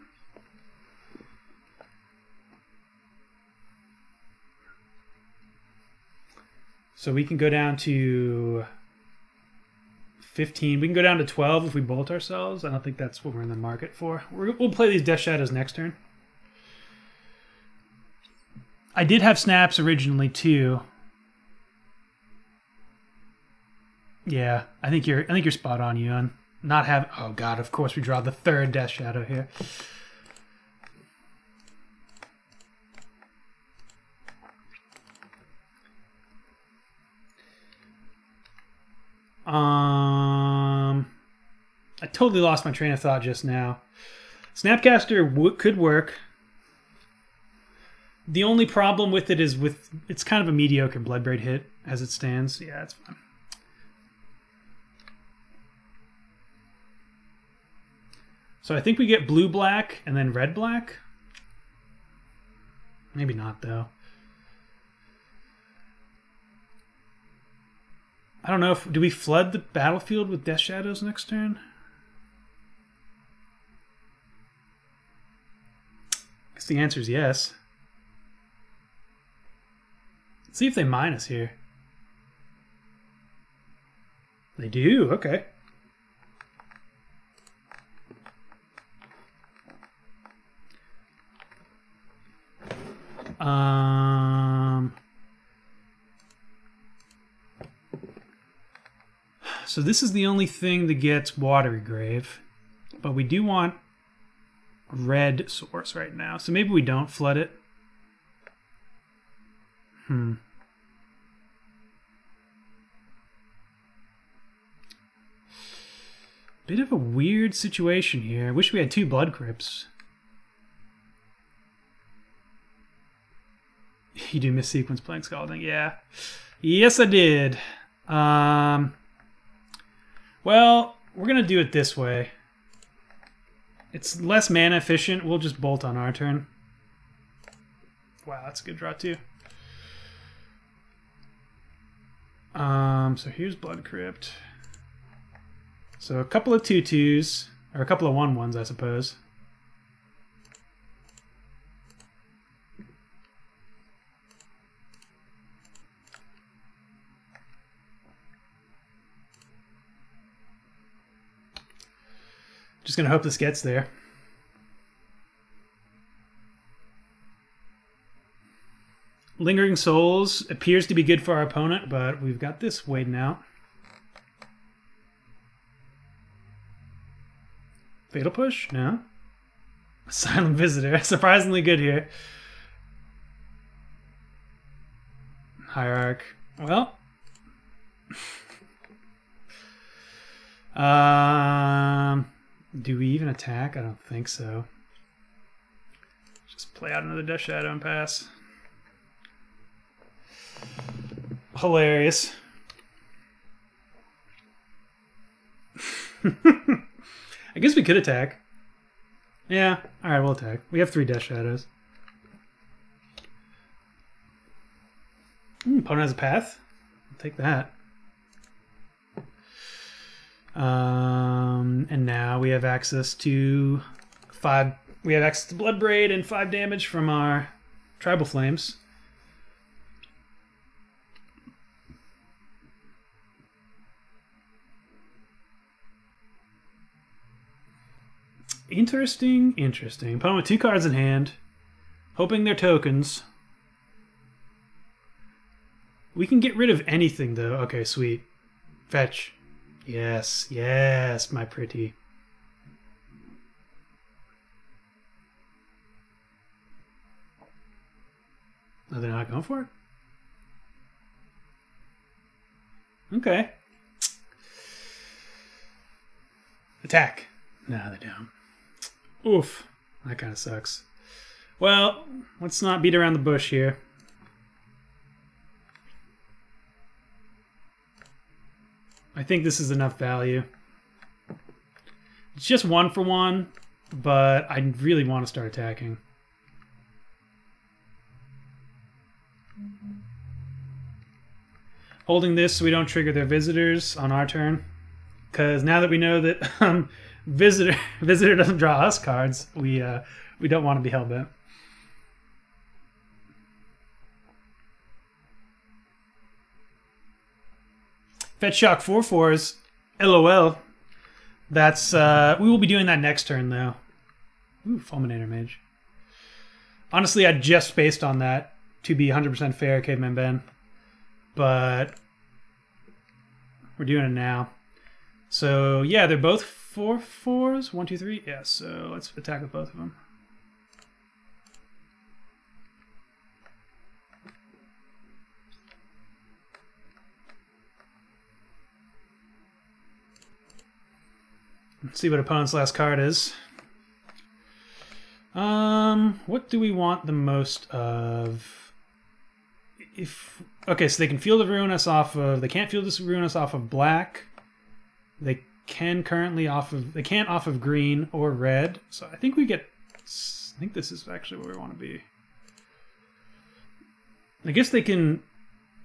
So we can go down to 15. We can go down to 12 if we bolt ourselves. I don't think that's what we're in the market for. We'll play these Death Shadows next turn. I did have snaps originally too. Yeah, I think you're spot on, Ewan. Not have. Oh God, of course we draw the third Death Shadow here. I totally lost my train of thought just now. Snapcaster could work. The only problem with it is it's kind of a mediocre Bloodbraid hit as it stands. Yeah, it's fine. So I think we get blue-black and then red-black. Maybe not, though. I don't know if... Do we flood the battlefield with Death Shadows next turn? I guess the answer is yes. Let's see if they mine us here. They do, okay. So this is the only thing that gets Watery Grave, but we do want red source right now, so maybe we don't flood it. Bit of a weird situation here. I wish we had 2 Blood Crypts. You do miss sequence playing Scalding, yeah. Yes, I did. Well, we're going to do it this way. It's less mana efficient. We'll just bolt on our turn. Wow, that's a good draw, too. So here's Blood Crypt. So a couple of 2/2s, or a couple of 1/1s, I suppose. Just gonna hope this gets there. Lingering Souls appears to be good for our opponent, but we've got this waiting out. Fatal Push? No. Silent Visitor. Surprisingly good here. Hierarch. Well. Do we even attack? I don't think so. Just play out another Death Shadow and pass. Hilarious. I guess we could attack. Yeah, alright, we'll attack. We have 3 Death Shadows. Opponent has a path. I'll take that. And now we have access to 5. We have access to Bloodbraid and 5 damage from our Tribal Flames. Interesting, interesting. Opponent with 2 cards in hand. Hoping they're tokens. We can get rid of anything, though. Okay, sweet. Fetch. Yes, yes, my pretty. Oh, they're not going for it? Okay. Attack. No, they don't. Oof. That kind of sucks. Well, let's not beat around the bush here. I think this is enough value. It's just 1 for 1, but I really want to start attacking. Holding this so we don't trigger their visitors on our turn. Because now that we know that visitor doesn't draw us cards, we don't want to be hellbent. Fetch shock 4/4s. LOL. That's we will be doing that next turn though. Ooh, Fulminator Mage. Honestly, I just spaced on that to be 100% fair, Caveman Ben. But we're doing it now. So yeah, they're both 4/4s. 1, 2, 3. Yeah, so let's attack with both of them. Let's see what opponent's last card is. What do we want the most of? Okay, so they can Field of Ruin us off of. They can't Field of Ruin us off of black. They can currently They can't off of green or red. So I think we get. I think this is actually where we want to be. I guess they can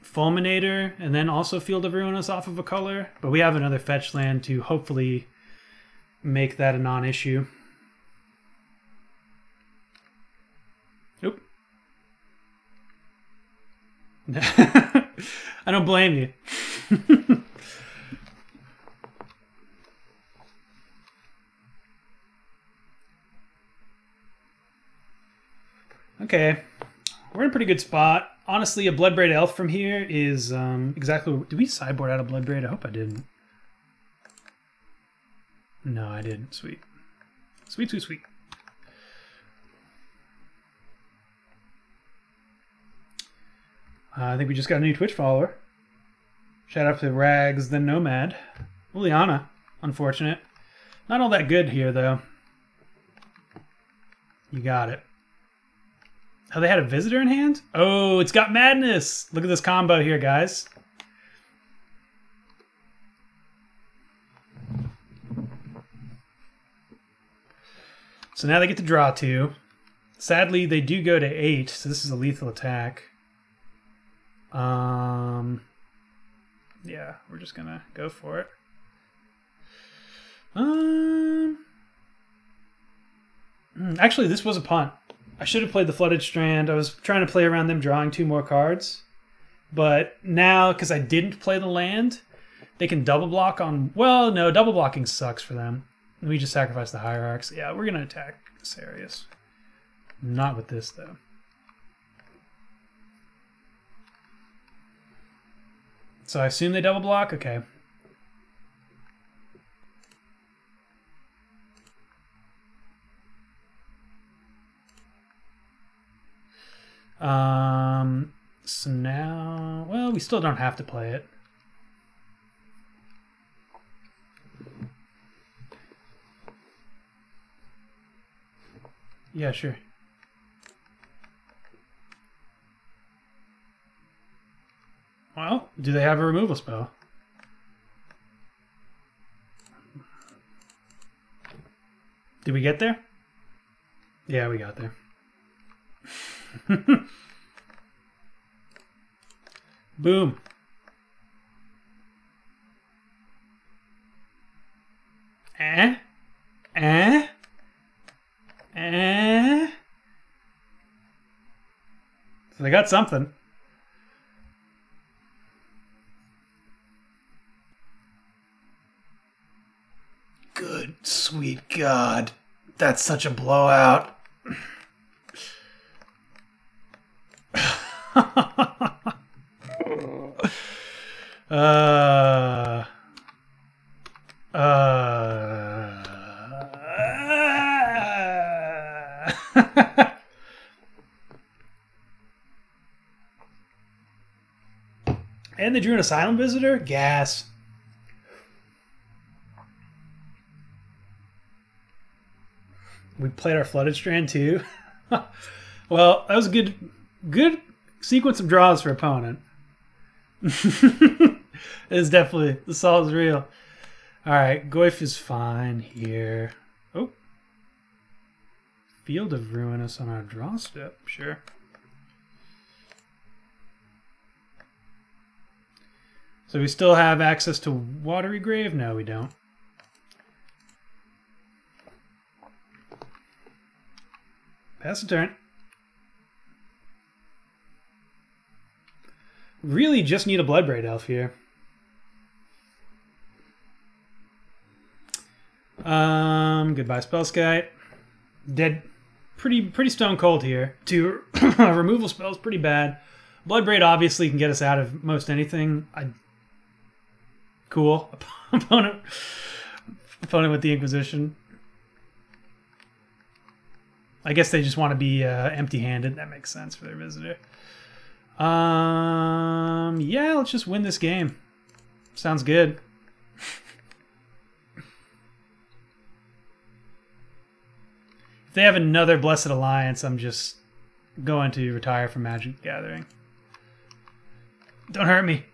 Fulminator and then also Field of Ruin us off of a color, but we have another fetch land to hopefully make that a non-issue. Oop. I don't blame you. Okay. We're in a pretty good spot. Honestly, a Bloodbraid Elf from here is exactly... Did we sideboard out a Bloodbraid? I hope I didn't. No, I didn't. Sweet. Sweet, sweet, sweet. I think we just got a new Twitch follower. Shout out to Rags the Nomad. Juliana. Unfortunate. Not all that good here, though. You got it. Oh, they had a visitor in hand? Oh, it's got madness! Look at this combo here, guys. So now they get to draw 2. Sadly, they do go to 8, so this is a lethal attack. Yeah, we're just gonna go for it. Actually, this was a punt. I should have played the Flooded Strand. I was trying to play around them drawing 2 more cards. But now, because I didn't play the land, they can double block on... Well, no, double blocking sucks for them. We just sacrifice the Hierarchs. Yeah, we're going to attack Sarius. Not with this, though. So I assume they double block? Okay. So now... Well, we still don't have to play it. Yeah, sure. Well, do they have a removal spell? Did we get there? Yeah, we got there. Boom. Eh? Eh? Eh? So they got something. Good, sweet God. That's such a blowout. And they drew an Asylum Visitor? Gas. We played our Flooded Strand too. Well, that was a good sequence of draws for opponent. It's definitely, the salt is real. Alright, Goyf is fine here. Oh. Field of Ruinous on our draw step, sure. So we still have access to Watery Grave? No, we don't. Pass the turn. Really just need a Bloodbraid Elf here. Goodbye Spellskite. Dead. Pretty stone cold here. Two removal spells pretty bad. Bloodbraid obviously can get us out of most anything. Cool. Opponent with the Inquisition. I guess they just want to be empty-handed. That makes sense for their visitor. Yeah, let's just win this game. Sounds good. If they have another Blessed Alliance, I'm just going to retire from Magic the Gathering. Don't hurt me.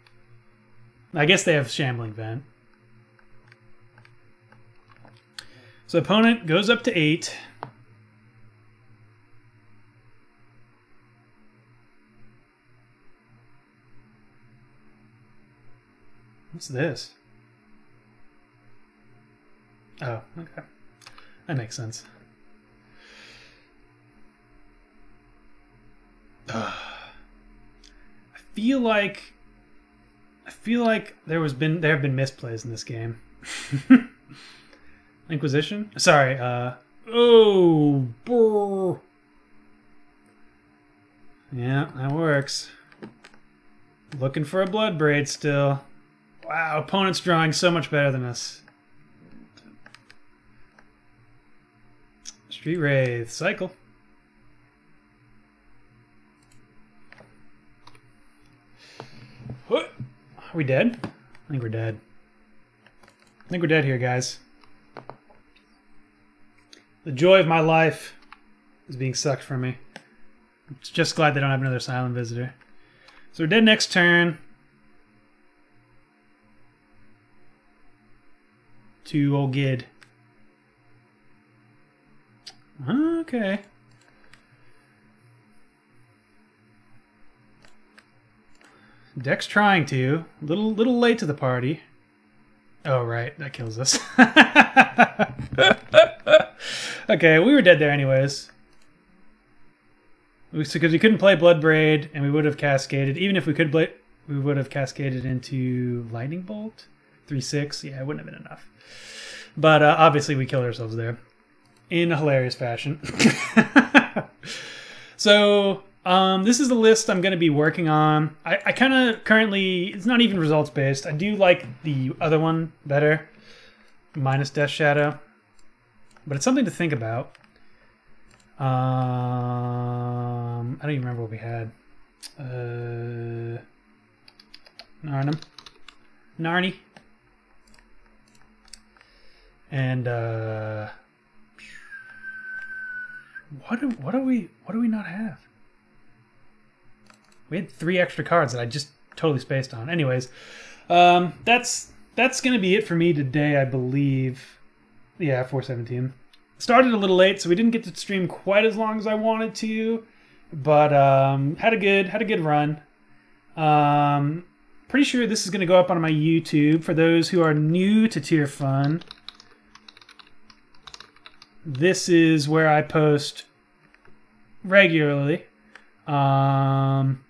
I guess they have Shambling Vent. So opponent goes up to 8. What's this? Oh, okay. That makes sense. I feel like there have been misplays in this game. Inquisition? Sorry, oh, brr. Yeah, that works. Looking for a Bloodbraid still. Wow, opponent's drawing so much better than us. Street Wraith, cycle. What? Are we dead? I think we're dead. I think we're dead here, guys. The joy of my life is being sucked from me. I'm just glad they don't have another Silent Visitor. So we're dead next turn. To old Gid. Okay. Deck's trying to. Little late to the party. Oh, right. That kills us. Okay, we were dead there anyways. Because we couldn't play Bloodbraid, and we would have cascaded. Even if we could play, we would have cascaded into Lightning Bolt. 3/6. Yeah, it wouldn't have been enough. But obviously we killed ourselves there. In a hilarious fashion. So, this is the list I'm going to be working on. I kind of currently, it's not even results based. I do like the other one better. Minus Death Shadow. But it's something to think about. I don't even remember what we had. Narni. And what do we not have? We had 3 extra cards that I just totally spaced on. Anyways, that's gonna be it for me today, I believe. Yeah, 417. Started a little late, so we didn't get to stream quite as long as I wanted to, but had a good run. Pretty sure this is gonna go up on my YouTube for those who are new to Tier Fun. This is where I post regularly. I'm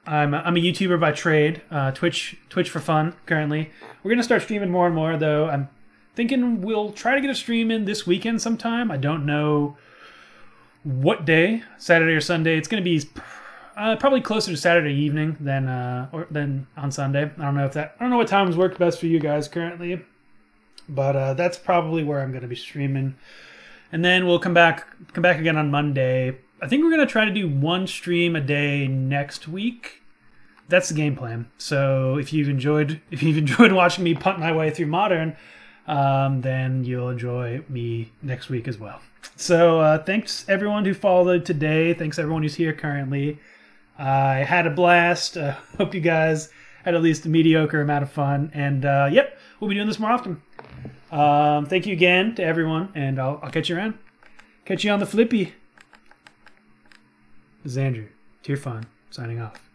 a YouTuber by trade. Twitch for fun currently. We're gonna start streaming more and more though. I'm thinking we'll try to get a stream in this weekend sometime. I don't know what day, Saturday or Sunday. It's going to be probably closer to Saturday evening than on Sunday. I don't know what times work best for you guys currently, but that's probably where I'm going to be streaming. And then we'll come back again on Monday. I think we're going to try to do one stream a day next week. That's the game plan. So if you've enjoyed watching me punt my way through Modern, then you'll enjoy me next week as well. So thanks everyone who followed today. Thanks everyone who's here currently. I had a blast. Hope you guys had at least a mediocre amount of fun. And yep, we'll be doing this more often. Thank you again to everyone, and I'll catch you around. Catch you on the flippy. This is Andrew, Tier Fun, signing off.